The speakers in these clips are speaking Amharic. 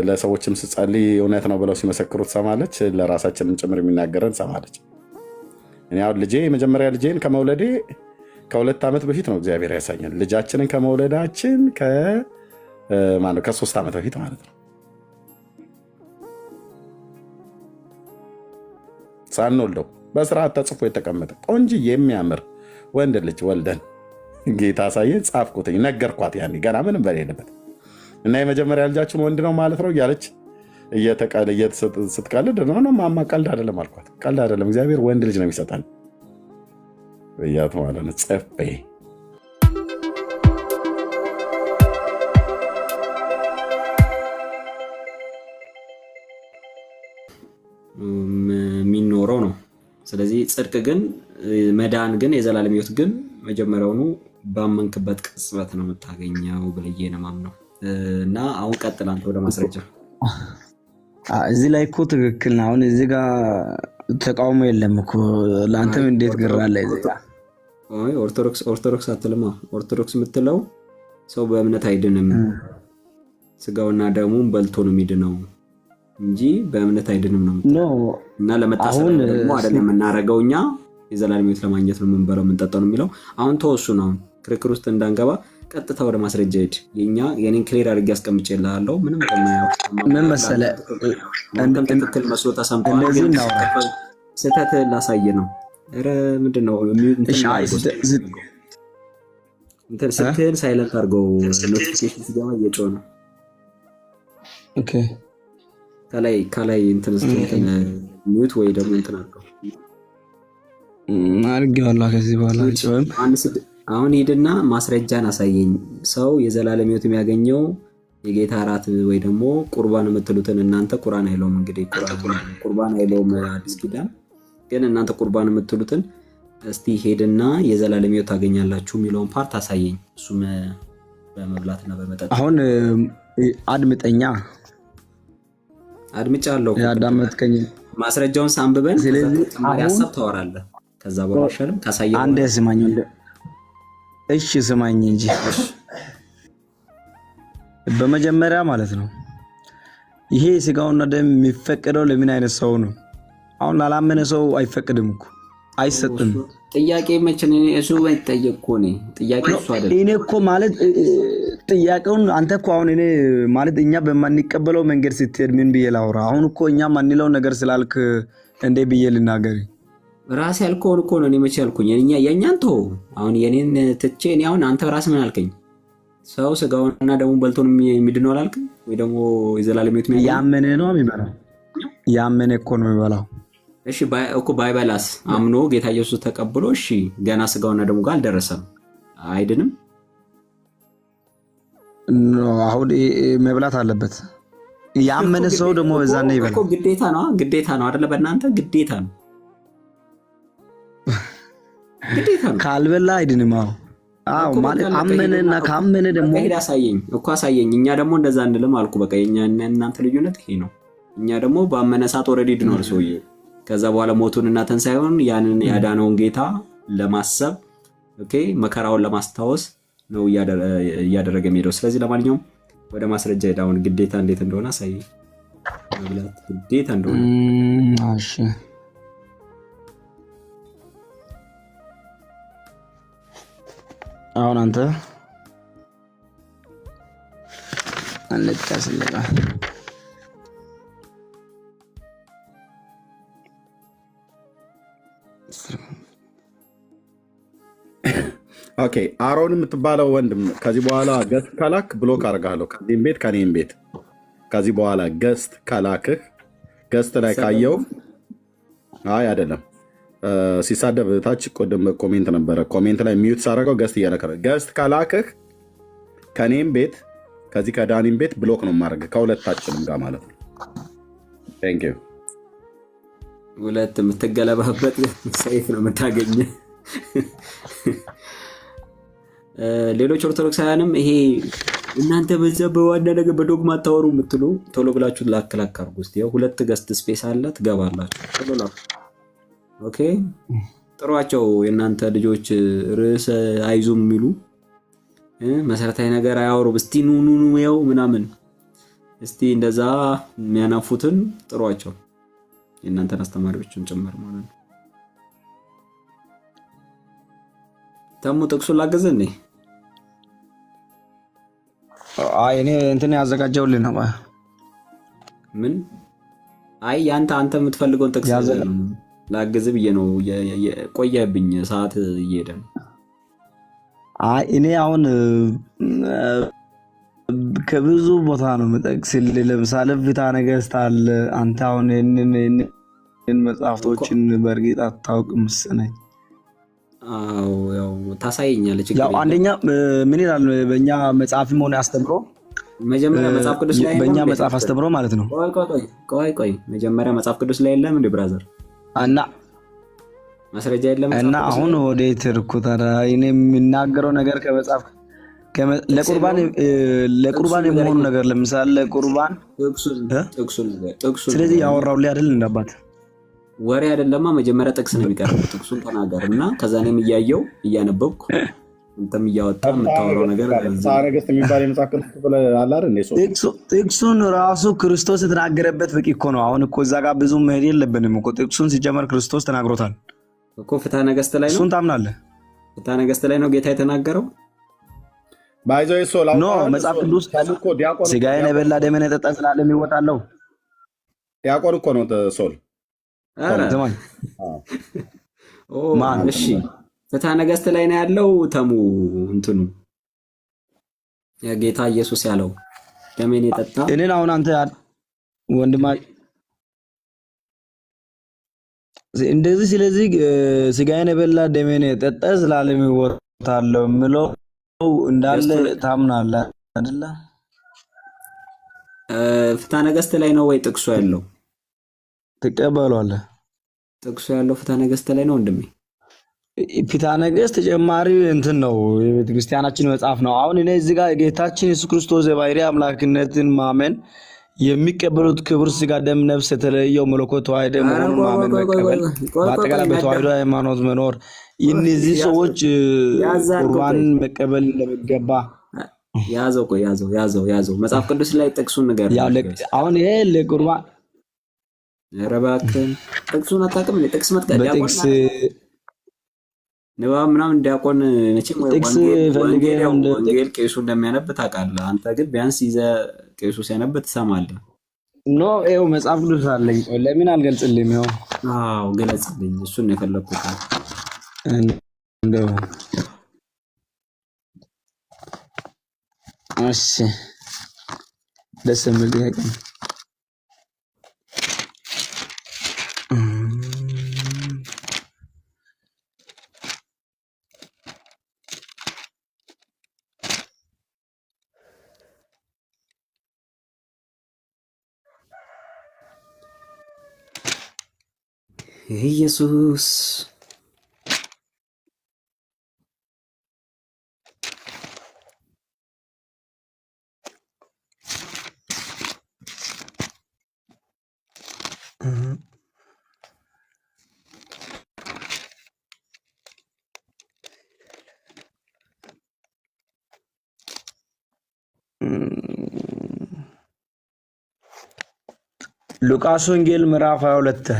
ለሰዎችም ስጸልይ እውነት ነው ብለው ሲመሰክሩ ትሰማለች። ለራሳችንም ጭምር የሚናገረን ትሰማለች። እኔ አሁን ልጄ የመጀመሪያ ልጄን ከመውለዴ ከ2 ዓመት በፊት ነው እግዚአብሔር ያሳኛል። ልጃችንን ከመውለዳችን ከ3 ዓመት በፊት ማለት ነው። ሳንወልደው በስርዓት ተጽፎ የተቀመጠ ቆንጆ የሚያምር ወንድ ልጅ ወልደን ጌታ አሳየን። ጻፍኩትኝ፣ ነገርኳት ያኔ ገና ምንም በሌለበት እና የመጀመሪያ ልጃችን ወንድ ነው ማለት ነው እያለች ስትቀልድ ነው ማማ ቀልድ አይደለም አልኳት። ቀልድ አይደለም እግዚአብሔር ወንድ ልጅ ነው የሚሰጠን ብያት ማለት ነው። ጽፌ የሚኖረው ነው። ስለዚህ ጽድቅ ግን መዳን ግን የዘላለም ሕይወት ግን መጀመሪያውኑ ባመንክበት ቅጽበት ነው የምታገኘው ብዬ ነው የማምነው። እና አሁን ቀጥል አንተ ወደ ማስረጃ። እዚህ ላይ እኮ ትክክል ነው። አሁን እዚህ ጋር ተቃውሞ የለም እኮ ለአንተም እንዴት ግራለ እዚህ ጋር ኦርቶዶክስ አትልማ። ኦርቶዶክስ የምትለው ሰው በእምነት አይድንም ስጋውና ደሙን በልቶ ነው የሚድነው እንጂ በእምነት አይድንም ነው እና ለመታሰብ ደግሞ አይደለም የምናረገው እኛ የዘላለም ሕይወት ለማግኘት ነው የምንበላው የምንጠጣው ነው የሚለው። አሁን ተወሱ ነው ክርክር ውስጥ እንዳንገባ ቀጥታ ወደ ማስረጃ ሄድ። የኔን ክሊር አድርጌ አስቀምጬልሃለሁ። ምንም ምን መሰለህ ትክክል መስሎ ተሰምቷል። ስህተት ላሳይ ነው። ኧረ ምንድን ነው ስልክህን ሳይለንት አድርገው ኖቲፊኬሽን ሲገባ እየጮህ ነው። ከላይ እንትን ሚዩት ወይ ደግሞ እንትን አድርገው አድርጌዋለሁ። ከዚህ በኋላ አሁን ሂድና ማስረጃን አሳየኝ። ሰው የዘላለም ሕይወት የሚያገኘው የጌታ እራት ወይ ደግሞ ቁርባን የምትሉትን እናንተ ቁርአን አይለውም። እንግዲህ ቁርባን አይለውም አዲስ ኪዳን፣ ግን እናንተ ቁርባን የምትሉትን እስቲ ሄድና የዘላለም ሕይወት ታገኛላችሁ የሚለውን ፓርት አሳየኝ። እሱም በመብላትና በመጠጥ። አሁን አድምጠኛ አድምጫለሁ። ያዳመጥከኝ ማስረጃውን ሳንብበን ሀሳብ ታወራለህ። ከዛ በኋላ ሻለም ካሳየኝ አንዴ ስማኝ። እሺ ስማኝ እንጂ በመጀመሪያ ማለት ነው ይሄ ስጋውና ደም የሚፈቀደው ለምን አይነት ሰው ነው? አሁን ላላመነ ሰው አይፈቅድም እኮ አይሰጥም። ጥያቄ መቼም እሱ ባይጠየቅ ነው ጥያቄ እሱ አይደለም። እኔ እኮ ማለት ጥያቄውን አንተ እኮ አሁን እኔ ማለት እኛ በማንቀበለው መንገድ ስትሄድ ምን ብዬ ላውራ? አሁን እኮ እኛ ማንለው ነገር ስላልክ እንዴ ብዬ ልናገር? ራስ ያልከውን እኮ ነው እኔ መቼ ያልኩኝ? የኛን ተው። አሁን የኔን ትቼ እኔ አሁን አንተ ራስህ ምን አልከኝ? ሰው ስጋውንና ደሙን በልቶ የሚድነው አላልክም ወይ? ደግሞ የዘላለም ሕይወት ያመነ ነው የሚበላው። ያመነ እኮ ነው የሚበላው። እሺ እኮ ባይበላስ አምኖ ጌታ ኢየሱስ ተቀብሎ እሺ ገና ስጋውና ደሙ ጋር አልደረሰም አይድንም? አሁን መብላት አለበት። ያመነ ሰው ደግሞ በዛኔ ይበላል እኮ። ግዴታ ነው አይደለ? በእናንተ ግዴታ ነው ካልበላ አይድንም። አዎ ማለት አመነና ካመነ ደግሞ አሳየኝ። እኛ ደግሞ እንደዛ እንልም አልኩ። በቃ የኛ እና እናንተ ልዩነት ይሄ ነው። እኛ ደግሞ ባመነ ሰዓት ኦሬዲ ድኗል ሰውዬው። ከዛ በኋላ ሞቱንና ተንሳዩን ያንን ያዳነውን ጌታ ለማሰብ ኦኬ መከራውን ለማስታወስ ነው እያደረገ የሚሄደው። ስለዚህ ለማንኛውም ወደ ማስረጃ ሄድ። አሁን ግዴታ እንዴት እንደሆነ አሳየኝ። መብላት ግዴታ እንደሆነ እሺ አሁን አንተ አንተስለላ ኦኬ አሮን የምትባለው ወንድም ከዚህ በኋላ ገስት ካላክ ብሎክ አደርጋለሁ። ከዚህም ቤት ከኔም ቤት ከዚህ በኋላ ገስት ካላክህ ገስት ላይ ካየው አይ አይደለም ሲሳደብ ታች ቆደም ኮሜንት ነበረ። ኮሜንት ላይ ሚዩት ሳደርገው ገስት እያነከረ ገስት ካላክህ ከኔም ቤት ከዚህ ከዳኒም ቤት ብሎክ ነው ማድረግ ከሁለታችንም ጋር ማለት ነው። ቴንክ ዩ። ሁለት የምትገለባበት ሰይፍ ነው የምታገኘ። ሌሎች ኦርቶዶክሳውያንም ይሄ እናንተ በዛ በዋና ነገር በዶግማ ታወሩ የምትሉ ቶሎ ብላችሁ ላክላክ አድርጉ። እስቲ ሁለት ገስት ስፔስ አለ ትገባላችሁ። ቶሎ ላኩ። ኦኬ ጥሯቸው። የእናንተ ልጆች ርዕስ አይዙም የሚሉ መሰረታዊ ነገር አያወሩ። እስቲ ኑ ያው ምናምን እስቲ እንደዛ የሚያናፉትን ጥሯቸው፣ የእናንተን አስተማሪዎችን ጭምር ማለት ነው። ተሙ ጥቅሱን ላገዘ እንዴ? አይ እኔ እንትን ያዘጋጀውልኝ ነው። ምን? አይ አንተ የምትፈልገውን ጥቅስ ላገዝ ብዬ ነው። ቆየብኝ፣ ሰዓት እየሄደ ነው። አይ እኔ አሁን ከብዙ ቦታ ነው የምጠቅስልህ። ለምሳሌ ፍትሐ ነገሥት አለ። አንተ አሁን ይህንን መጽሐፍቶችን በእርግጥ አታውቅም መሰለኝ። አዎ ያው ታሳየኛለህ። ያው አንደኛ ምን ይላል በእኛ መጽሐፍም ሆነ አስተምሮ፣ መጀመሪያ መጽሐፍ ቅዱስ ላይ በእኛ መጽሐፍ አስተምሮ ማለት ነው። ቆይ መጀመሪያ መጽሐፍ ቅዱስ ላይ የለም እንዴ ብራዘር? እና ማስረጃ የለም እና አሁን ወዴት እርኩት? እኔ የሚናገረው ነገር ከመጽሐፍ ለቁርባን የሚሆኑ ነገር ለምሳሌ ለቁርባን ስለዚህ ያወራውልህ አይደል እንዳባት ወሬ አይደለማ። መጀመሪያ ጥቅስ ነው የሚቀርበው። ጥቅሱን ተናገር እና ከዛ እኔም እያየው እያነበብኩ አንተም እያወጣ የምታወራው ነገር ጥቅሱን ራሱ ክርስቶስ የተናገረበት በቂ እኮ ነው። አሁን እኮ እዛ ጋር ብዙ መሄድ የለብንም እኮ። ጥቅሱን ሲጀመር ክርስቶስ ተናግሮታል እኮ። ፍትሐ ነገሥት ላይ ነው። እሱን ታምናለህ? ፍትሐ ነገሥት ላይ ነው ጌታ የተናገረው። ኖ መጽሐፍ ቅዱስ ሥጋዬን የበላ ደሜን የጠጣ ዘላለም ሕይወት አለው። ዲያቆን እኮ ነው ሶል። እሺ ፍትሐ ነገሥት ላይ ነው ያለው። ተሙ እንትኑ ጌታ ኢየሱስ ያለው ደሜን የጠጣ እኔን አሁን አንተ ወንድማ እንደዚህ ስለዚህ ሥጋዬን የበላ ደሜን የጠጣ ዘላለም ሕይወት አለው የምለው እንዳለ ታምናለህ አይደለ? ፍትሐ ነገሥት ላይ ነው ወይ ጥቅሱ ያለው? ትቀበሏለህ? ጥቅሱ ያለው ፍትሐ ነገሥት ላይ ነው ወንድሜ። ፍትሐ ነገሥት ተጨማሪ እንትን ነው፣ የቤተ ክርስቲያናችን መጽሐፍ ነው። አሁን እኔ እዚህ ጋር ጌታችን ኢየሱስ ክርስቶስ የባሕርይ አምላክነትን ማመን የሚቀበሉት ክቡር ሥጋ ደም ነፍስ የተለየው መለኮት ተዋሕዶ መሆኑን ማመን መቀበል፣ በአጠቃላይ በተዋሕዶ ሃይማኖት መኖር፣ እነዚህ ሰዎች ቁርባንን መቀበል እንደሚገባ ያዘው መጽሐፍ ቅዱስ ላይ ጥቅሱን ነገር አሁን ይሄ ለቁርባን ኧረ እባክህ ጥቅሱን አታውቅም? ጥቅስ መጥቀስ ንባብ ምናምን ዲያቆን መቼም ወንጌል ቄሱ እንደሚያነብ ታውቃለህ። አንተ ግን ቢያንስ ይዘህ ቄሱ ሲያነብ ትሰማለህ። ኖ ይኸው መጽሐፍ ቅዱስ አለኝ። ለምን አልገልጽልህም? ይኸው አዎ ገለጽልኝ። እሱን ነው የፈለኩት። እሺ ደስ የሚል ጥያቄ ነው። ኢየሱስ ሉቃስ ወንጌል ምዕራፍ 22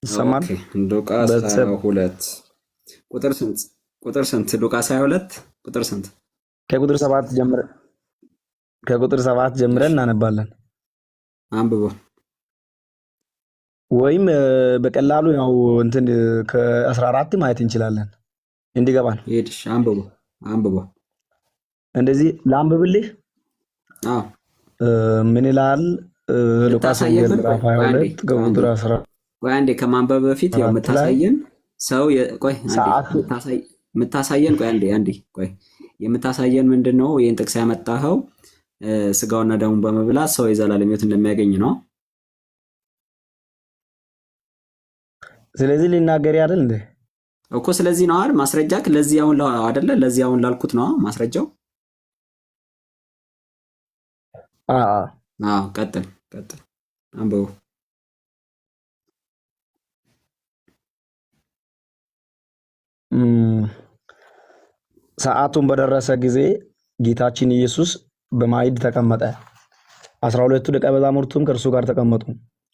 ይሰማል። ሉቃስ 22 ቁጥር ስንት? ሉቃስ 22 ቁጥር ስንት? ከቁጥር 7 ጀምረን እናነባለን። አንብቦ ወይም በቀላሉ ያው እንትን ከ14 ማየት እንችላለን እንዲገባን። ሄድሽ አንብቦ እንደዚህ ላንብብልህ። አዎ ምን ይላል? ሉቃስ ወንጌል ምዕራፍ 22 ከቁጥር 10 ቆይ አንዴ ከማንበብ በፊት ያው የምታሳየን ሰው ቆይ የምታሳየን ቆይ አንዴ ቆይ የምታሳየን ምንድነው? ይሄን ጥቅስ ያመጣኸው ስጋውና ደሙን በመብላት ሰው የዘላለም ሕይወት እንደሚያገኝ ነው ስለዚህ ሊናገር አይደል እንዴ እኮ። ስለዚህ ነው አይደል ማስረጃክ? ለዚህ አሁን አይደለ? ለዚህ አሁን ላልኩት ነው ማስረጃው። ቀጥል አንብበው። ሰዓቱን በደረሰ ጊዜ ጌታችን ኢየሱስ በማዕድ ተቀመጠ። 12 ደቀ መዛሙርቱም ከእርሱ ጋር ተቀመጡ።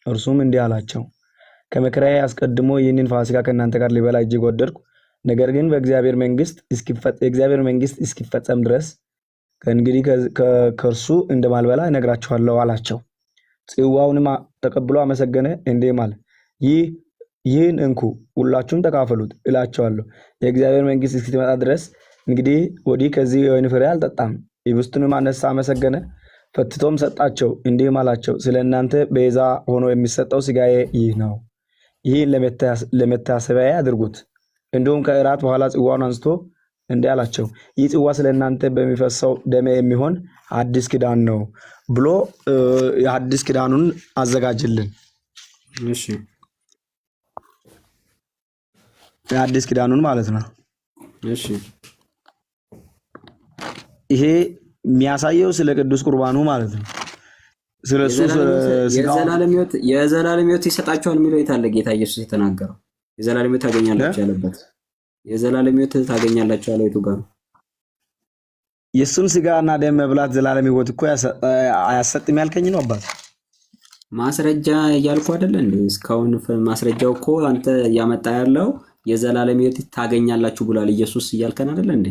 እርሱም እንዲህ አላቸው፣ ከመከራዬ አስቀድሞ ይህንን ፋሲካ ከእናንተ ጋር ሊበላ እጅግ ወደድኩ። ነገር ግን የእግዚአብሔር መንግሥት እስኪፈጸም ድረስ ከእንግዲህ ከእርሱ እንደማልበላ እነግራችኋለሁ አላቸው። ጽዋውንም ተቀብሎ አመሰገነ፣ እንዲህም አለ፣ ይህን እንኩ፣ ሁላችሁም ተካፈሉት እላችኋለሁ። የእግዚአብሔር መንግሥት እስኪመጣ ድረስ እንግዲህ ወዲህ ከዚህ የወይን ፍሬ አልጠጣም። ህብስቱንም አነሳ፣ አመሰገነ፣ ፈትቶም ሰጣቸው፣ እንዲህም አላቸው፣ ስለ እናንተ ቤዛ ሆኖ የሚሰጠው ሥጋዬ ይህ ነው። ይህን ለመታሰቢያዬ አድርጉት። እንዲሁም ከእራት በኋላ ጽዋውን አንስቶ እንዲህ አላቸው፣ ይህ ጽዋ ስለ እናንተ በሚፈሰው ደሜ የሚሆን አዲስ ኪዳን ነው ብሎ የአዲስ ኪዳኑን አዘጋጅልን። እሺ የአዲስ ኪዳኑን ማለት ነው። እሺ ይሄ የሚያሳየው ስለ ቅዱስ ቁርባኑ ማለት ነው። ስለሱ የዘላለም ሕይወት ይሰጣቸዋል የሚለው የት አለ? ጌታ ኢየሱስ የተናገረው የዘላለም ሕይወት ታገኛላችሁ ያለበት የዘላለም ሕይወት ታገኛላችሁ ያለው የቱ ጋር ነው? የእሱን ስጋና ደም መብላት ዘላለም ሕይወት እኮ አያሰጥም ያልከኝ ነው አባት። ማስረጃ እያልኩ አይደለ እንዴ? እስካሁን ማስረጃው እኮ አንተ እያመጣ ያለው የዘላለም ሕይወት ታገኛላችሁ ብሏል ኢየሱስ እያልከን አይደለ እንዴ?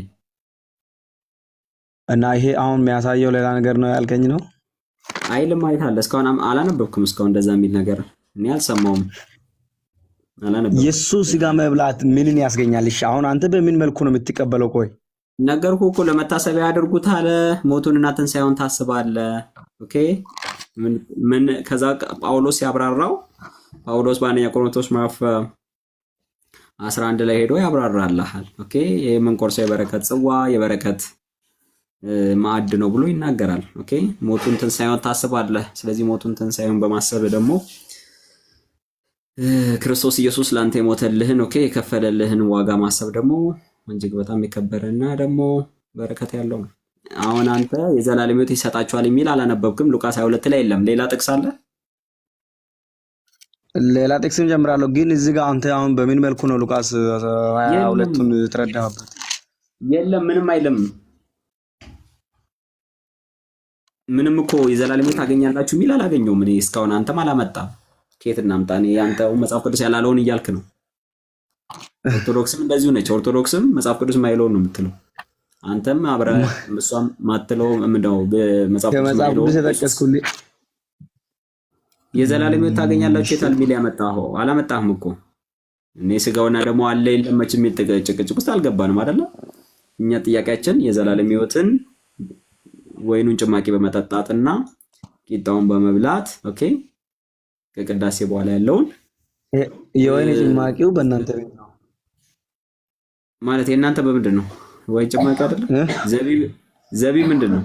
እና ይሄ አሁን የሚያሳየው ሌላ ነገር ነው ያልከኝ ነው አይልም? አይታለ እስካሁን አላነበብኩም። እስካሁን እንደዛ የሚል ነገር እኔ አልሰማውም፣ አላነበብኩም። የሱ ስጋ መብላት ምንን ያስገኛል? እሺ አሁን አንተ በምን መልኩ ነው የምትቀበለው? ቆይ ነገርኩ እኮ ለመታሰቢያ ያድርጉት አለ። ሞቱንና ትንሣኤውን ታስባለህ። ኦኬ ምን ከዛ ጳውሎስ ያብራራው ጳውሎስ በአንደኛ ቆሮንቶስ ምዕራፍ 11 ላይ ሄዶ ያብራራልሃል። ኦኬ የምንቆርሰው የበረከት ጽዋ የበረከት ማዕድ ነው ብሎ ይናገራል። ኦኬ ሞቱን ትንሣኤውን ታስባለህ። ስለዚህ ሞቱን ትንሣኤውን በማሰብ ደግሞ ክርስቶስ ኢየሱስ ላንተ የሞተልህን የከፈለልህን ዋጋ ማሰብ ደግሞ እጅግ በጣም የከበረና ደግሞ በረከት ያለው ነው። አሁን አንተ የዘላለም ሕይወት ይሰጣቸዋል የሚል አላነበብክም። ሉቃስ 22 ላይ የለም። ሌላ ጥቅስ አለ? ሌላ ጥቅስም ጀምራለሁ፣ ግን እዚህ ጋር አንተ አሁን በምን መልኩ ነው ሉቃስ 22ን ተረዳህበት? የለም፣ ምንም አይልም። ምንም እኮ የዘላለም ሕይወት ታገኛላችሁ የሚል አላገኘውም እኔ እስካሁን። አንተም አላመጣም። ከየት እናምጣ? እኔ ያንተው መጽሐፍ ቅዱስ ያላለውን እያልክ ነው። ኦርቶዶክስም እንደዚሁ ነች። ኦርቶዶክስም መጽሐፍ ቅዱስ ማይለውን ነው የምትለው። አንተም አብረህ እሷም ማትለው ምንድነው? በመጽሐፍ ቅዱስ የተጠቀስኩልህ የዘላለም ሕይወት ታገኛላችሁ የታል ሚል ያመጣኸው? አላመጣህም እኮ። እኔ ስጋውና ደግሞ አለ የለም መች የሚል ጭቅጭቅ ውስጥ አልገባንም አይደለ? እኛ ጥያቄያችን የዘላለም ሕይወትን ወይኑን ጭማቂ በመጠጣትና ቂጣውን በመብላት ከቅዳሴ በኋላ ያለውን የወይን ጭማቂው በእናንተ ቤት ነው ማለት የእናንተ በምንድን ነው? ወይን ጭማቂ አይደለም። ዘቢብ ምንድን ነው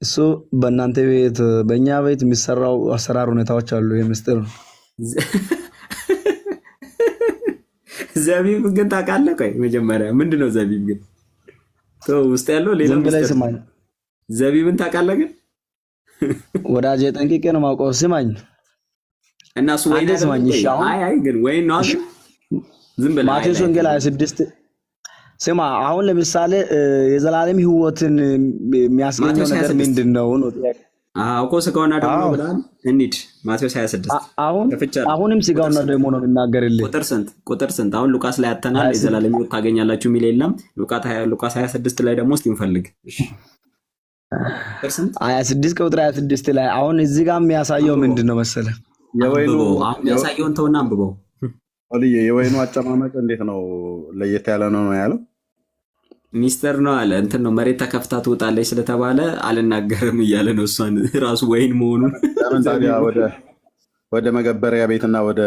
እሱ? በእናንተ ቤት በእኛ ቤት የሚሰራው አሰራር ሁኔታዎች አሉ። የምስጢር ነው። ዘቢብ ግን ታውቃለህ? ቆይ መጀመሪያ ምንድን ነው ዘቢብ ግን? ውስጥ ያለው ሌላ ስማኝ፣ ዘቢብን ታውቃለህ? ግን ወዳጄ ጠንቅቄ ነው የማውቀው። ስማኝ እና እሱ ወይን ስማኝ። እሺ አይ ግን ወይን ነው ዝም ብለህ ማቴዎስ ወንጌል 26 ስማ። አሁን ለምሳሌ የዘላለም ሕይወትን የሚያስገኘው ነገር ምንድን ነው ነው? እኮ ስጋውና ደሙ ነው ብለሃል። እንሂድ ማቴዎስ 26 አሁንም ስጋውና ደሙ ነው የምናገርልህ። ቁጥር ስንት? አሁን ሉቃስ ላይ አተናል የዘላለም ሕይወት ታገኛላችሁ የሚል የለም። ሉቃስ 26 ላይ ደግሞ እስቲ እንፈልግ። እሺ 26 ቁጥር 26 ላይ አሁን እዚህ ጋር የሚያሳየው ምንድን ነው መሰለህ? የወይኑ የሚያሳየውን ተውና አንብበው። የወይኑ አጨማመቅ እንዴት ነው? ለየት ያለ ነው ያለው። ሚስተር ነው አለ እንትን ነው መሬት ተከፍታ ትወጣለች ስለተባለ አልናገርም እያለ ነው እሷን ራሱ ወይን መሆኑን። ለምን ታዲያ ወደ መገበሪያ ቤትና ወደ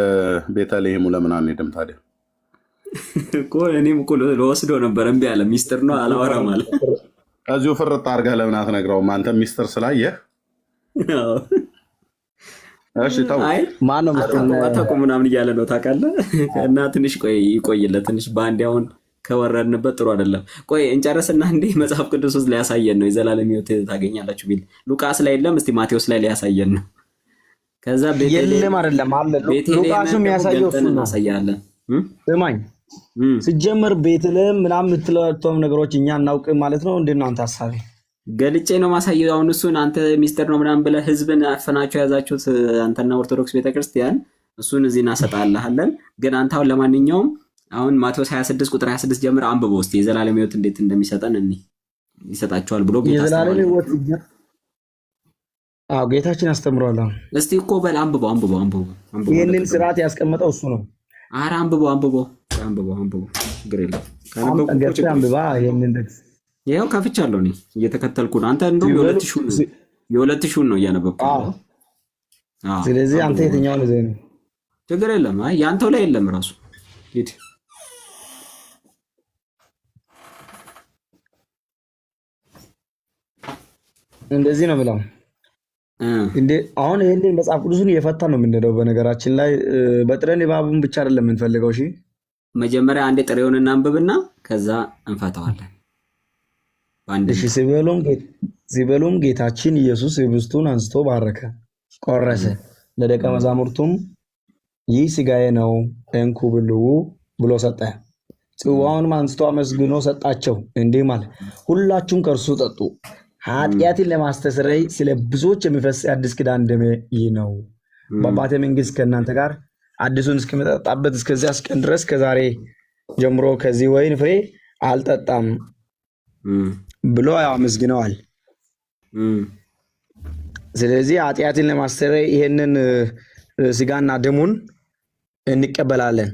ቤተልሔሙ ለምን አንሄድም ታዲያ? እኮ እኔም እኮ ለወስዶ ነበር እምቢ አለ። ሚስተር ነው አላወራም አለ። ከዚሁ ፍርጥ አድርገህ ለምን አትነግረውም? አንተ ሚስተር ስላየህ እሺ ተው። አይ ማነው አታውቁም ምናምን እያለ ነው ታውቃለህ። እና ትንሽ ይቆይለት ትንሽ በአንዴ አሁን ከወረድንበት ጥሩ አይደለም። ቆይ እንጨርስና እንዴ መጽሐፍ ቅዱስ ውስጥ ሊያሳየን ነው የዘላለም ሕይወት ታገኛላችሁ ቢል ሉቃስ ላይ የለም። እስቲ ማቴዎስ ላይ ሊያሳየን ነው። ከዛ የለም አይደለም አለ። ሉቃስም ያሳየው እሱ ነው። እናሳያለን። ስማኝ ሲጀመር ቤተልሔም ምናምን የምትለዋቸውም ነገሮች እኛ እናውቅም ማለት ነው። እንዴት ነው አንተ ሀሳቤ? ገልጬ ነው ማሳየው። አሁን እሱን አንተ ሚስጥር ነው ምናምን ብለህ ህዝብን አፈናቸው የያዛችሁት አንተና ኦርቶዶክስ ቤተክርስቲያን እሱን እዚህ እናሰጣልሃለን። ግን አንተ አሁን ለማንኛውም አሁን ማቴዎስ 26 ቁጥር 26 ጀምር አንብበው እስቲ የዘላለም ሕይወት እንዴት እንደሚሰጠን ይሰጣቸዋል ብሎ ጌታ የዘላለም ሕይወት ጌታችን አስተምሯል። እስቲ እኮ በል አንብበው። ይህንን ስርዓት ያስቀመጠው እሱ ነው። ኧረ አንብበው ችግር የለም። አንብባ ይህንን ይኸው ከፍቻለሁ እኔ እየተከተልኩ ነው። አንተ እንደውም የሁለት ሺውን ነው እያነበብኩ። ስለዚህ አንተ የትኛውን ይዘህ ነው? ችግር የለም። አይ ያንተው ላይ የለም ራሱ ሂድ። እንደዚህ ነው ብለው እንዴ አሁን ይሄንን መጽሐፍ ቅዱስን እየፈታ ነው የምንሄደው። በነገራችን ላይ በጥሬ ንባቡን ብቻ አይደለም የምንፈልገው። እሺ መጀመሪያ አንዴ ጥሬውን እናንብብና ከዛ እንፈታዋለን። እሺ ሲበሉም ጌታችን ኢየሱስ ህብስቱን አንስቶ ባረከ፣ ቆረሰ፣ ለደቀ መዛሙርቱም ይህ ሥጋዬ ነው እንኩ ብሉ ብሎ ሰጠ። ጽዋውንም አንስቶ አመስግኖ ሰጣቸው፣ እንዲህ ማለት ሁላችሁም ከእርሱ ጠጡ፣ ኃጢአትን ለማስተስረይ ስለ ብዙዎች የሚፈስ አዲስ ኪዳን ደሜ ይህ ነው። በአባቴ መንግሥት ከእናንተ ጋር አዲሱን እስከምጠጣበት እስከዚያ ቀን ድረስ ከዛሬ ጀምሮ ከዚህ ወይን ፍሬ አልጠጣም ብሎ አመስግነዋል። ስለዚህ ኃጢአትን ለማስተስረይ ይሄንን ስጋና ደሙን እንቀበላለን።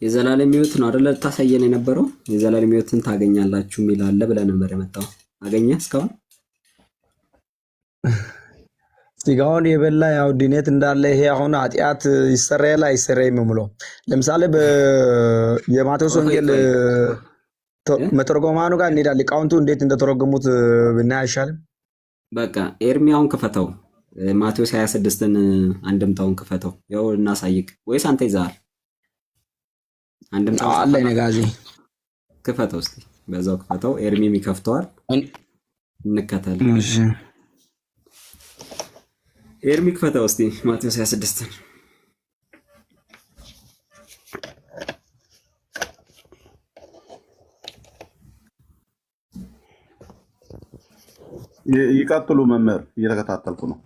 የዘላለም ሕይወት ነው አይደል ታሳየን የነበረው? የዘላለም ሕይወትን ታገኛላችሁ የሚል አለ ብለህ ነበር የመጣው። አገኘ? እስካሁን ስጋውን የበላ ያው ድነት እንዳለ ይሄ አሁን ኃጢአት ይሰረያል አይሰረይም የምለው ለምሳሌ የማቴዎስ ወንጌል መተርጎማኑ ጋር እንሄዳለን። ሊቃውንቱ እንዴት እንደተረጎሙት ብናይ አይሻልም? በቃ ኤርሚያውን ክፈተው፣ ማቴዎስ 26ን አንድምታውን ክፈተው። ያው እናሳይቅ ወይስ አንተ ይዘሃል? አንድምታው አለ ነጋዚ ክፈተው እስቲ፣ በዛው ክፈተው። ኤርሚም ይከፍተዋል፣ እንከተል። እሺ ኤርሚ ክፈተው እስቲ ማቴዎስ 26ን። ይቀጥሉ መምህር፣ እየተከታተልኩ ነው።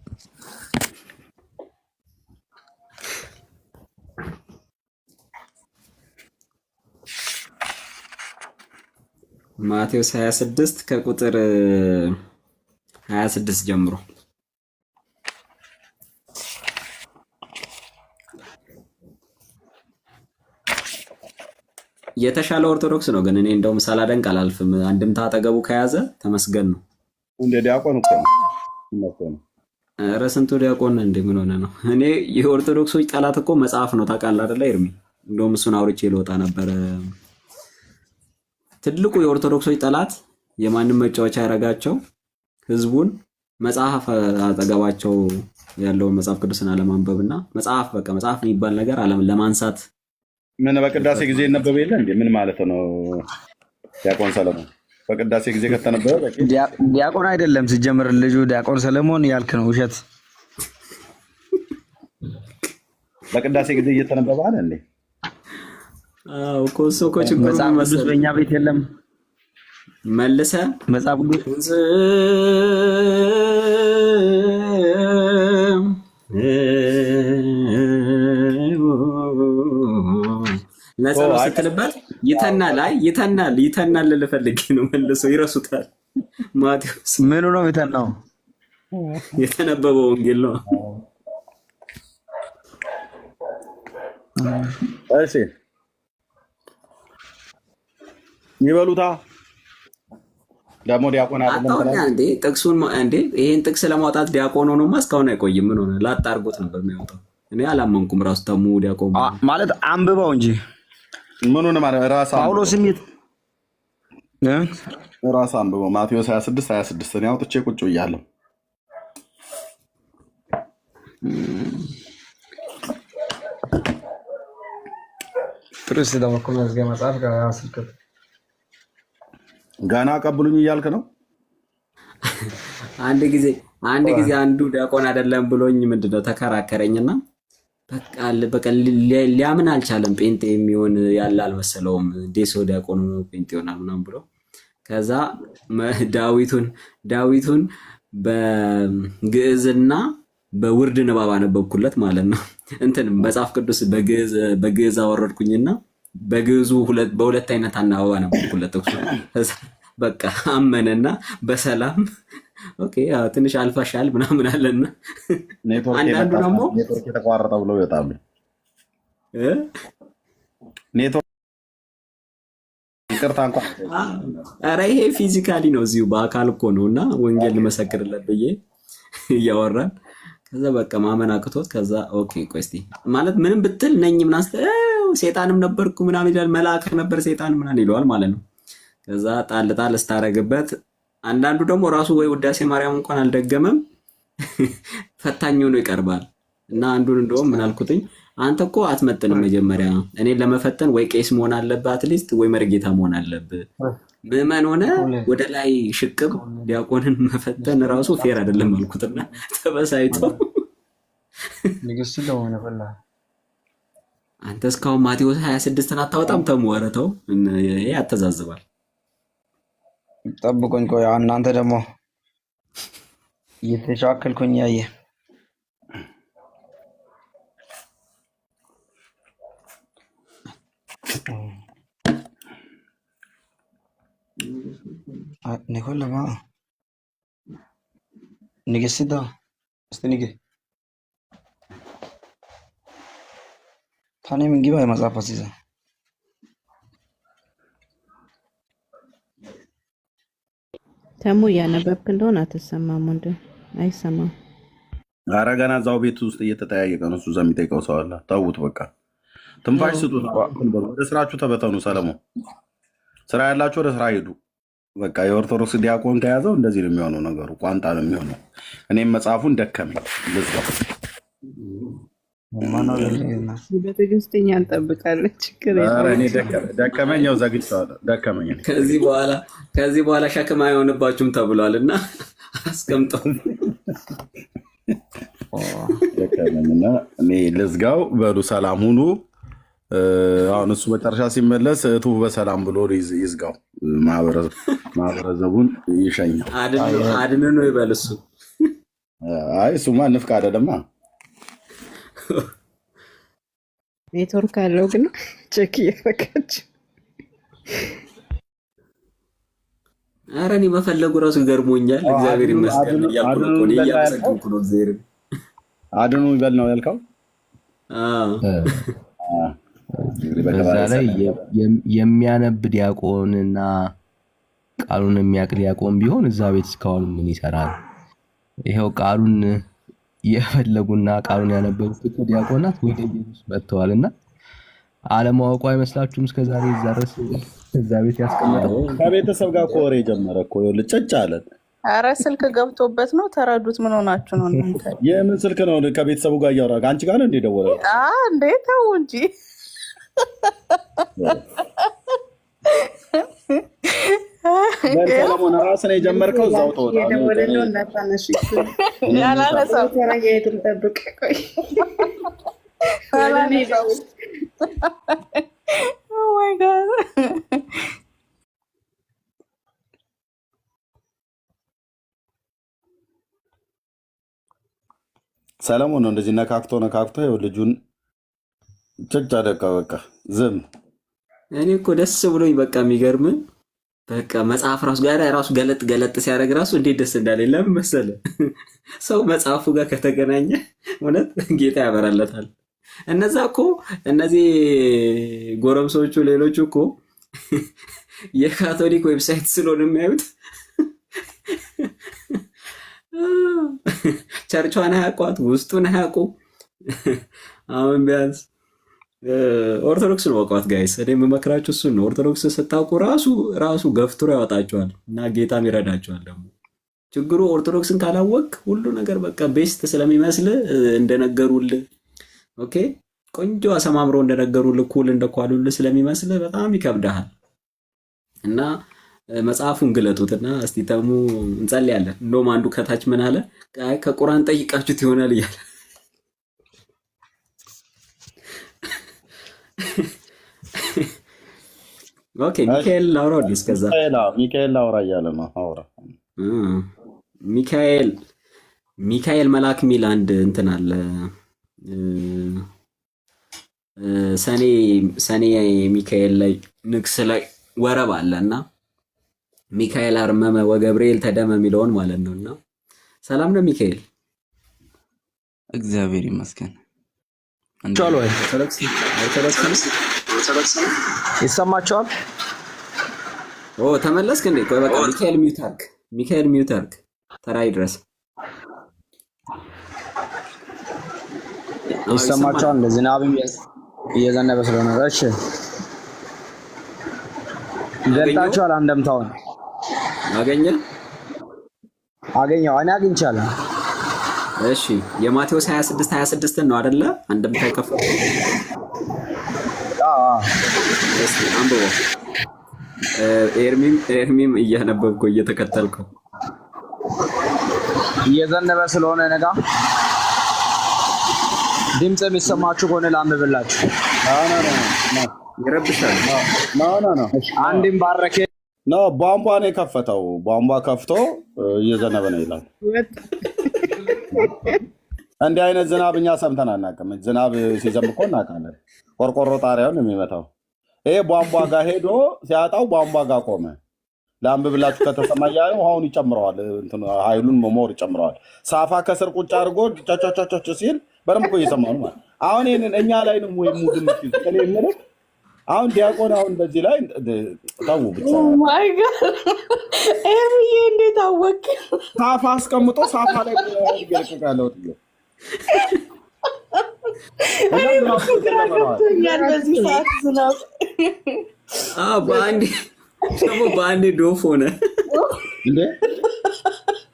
ማቴዎስ 26 ከቁጥር 26 ጀምሮ የተሻለ ኦርቶዶክስ ነው። ግን እኔ እንደውም ሳላደንቅ አላልፍም። አንድምታ አጠገቡ ከያዘ ተመስገን ነው። እንደ ዲያቆን እኮ ነው። ኧረ ስንቱ ዲያቆን እንደምን ሆነ ነው። እኔ የኦርቶዶክሶች ጠላት እኮ መጽሐፍ ነው ታውቃለህ አይደለ ኤርሚ? እንደውም እሱን አውርቼ ልወጣ ነበረ። ትልቁ የኦርቶዶክሶች ጠላት የማንም መጫወቻ ያደረጋቸው ህዝቡን መጽሐፍ አጠገባቸው ያለውን መጽሐፍ ቅዱስን አለማንበብና መጽሐፍ በቃ መጽሐፍ የሚባል ነገር ለማንሳት ምን በቅዳሴ ጊዜ ይነበብ የለ እንዴ? ምን ማለት ነው? ዲያቆን ሰለሞን በቅዳሴ ጊዜ ከተነበበ በቂ ዲያቆን አይደለም ሲጀምር ልጁ ዲያቆን ሰለሞን ያልክ ነው። ውሸት። በቅዳሴ ጊዜ እየተነበበ አለ እንዴ? አዎ እኮ እሱ እኮ ችግሩ መጽሐፍ ቅዱስ በእኛ ቤት የለም። መልሰ መጽሐፍ ቅዱስ ለጸሎት ስትልበት ይተናል ልፈልግ ነው። መልሶ ይረሱታል። ማቴዎስ ምኑ ነው የተናው? የተነበበው ወንጌል ነው። እሺ ይበሉታ ደግሞ ዲያቆን አይደለም እንዴ? ጥቅሱን እንዴ ይሄን ጥቅስ ለማውጣት ዲያቆን ሆኖማ እስካሁን አይቆይም። ምን ሆነ? ላጣርጎት ነበር የሚያወጣው። እኔ አላመንኩም። ራሱ ተሙ ዲያቆን ማለት አንብበው እንጂ ምኑን ማለት ራስ ጳውሎስ ስሜት ራስ አንብበው ማቴዎስ 26 እኔ አውጥቼ ቁጭ ብያለሁ። ጥርስ ደግሞ ከመዝገ መጽሐፍ ጋር ያስልከት ጋና ቀብሉኝ እያልክ ነው። አንድ ጊዜ አንዱ ዲያቆን አይደለም ብሎኝ ምንድነው ተከራከረኝና በቃ ሊያምን አልቻለም። ጴንጤ የሚሆን ያለ አልመሰለውም። ዴሶ ዲያቆኑ ጴንጤ ይሆናል ምናምን ብሎ ከዛ ዳዊቱን በግዕዝና በውርድ ንባብ አነበብኩለት ማለት ነው። እንትን መጽሐፍ ቅዱስ በግዕዝ አወረድኩኝና በግዕዙ በሁለት አይነት አናባብ አነበብኩለት። በቃ አመነና በሰላም ኦኬ ትንሽ አልፋሻል ምናምን አለና አንዳንዱ ደግሞ ኔትወርክ የተቋረጠ ብለው ይወጣሉ። ኔትወርክ ይቅርታ እንኳን ኧረ ይሄ ፊዚካሊ ነው፣ እዚሁ በአካል እኮ ነው። እና ወንጌል ልመሰክርለት ብዬ እያወራን ከዛ በቃ ማመን አቅቶት ከዛ ኦኬ ቆይ እስኪ ማለት ምንም ብትል ነኝ ምናምን ሴጣንም ነበርኩ ምናምን ይላል። መልአክ ነበር ሴጣን ምናምን ይለዋል ማለት ነው። ከዛ ጣል ስታረግበት አንዳንዱ ደግሞ ራሱ ወይ ውዳሴ ማርያም እንኳን አልደገመም ፈታኝ ሆኖ ይቀርባል። እና አንዱን እንደውም ምን አልኩትኝ አንተ እኮ አትመጥንም፣ መጀመሪያ እኔን ለመፈተን ወይ ቄስ መሆን አለብህ አትሊስት ወይ መርጌታ መሆን አለብህ። ምዕመን ሆነ ወደ ላይ ሽቅብ ዲያቆንን መፈተን ራሱ ፌር አይደለም አልኩትና ተበሳይቶ አንተ እስካሁን ማቴዎስ 26ን አታወጣም ተሞረተው ይሄ ያተዛዝባል። ጠብቆኝ ቆይ እናንተ ደግሞ እየተሻከልኩኝ ያየ ኒኮል ለማ ንግስት እስቲ ንግ ታኔ ምን ግባ የመጽሐፍ አሲዛ ተሙ እያነበብክ እንደሆነ አትሰማም? ወንድም አይሰማም። ኧረ ገና እዛው ቤት ውስጥ እየተጠያየቀ ነው። እሱ እዛ የሚጠይቀው ሰው አለ። ተውት በቃ ትንፋሽ ስጡት። ወደ ስራችሁ ተበተኑ። ሰለሞን ስራ ያላችሁ ወደ ስራ ሄዱ። በቃ የኦርቶዶክስ ዲያቆን ከያዘው እንደዚህ ነው የሚሆነው ነገሩ፣ ቋንጣ ነው የሚሆነው። እኔም መጽሐፉን ደከመኝ በትዕግስተኛ እንጠብቃለን። ችግር ደከመኝ፣ ያው ዘግቼዋለሁ። ደከመኝ። ከዚህ በኋላ ሸክም አይሆንባችሁም ተብሏል እና አስቀምጠው ደከመኝና እኔ ልዝጋው። በሉ ሰላም ሁኑ። አሁን እሱ መጨረሻ ሲመለስ እህቱ በሰላም ብሎ ይዝጋው፣ ማህበረሰቡን ይሸኛል። አድን ነው ይበል እሱ። አይ እሱማ ንፍቅ አይደለማ። ኔትወርክ አለው ግን ቼክ እየፈቀች ኧረ እኔ መፈለጉ ራሱ ገርሞኛል። እግዚአብሔር ይመስገን እያልኩ ነው እያመሰገንኩ ነው እግዚአብሔርን። አድኑ ይበል ነው ያልከው። በዛ ላይ የሚያነብ ዲያቆንና ቃሉን የሚያውቅ ዲያቆን ቢሆን እዛ ቤት እስካሁን ምን ይሰራል? ይሄው ቃሉን የፈለጉና ቃሉን ያነበቡት እኮ ዲያቆናት ወደ ኢየሱስ መጥተዋልና አለማወቁ አይመስላችሁም? እስከዛሬ ይዛረስ እዛ ቤት ያስቀመጠው ከቤተሰብ ጋር ኮሬ ጀመረ እኮ ልጭጭ አለን። ኧረ ስልክ ገብቶበት ነው። ተረዱት። ምን ሆናችሁ ነው እናንተ? የምን ስልክ ነው? ከቤተሰቡ ጋር እያወራ አንቺ ጋር ነው እንደ ደወለ እንዴ? ተው እንጂ ሰለሞን ራስን የጀመርከው እዛው የደወለለው እንዳታነሽ ያላነሳው ተረጋግተን ጠብቅ። ቆይ ኦ ማይ ጋድ ሰለሞን ነው እንደዚህ ነካክቶ ይኸው ልጁን ጭጭ አደረቀ። በቃ ዝም እኔ እኮ ደስ ብሎኝ በቃ የሚገርም በቃ መጽሐፍ ራሱ ገለጥ ሲያደርግ ራሱ እንዴት ደስ እንዳለኝ ለምን መሰለህ? ሰው መጽሐፉ ጋር ከተገናኘ እውነት ጌታ ያበራለታል። እነዚህ ጎረምሶቹ ሌሎቹ እኮ የካቶሊክ ዌብሳይት ስለሆነ የሚያዩት ቸርቿን አያውቋት፣ ውስጡን አያውቁ። አሁን ቢያንስ ኦርቶዶክስ ነው ወቋት ጋይስ። እኔ የምመክራችሁ እሱን ነው። ኦርቶዶክስ ስታውቁ ራሱ ገፍትሮ ያወጣቸዋል እና ጌታም ይረዳቸዋል። ደግሞ ችግሩ ኦርቶዶክስን ካላወቅ ሁሉ ነገር በቃ ቤስት ስለሚመስል እንደነገሩል ኦኬ ቆንጆ አሰማምረው እንደነገሩል ኩል እንደኳሉል ስለሚመስል በጣም ይከብዳል። እና መጽሐፉን ግለጡትና እስቲ ተሙ እንጸልያለን። እንደውም አንዱ ከታች ምን አለ? ከቁርአን ጠይቃችሁት ይሆናል እያለ ኦኬ ሚካኤል ላውራ ወዲህ እስከዛ ሚካኤል ላውራ እያለ ነው። አውራ ሚካኤል መልአክ የሚል አንድ እንትን አለ። ሰኔ ሚካኤል ላይ ንግስ ላይ ወረብ አለ እና ሚካኤል አርመመ ወገብርኤል ተደመ የሚለውን ማለት ነው። እና ሰላም ነው ሚካኤል። እግዚአብሔር ይመስገን። ይሰማቸዋል? ተመለስክ እንዴ? ቆይ በቃ ሚካኤል ሚውት አድርግ ተራይ ድረስ ይሰማቸዋል። ዝናብ እየዘነበ ስለሆነ እሺ፣ ገልጣቸዋል። አንደምታውን አገኘው እኔ አግኝቻለሁ። እሺ የማቴዎስ 26 ነው አይደለ? አንደምታው ከፍ እስቲ አንብቦ ኤርሚም እያነበብኩ እየተከተልኩ እየዘነበ ስለሆነ ነጋ ድምጽ የሚሰማችሁ ከሆነ ላንብብላችሁ። ይረብሻል። አንድም ባረከ ነው ቧንቧ ነው የከፈተው። ቧንቧ ከፍቶ እየዘነበ ነው ይላል። እንዲህ አይነት ዝናብ እኛ ሰምተን አናውቅም። ዝናብ ሲዘንብ እኮ እናውቃለን። ቆርቆሮ ጣሪያውን የሚመታው ይሄ ቧንቧ ጋር ሄዶ ሲያጣው ቧንቧ ጋር ቆመ። ለአንብብላችሁ ከተሰማ እያለ ውሃውን ይጨምረዋል፣ ኃይሉን መሞር ይጨምረዋል። ሳፋ ከስር ቁጭ አድርጎ ቻቻቻቻች ሲል በደንብ እኮ እየሰማሁ ነው ማለት። አሁን ይሄንን እኛ ላይ ነው ወይ ሙድ እኔ የምልህ አሁን ዲያቆን አሁን በዚህ ላይ ታው ብቻ ማይ ጋድ ኤርዬ እንዴት አወቅ? ሳፋ አስቀምጦ ሳፋ ላይ ይገርቀቃለው ጥሎ በዚህ ሰዓት ዝናብ በአንዴ ዶፍ ሆነ።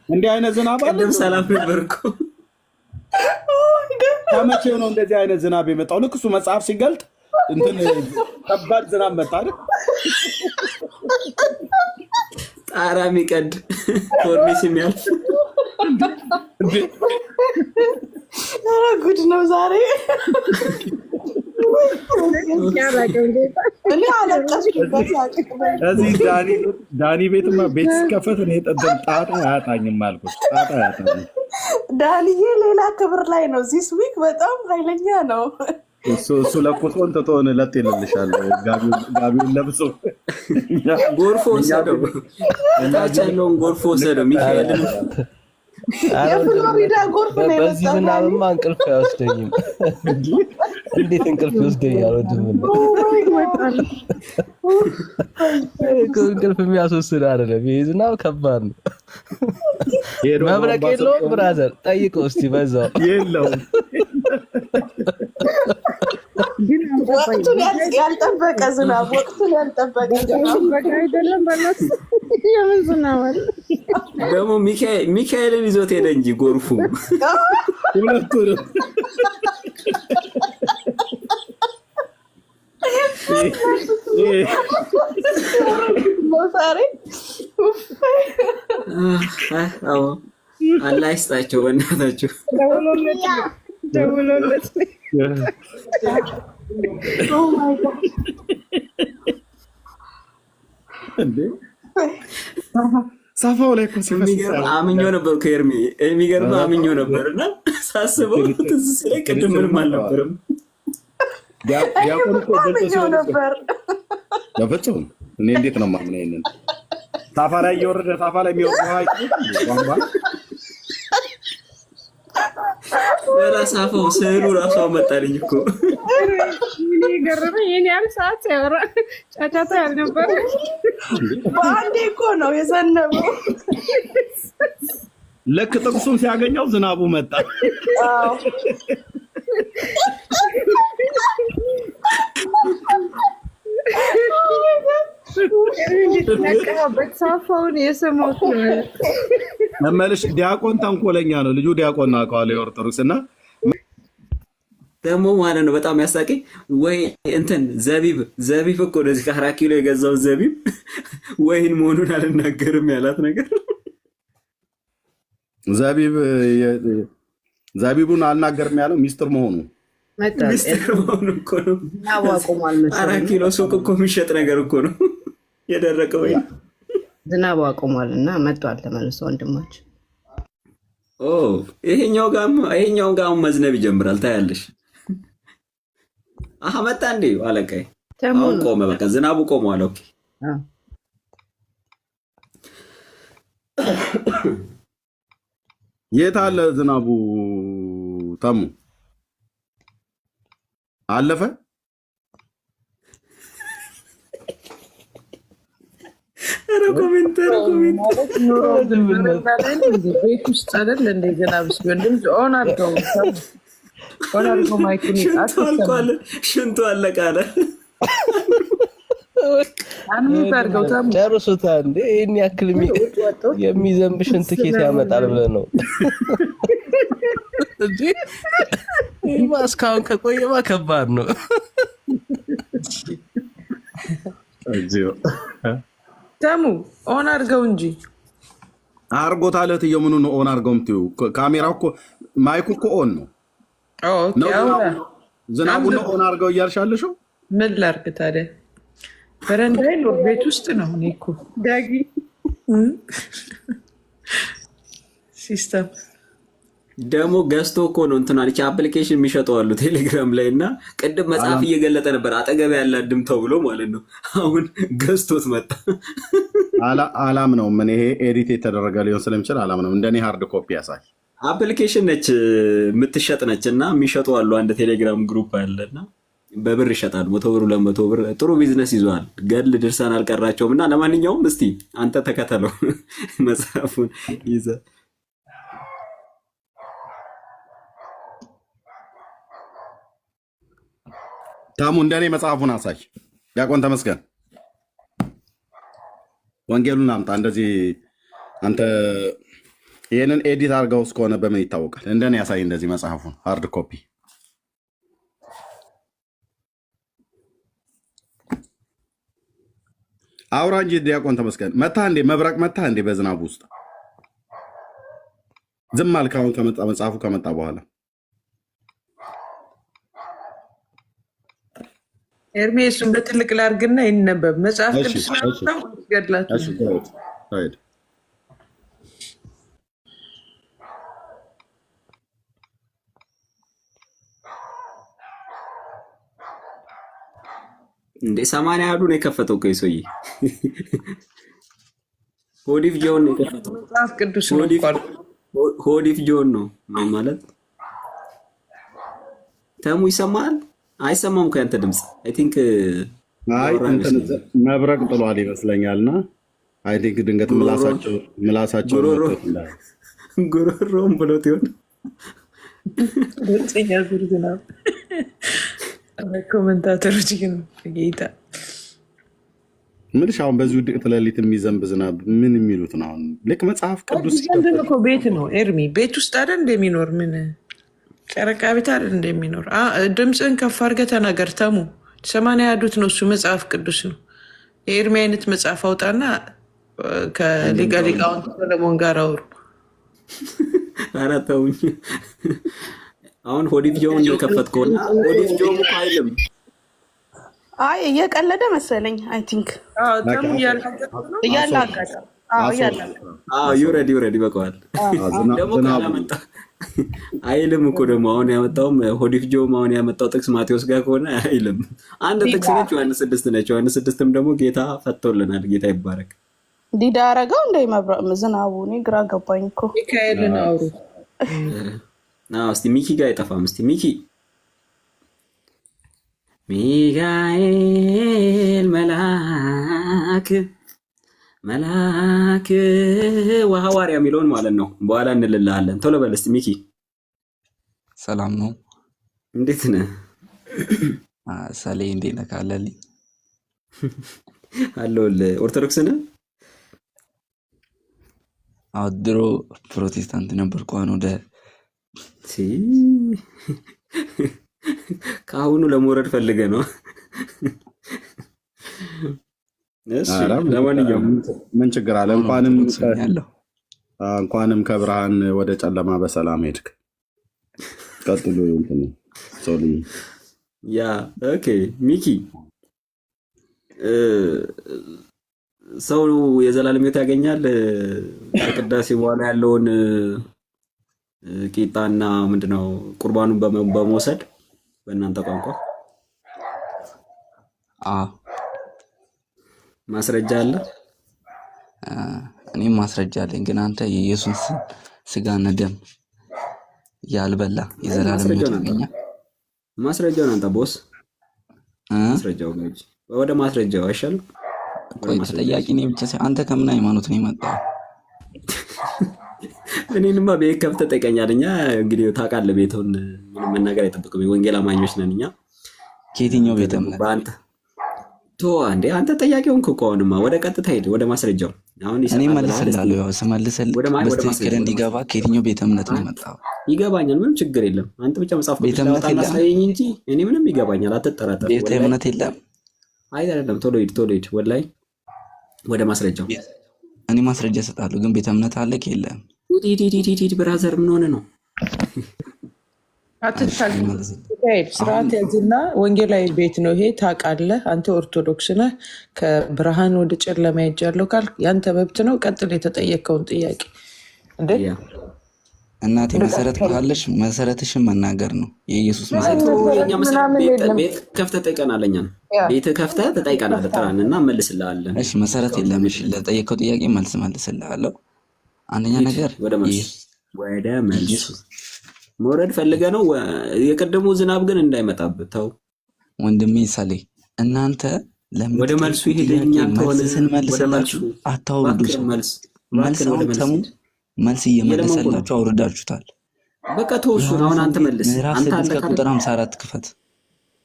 እንዲህ አይነት ዝናብ ቅድም ሰላም ነበር እኮ። ከመቼ ነው እንደዚህ አይነት ዝናብ የመጣው? ልክ እሱ መጽሐፍ ሲገልጥ እንትን ከባድ ዝናብ መጣ አይደል? ጣራ የሚቀድ ኮርኒስ የሚያልፍ ኧረ ጉድ ነው ዛሬ። እዚህ ዳኒ ቤትማ ቤት ሲከፈት እኔ ጣጣ አያጣኝም አልኩት። ጣጣ አያጣኝም። ዳንዬ ሌላ ክብር ላይ ነው። ዚስ ዊክ በጣም ኃይለኛ ነው። እሱ ለቁሶ እንትቶን ለጥ ይልልሻል። ጋቢውን ለብሶ ጎርፎ ወሰደው። ታች ያለውን ጎርፎ ወሰደው። ሚካኤልን የፍሎሪዳ ጎርፍ ነው የመጣው። በዚህ ዝናብማ እንቅልፍ አይወስደኝም። እንዴት እንቅልፍ ይወስደኛል? እንቅልፍ የሚያስወስድ አይደለም። ይሄ ዝናብ ከባድ ነው። መብረቅ የለውም ብራዘር፣ ጠይቀው እስቲ በዛው የለውም። ወቅቱን ያልጠበቀ ዝናብ፣ ወቅቱን ያልጠበቀ ዝናብ አይደለም። በእናትህ የምን ዝናብ አለ ደግሞ? ሚካኤልን ይዞት ሄደ እንጂ ጎርፉ ሁለቱ ነው። አላህ ይስጣቸው በእናታቸው። ደውሎለት ሳፋው ላይ እኮ አምኜው ነበር እኮ ኤርሚ፣ የሚገርምህ አምኜው ነበር እና ሳስበው ትዝ ሲለኝ ቅድም ምንም አልነበረም። አምኜው ነበር በፍጹም። እኔ እንዴት ነው የማምነው? ይሄንን ሳፋ ላይ እየወረደ ሳፋ ላይ የሚወርድ ሳፋው ስዕሉ ራሱ መጣልኝ እኮ። ገረመኝ። የኔ ያህል ሰዓት ሲያወራ ጫጫታ ያልነበረ በአንዴ እኮ ነው የዘነበው። ልክ ጥቅሱን ሲያገኘው ዝናቡ መጣ። ሳፋውን የሰማሁት ነው መመልሽ። ዲያቆን ተንኮለኛ ነው ልጁ። ዲያቆን ነው አውቀዋለሁ የኦርቶዶክስ እና ደግሞ ማለት ነው በጣም ያሳቀኝ። ወይ እንትን ዘቢብ እኮ ወደዚህ ከ4 ኪሎ የገዛው ዘቢብ ወይን መሆኑን አልናገርም ያላት ነገር። ዘቢቡን አልናገርም ያለው ሚስጥር መሆኑ መጣል ሚስጥር መሆኑ እኮ ነው። ዝናቡ አቁሟል መሰለኝ። 4 ኪሎ ሱቅ እኮ የሚሸጥ ነገር እኮ ነው የደረቀ ወይ ዝናቡ አቁሟል እና መጥቷል ተመልሶ ወንድማችን። ይሄኛው ጋር መዝነብ ይጀምራል ታያለሽ። መጣ እንዴ አለቃይ። አሁን ቆመ፣ በቃ ዝናቡ ቆሟል። ኦኬ የት አለ ዝናቡ? ተሙ አለፈ። ኧረ ኮሜንት ቤት ውስጥ አይደል እንደ ዝናብ ሲሆን ድምፅ ኦን አድርገው ማይኩን ሽንቱ አለቀ አለ። ጨርሱታ እንዴ! ይህን ያክል የሚዘንብ ሽንት ኬት ያመጣል ብለህ ነው እንጂ ይህማ እስካሁን ከቆየማ ከባድ ነው። ተሙ ኦን አድርገው እንጂ አርጎታል። እህትዬ ምኑ ነው ኦን አድርገው የምትይው? ካሜራው እኮ ማይኩ እኮ ኦን ነው። ዝናቡ ነው ኦን አድርገው እያልሻለሽው። ምን ላድርግ ታዲያ? በረንዳይ ነው ቤት ውስጥ ነው። እኔ እኮ ዳጊ ሲስተም ደግሞ ገዝቶ እኮ ነው እንትና ልጅ አፕሊኬሽን የሚሸጠው አሉ ቴሌግራም ላይ እና ቅድም መጽሐፍ እየገለጠ ነበር አጠገብ ያለ ድም ተብሎ ማለት ነው። አሁን ገዝቶት መጣ። አላምነውም። ይሄ ኤዲት የተደረገ ሊሆን ስለሚችል አላምነውም። እንደኔ ሃርድ ኮፒ ያሳይ አፕሊኬሽን ነች የምትሸጥ ነች እና የሚሸጡ አሉ። አንድ ቴሌግራም ግሩፕ አለና በብር ይሸጣል። 100 ብር 200 ብር ጥሩ ቢዝነስ ይዟል። ገል ድርሳን አልቀራቸውም እና ለማንኛውም እስቲ አንተ ተከተለው መጽሐፉን ይዘህ ታሙ እንደኔ መጽሐፉን አሳይ። ዲያቆን ተመስገን ወንጌሉን አምጣ። እንደዚህ አንተ ይሄንን ኤዲት አድርገው እስከሆነ በምን ይታወቃል? እንደኔ ያሳይ እንደዚህ መጽሐፉን ሃርድ ኮፒ። አውራ እንጂ ዲያቆን ተመስገን መታ እንዴ? መብረቅ መታ እንዴ? በዝናቡ ውስጥ ዝም አልክ? አሁን ከመጣ መጽሐፉ ከመጣ በኋላ ኤርሜሱን በትልቅ ላድርግና ይነበብ መጽሐፍ ቅዱስ ነው ገድላችሁ እንዴ 80 ያሉ ነው የከፈተው። ከይሶይ ሆዲፍ ጆን ነው የከፈተው። መጽሐፍ ቅዱስ ነው ሆዲፍ ጆን ነው ማለት ተሙ ይሰማል አይሰማም? ከአንተ ድምጽ አይ ቲንክ መብረቅ ጥሏል ይመስለኛልና አይ ቲንክ ድንገት ምላሳቸው ጉሮሮም ብሎት ይሆን ወጥኛ ዝርዝና ኮሜንታተሮች ግን ጌታ ምንሽ አሁን በዚህ ውድቅት ሌሊት የሚዘንብ ዝናብ ምን የሚሉት ነው? አሁን ልክ መጽሐፍ ቅዱስ እኮ ቤት ነው ኤርሚ ቤት ውስጥ አይደል እንደሚኖር ምን ጨረቃ ቤት አይደል እንደሚኖር ድምፅህን ከፍ አድርገህ ተናገር። ተሙ 80 ያዱት ነው እሱ መጽሐፍ ቅዱስ ነው። የኤርሚ አይነት መጽሐፍ አውጣና ከሊቀ ሊቃውንት ሰለሞን ጋር አውሩ። ኧረ ተውኝ። አሁን ሆዲፍ ጆን የከፈትከውና ሆዲፍ ጆን እኮ አይልም። አይ እየቀለደ መሰለኝ። አይ ቲንክ ተሙ እያላጋጠ ዩረዲ በቀዋል ደግሞ ካላመጣ አይልም እኮ ደግሞ አሁን ያመጣውም ሆዲፍ ጆም አሁን ያመጣው ጥቅስ ማቴዎስ ጋር ከሆነ አይልም። አንድ ጥቅስ ነች ዮሐንስ 6 ነች። ዮሐንስ 6ም ደግሞ ጌታ ፈቶልናል። ጌታ ይባረክ። ዲዳ አረጋው እንደ ዝናቡ እኔ ግራ ገባኝ እኮ። ሚካኤልን አውሩ። እስቲ ሚኪ ጋር አይጠፋም። እስቲ ሚካኤል መልአክ ወሐዋርያ የሚለውን ማለት ነው። በኋላ እንልልሃለን። ቶሎ በል እስቲ ሚኪ። ሰላም ነው? እንዴት ነህ? ሰሌ እንዴት ነህ? ካለልኝ አለሁልህ። ኦርቶዶክስ ነህ? አዎ ድሮ ፕሮቴስታንት ነበርኩ። አሁን ወደ ከአሁኑ ለመውረድ ፈልገህ ነው? ለማንኛውም ምን ችግር አለ? እንኳንም ከብርሃን ወደ ጨለማ በሰላም ሄድክ። ቀጥሎ ሶሊ ያ ኦኬ ሚኪ ሰው የዘላለም ሕይወት ያገኛል ከቅዳሴ በኋላ ያለውን ቂጣና ምንድነው ቁርባኑን በመውሰድ በእናንተ ቋንቋ ማስረጃ አለ? እኔም ማስረጃ አለኝ፣ ግን አንተ የኢየሱስ ስጋና ደም ያልበላ የዘላለም ሕይወት ያገኛል? ማስረጃውን አንተ ቦስ፣ ማስረጃው ጋር ወደ ማስረጃው አይሻልም? ቆይ ተጠያቂ ነኝ ብቻ ሳይሆን አንተ ከምን ሃይማኖት ነው የመጣው? እኔንማ ቤት ከፍተህ ጠይቀኛል። እኛ እንግዲህ ታውቃለህ፣ ቤቱን ምንም መናገር አይጠብቅም። ወንጌል አማኞች ነን እኛ። ከየትኛው ቤተ እምነት? በአንተ እንዴ አንተ ጠያቂውን እኮ አሁንማ ወደ ቀጥታ ሄድ፣ ወደ ማስረጃው። አሁን እኔ መልስልሃለሁ። ያው ስመልስልህ በትክክል እንዲገባ ከየትኛው ቤተ እምነት ነው የመጣው? ይገባኛል፣ ምንም ችግር የለም። አንተ ብቻ መጽሐፍ ቤተ እምነት ማሳየኝ እንጂ እኔ ምንም ይገባኛል፣ አትጠራጠር። ቤተ እምነት የለም። አይደለም፣ ቶሎ ሂድ። ወላሂ ወደ ማስረጃው። እኔ ማስረጃ እሰጥሃለሁ፣ ግን ቤተ እምነት አለ የለም? ሂድ ብራዘር፣ ምን ሆነ ነው? ስርዓት ያዝና ወንጌላዊ ቤት ነው ይሄ፣ ታውቃለህ። አንተ ኦርቶዶክስ ነህ፣ ከብርሃን ወደ ጨለማ ሄጃለሁ ካልክ ያንተ መብት ነው። ቀጥል የተጠየቀውን ጥያቄ። እንዴ እናቴ መሰረት ካለሽ መሰረትሽን መናገር ነው። የኢየሱስ መሰረት ቤት ከፍተህ ጠይቀናል። እኛን ቤት ከፍተህ ትጠይቀናለህ፣ ጥራን እና መልስልሃለን። እሺ መሰረት የለም። እሺ ለጠየቀው ጥያቄ መልስ መልስልሃለሁ። አንደኛ ነገር ወደ መልስ መውረድ ፈልገህ ነው። የቀደሙ ዝናብ ግን እንዳይመጣብህ ተው ወንድሜ ሳሌ። እናንተ ወደ መልሱ ይሄደኛ ስንመልስላችሁ አታውርዱት። መልስ እየመለሰላችሁ አውርዳችሁታል። በቃ ተውሱ። አሁን አንተ መልስ። ምዕራፍ 6 ቁጥር 54 ክፈት።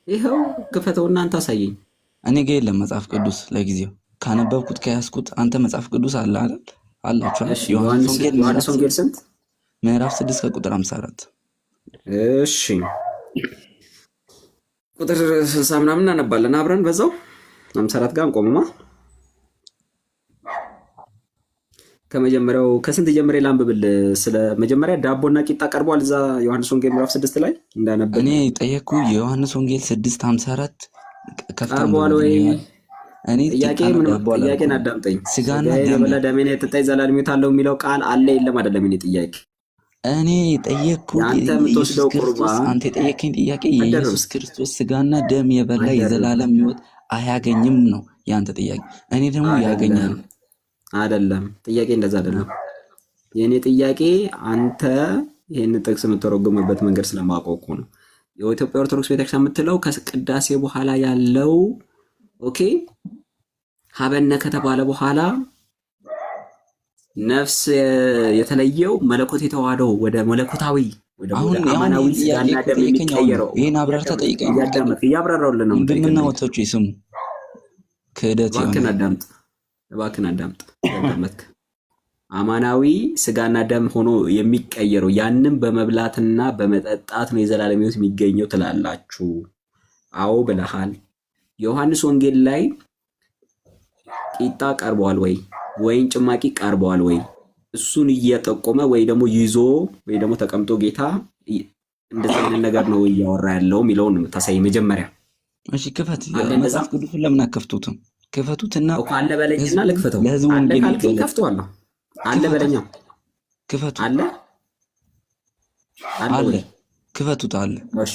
ይኸው ክፈተውና አንተ አሳየኝ። እኔ ጋር የለም መጽሐፍ ቅዱስ ለጊዜው ካነበብኩት ከያዝኩት። አንተ መጽሐፍ ቅዱስ አለ አይደል? አላችሁ። ዮሐንስ ወንጌል ስንት? ምዕራፍ 6 ቁጥር 54። እሺ ቁጥር 60 ምናምን እናነባለን አብረን በዛው 54 ጋር እንቆምማ። ከመጀመሪያው ከስንት ጀምሬ ላንብብል? ስለ መጀመሪያ ዳቦና ቂጣ ቀርቧል እዛ ዮሐንስ ወንጌል ምዕራፍ 6 ላይ እንዳነብብ። እኔ ጠየቅኩ የዮሐንስ ወንጌል 6:54 ቀርቧል ወይ? እኔ ጥያቄን አዳምጠኝ። ስጋና የበላ ደሜን የጠጣ ዘላለም ሕይወት አለው የሚለው ቃል አለ የለም? አይደለም። እኔ ጥያቄ እኔ ጠየቅኩ አንተ የምትወስደው ቁርባን፣ አንተ የጠየቀኝ ጥያቄ የኢየሱስ ክርስቶስ ስጋና ደም የበላ የዘላለም ሕይወት አያገኝም ነው ያንተ ጥያቄ። እኔ ደግሞ ያገኛል አይደለም። ጥያቄ እንደዛ አይደለም። የኔ ጥያቄ አንተ ይሄን ጥቅስ የምትረጉምበት መንገድ ስለማውቀው ነው። የኢትዮጵያ ኦርቶዶክስ ቤተክርስቲያን የምትለው ከቅዳሴ በኋላ ያለው ኦኬ ሀበነ ከተባለ በኋላ ነፍስ የተለየው መለኮት የተዋሃደው ወደ መለኮታዊ ወደ አማናዊ ስጋና ደም የሚቀየረው ይሄን አብራርታ ጠይቀኝ። እያብራራሁልህ ነው። እንደምና ወጣቹ ይስሙ ክህደት ይሆናል። እባክህን አዳምጥ። ያዳመጥክ አማናዊ ስጋና ደም ሆኖ የሚቀየረው ያንን በመብላትና በመጠጣት ነው የዘላለም ሕይወት የሚገኘው ትላላችሁ። አዎ ብለሃል። ዮሐንስ ወንጌል ላይ ቂጣ ቀርቧል ወይ ወይን ጭማቂ ቀርቧል ወይ? እሱን እየጠቆመ ወይ ደግሞ ይዞ ወይ ደግሞ ተቀምጦ ጌታ እንደዚህ አይነት ነገር ነው እያወራ ያለው የሚለውን የምታሳይ መጀመሪያ። እሺ ክፈት። መጽሐፍ ቅዱስን ለምን አከፍቱትም? ክፈቱትና አለ በለኝና ልክፈተው። ለህዝቡ ወንጌል ከፍተዋለሁ። አለ በለኛ ክፈቱ። አለ አለ ክፈቱት አለ። እሺ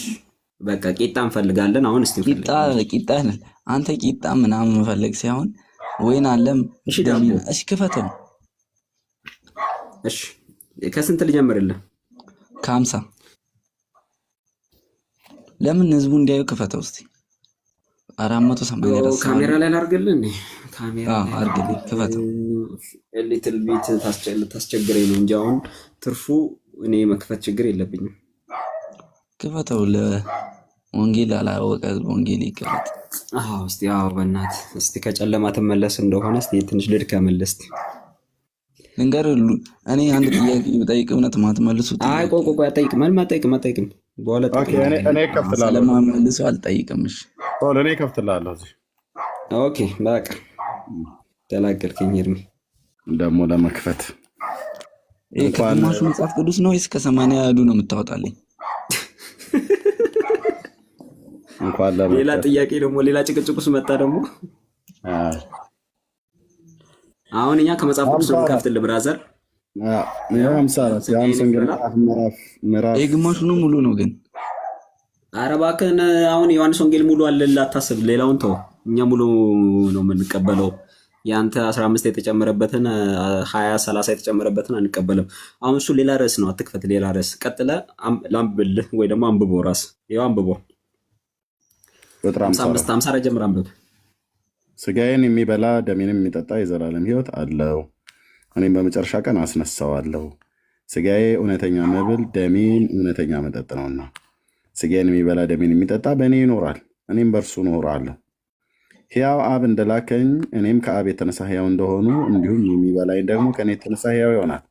በቃ ቂጣ እንፈልጋለን አሁን። እስቲ ቂጣ አንተ ቂጣ ምናምን መፈለግ ሳይሆን ወይን አለም። እሺ ክፈተው። እሺ ከስንት ልጀምርልህ? ከ50 ለምን ህዝቡ እንዲያዩ ክፈተው እስቲ። 480 ካሜራ ላይ ላድርግልህ እንዴ? ካሜራ አድርግልኝ። ክፈተው። ሊትል ቢት ታስቸግረኝ ነው እንጂ አሁን ትርፉ እኔ መክፈት ችግር የለብኝም። ክፈተው። ለወንጌል አላወቀ ወንጌል ይከፈት። እስቲ በእናትህ እስቲ ከጨለማ ትመለስ እንደሆነ እስቲ ትንሽ ልድከምልህ እስቲ ልንገር። እኔ አንድ ጥያቄ ብጠይቅ እውነት ማትመልሱት? አይ ቆይ አጠይቅም። አጠይቅም በኋላ እኔ ከፍትላለሁ። ስለማመልሱ አልጠይቅም። እሺ እኔ ከፍትላለሁ። ኦኬ በቃ ተላገልከኝ። እርሚ ደግሞ ለመክፈት ከግማሹ መጽሐፍ ቅዱስ ነው ወይስ ከ80 ያዱ ነው የምታወጣልኝ? እንኳን ሌላ ለመጣ ጥያቄ ደግሞ ሌላ ጭቅጭቅ ውስጥ መጣ ደግሞ። አሁን እኛ ከመጽሐፍ ቅዱስ ነው ከፍትል ብራዘር 54 ዮሐንስ ወንጌል ምዕራፍ ግማሹን ሙሉ ነው ግን። ኧረ እባክህን አሁን ዮሐንስ ወንጌል ሙሉ አለ አታስብ። ሌላውን ተው። እኛ ሙሉ ነው የምንቀበለው። የአንተ 15 የተጨመረበትን 20 30 የተጨመረበትን አንቀበልም። አሁን እሱ ሌላ ርዕስ ነው። አትክፈት። ሌላ ርዕስ ቀጥለ ላንብብልህ ወይ ደግሞ አንብቦ ራስ ይኸው አንብቦ ቁጥር 50 ጀምር አንብብ። ስጋዬን የሚበላ ደሜንም የሚጠጣ የዘላለም ሕይወት አለው፣ እኔም በመጨረሻ ቀን አስነሳዋለሁ። ስጋዬ እውነተኛ መብል ደሜም እውነተኛ መጠጥ ነውና ስጋዬን የሚበላ ደሜን የሚጠጣ በእኔ ይኖራል፣ እኔም በእርሱ እኖራለሁ። ሕያው አብ እንደላከኝ እኔም ከአብ የተነሳ ሕያው እንደሆኑ እንዲሁም የሚበላኝ ደግሞ ከእኔ የተነሳ ሕያው ይሆናል።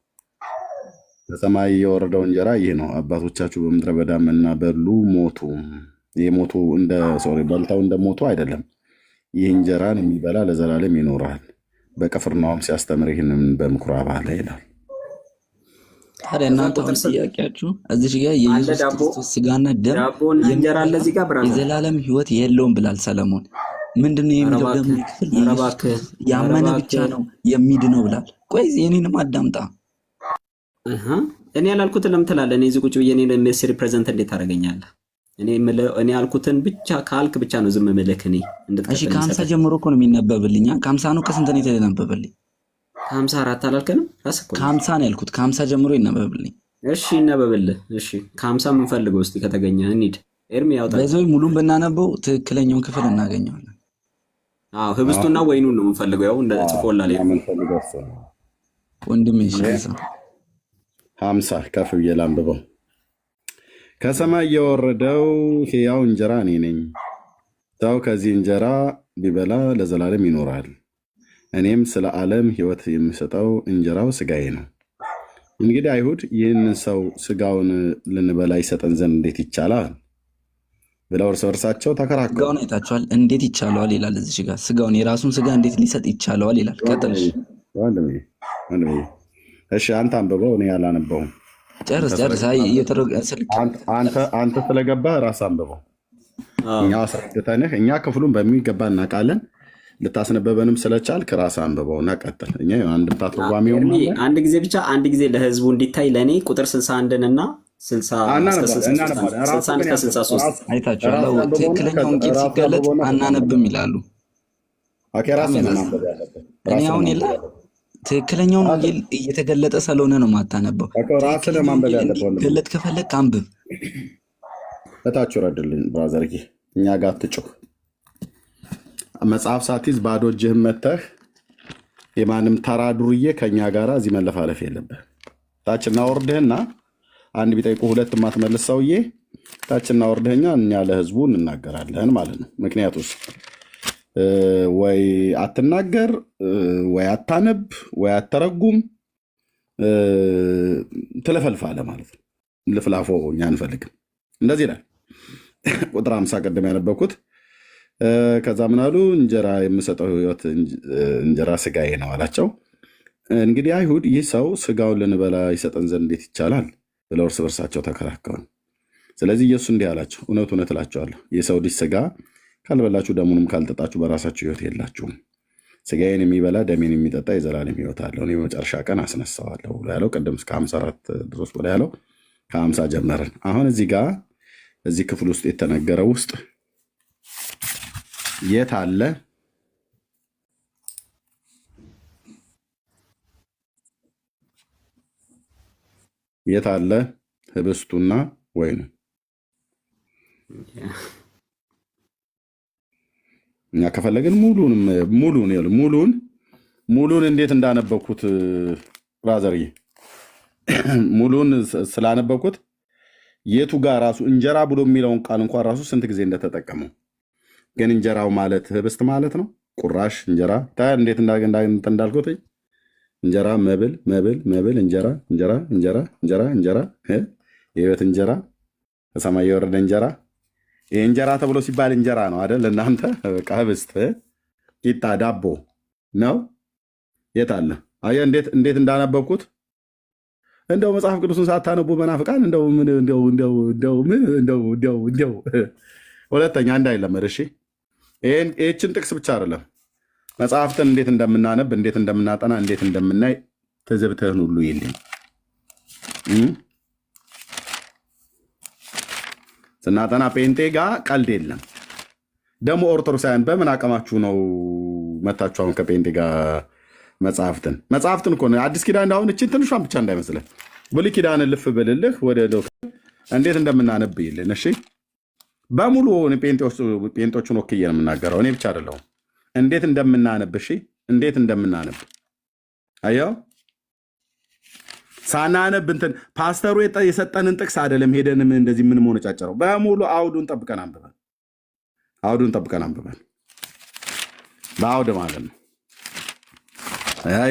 ከሰማይ የወረደው እንጀራ ይህ ነው። አባቶቻችሁ በምድረ በዳ መና በሉ ሞቱ። የሞቱ በልተው እንደሞቱ አይደለም። ይህ እንጀራን የሚበላ ለዘላለም ይኖራል። በቅፍርናሆም ሲያስተምር ይህንን በምኩራብ አለ ይላል። ታዲያ እናንተ ጥያቄያችሁ እዚህ ጋር የኢየሱስ ክርስቶስ ስጋና ደም የዘላለም ሕይወት የለውም ብላል ሰለሞን። ምንድነው የሚለው ደግሞ ክፍል ያመነ ብቻ ነው የሚድነው ብላል። ቆይ እኔንም አዳምጣ። እኔ ያላልኩትን ለምን ትላለህ? እኔ እዚህ ቁጭ ብዬ እኔ ለሜስ ሪፕሬዘንት እንዴት ታደርገኛለህ? እኔ ያልኩትን ብቻ ካልክ ብቻ ነው ዝም ምልክ። እኔ እሺ ከ50 ጀምሮ እኮ ነው የሚነበብልኝ። ከ50 ነው ከስንት ነው የተነበበልኝ? ከ54 አላልከንም? ራስህ እኮ ከ50 ነው ያልኩት። ከ50 ጀምሮ ይነበብልኝ። እሺ ይነበብልህ። እሺ ከ50 ምን ፈልገው እስቲ ከተገኘ እንሂድ። ኤርሚ ያውጣ። በዚህ ሙሉን ብናነበው ትክክለኛውን ክፍል እናገኘዋለን። ህብስቱና ወይኑን ነው የምንፈልገው። ያው እንደ ጽፎላል ወንድም ይሽከዛ 50 ከፍ ብዬ ላንብበው። ከሰማይ የወረደው ሕያው እንጀራ እኔ ነኝ። ሰው ከዚህ እንጀራ ቢበላ ለዘላለም ይኖራል። እኔም ስለ ዓለም ሕይወት የሚሰጠው እንጀራው ስጋዬ ነው። እንግዲህ አይሁድ ይህንን ሰው ስጋውን ልንበላ ይሰጠን ዘንድ እንዴት ይቻላል ብለው እርስ በርሳቸው ተከራከሩ። ስጋውን አይታችኋል? እንዴት ይቻለዋል ይላል እዚህ ጋር። ስጋውን የራሱን ስጋ እንዴት ሊሰጥ ይቻለዋል ይላል። ቀጥል እሺ። አንተ አንብበው፣ እኔ ያላነበውም። ጨርስ። አንተ ስለገባህ ራስ አንብበው። እኛ አስረድተንህ፣ እኛ ክፍሉን በሚገባ እናውቃለን። ልታስነበበንም ስለቻልክ ራስ አንብበው እና ቀጥል። እኛ አንድምታ ትርጓሜው አንድ ጊዜ ብቻ አንድ ጊዜ ለህዝቡ እንዲታይ ለእኔ ቁጥር 61 እና 61 ከ63 አይታችኋል። ትክክለኛ ወንጌል ሲገለጥ አናነብም ይላሉ። እኔ አሁን የለ ትክክለኛውን ወንጌል እየተገለጠ ስለሆነ ነው ማታነበው። ገለጥ ከፈለግ አንብብ። እታች ረድልኝ ብራዘር፣ እኛ ጋር ትጩህ። መጽሐፍ ሳትይዝ ባዶ እጅህን መተህ የማንም ተራ ዱርዬ ከእኛ ጋር እዚህ መለፋለፍ የለብህ። ታችና ወርድህና አንድ ቢጠይቁ ሁለት የማትመልስ ሰውዬ ታችና ወርድህኛ እኛ ለህዝቡ እንናገራለን ማለት ነው። ምክንያቱስ ወይ አትናገር፣ ወይ አታነብ፣ ወይ አተረጉም፣ ትለፈልፋለ ማለት ነው። ልፍላፎ እኛ አንፈልግም። እንደዚህ ይላል ቁጥር 50 ቀደም ያነበብኩት። ከዛ ምን አሉ? እንጀራ የምሰጠው ህይወት እንጀራ ስጋዬ ነው አላቸው። እንግዲህ አይሁድ ይህ ሰው ስጋውን ልንበላ ይሰጠን ዘንድ እንዴት ይቻላል ብለው እርስ በርሳቸው ተከራከሩ። ስለዚህ ኢየሱስ እንዲህ አላቸው፣ እውነት እውነት እላቸዋለሁ የሰው ልጅ ስጋ ካልበላችሁ ደሙንም ካልጠጣችሁ በራሳችሁ ህይወት የላችሁም። ስጋዬን የሚበላ ደሜን የሚጠጣ የዘላለም ህይወት አለው፣ እኔ በመጨረሻ ቀን አስነሳዋለሁ ብሎ ያለው ቅድም እስከ 54 ድረስ ብሎ ያለው ከ50 ጀመርን። አሁን እዚህ ጋር እዚህ ክፍል ውስጥ የተነገረው ውስጥ የት አለ? የት አለ ህብስቱና ወይኑ? እኛ ከፈለግን ሙሉን እንዴት እንዳነበብኩት ብራዘርዬ፣ ሙሉን ስላነበብኩት የቱ ጋር ራሱ እንጀራ ብሎ የሚለውን ቃል እንኳን ራሱ ስንት ጊዜ እንደተጠቀመው ግን እንጀራው ማለት ህብስት ማለት ነው። ቁራሽ እንጀራ ታዲያ እንዴት እንዳልኩት እንጀራ መብል መብል መብል እንጀራ እንጀራ እንጀራ እንጀራ እንጀራ የህይወት እንጀራ ከሰማይ የወረደ እንጀራ። ይህ እንጀራ ተብሎ ሲባል እንጀራ ነው አይደል? እናንተ በቃ ህብስት፣ ቂጣ፣ ዳቦ ነው። የት አለ? አየህ እንዴት እንዳነበብኩት። እንደው መጽሐፍ ቅዱስን ሳታነቡ መናፍቃን እንደው ሁለተኛ እንዳይለመድ እሺ። ይህችን ጥቅስ ብቻ አይደለም መጽሐፍትን እንዴት እንደምናነብ እንዴት እንደምናጠና እንዴት እንደምናይ ትዝብትህን ሁሉ ይልኝ። ስናጠና ጴንጤ ጋር ቀልድ የለም። ደግሞ ኦርቶዶክሳውያን በምን አቅማችሁ ነው መታችሁ አሁን ከጴንጤ ጋር መጽሐፍትን እኮ አዲስ ኪዳን እንዳሁን እችን ትንሿን ብቻ እንዳይመስልህ ብሉይ ኪዳንን ልፍ ብልልህ ወደ እንዴት እንደምናነብ ይልን። እሺ በሙሉ ጴንጤዎቹን ወክዬ ነው የምናገረው፣ እኔ ብቻ አይደለሁም። እንዴት እንደምናነብ እሺ፣ እንዴት እንደምናነብ አየው። ሳናነብ እንትን ፓስተሩ የሰጠንን ጥቅስ አይደለም ሄደንም እንደዚህ ምን መሆነ ጫጨረው። በሙሉ አውዱን ጠብቀን አንብበን በአውድ ማለት ነው።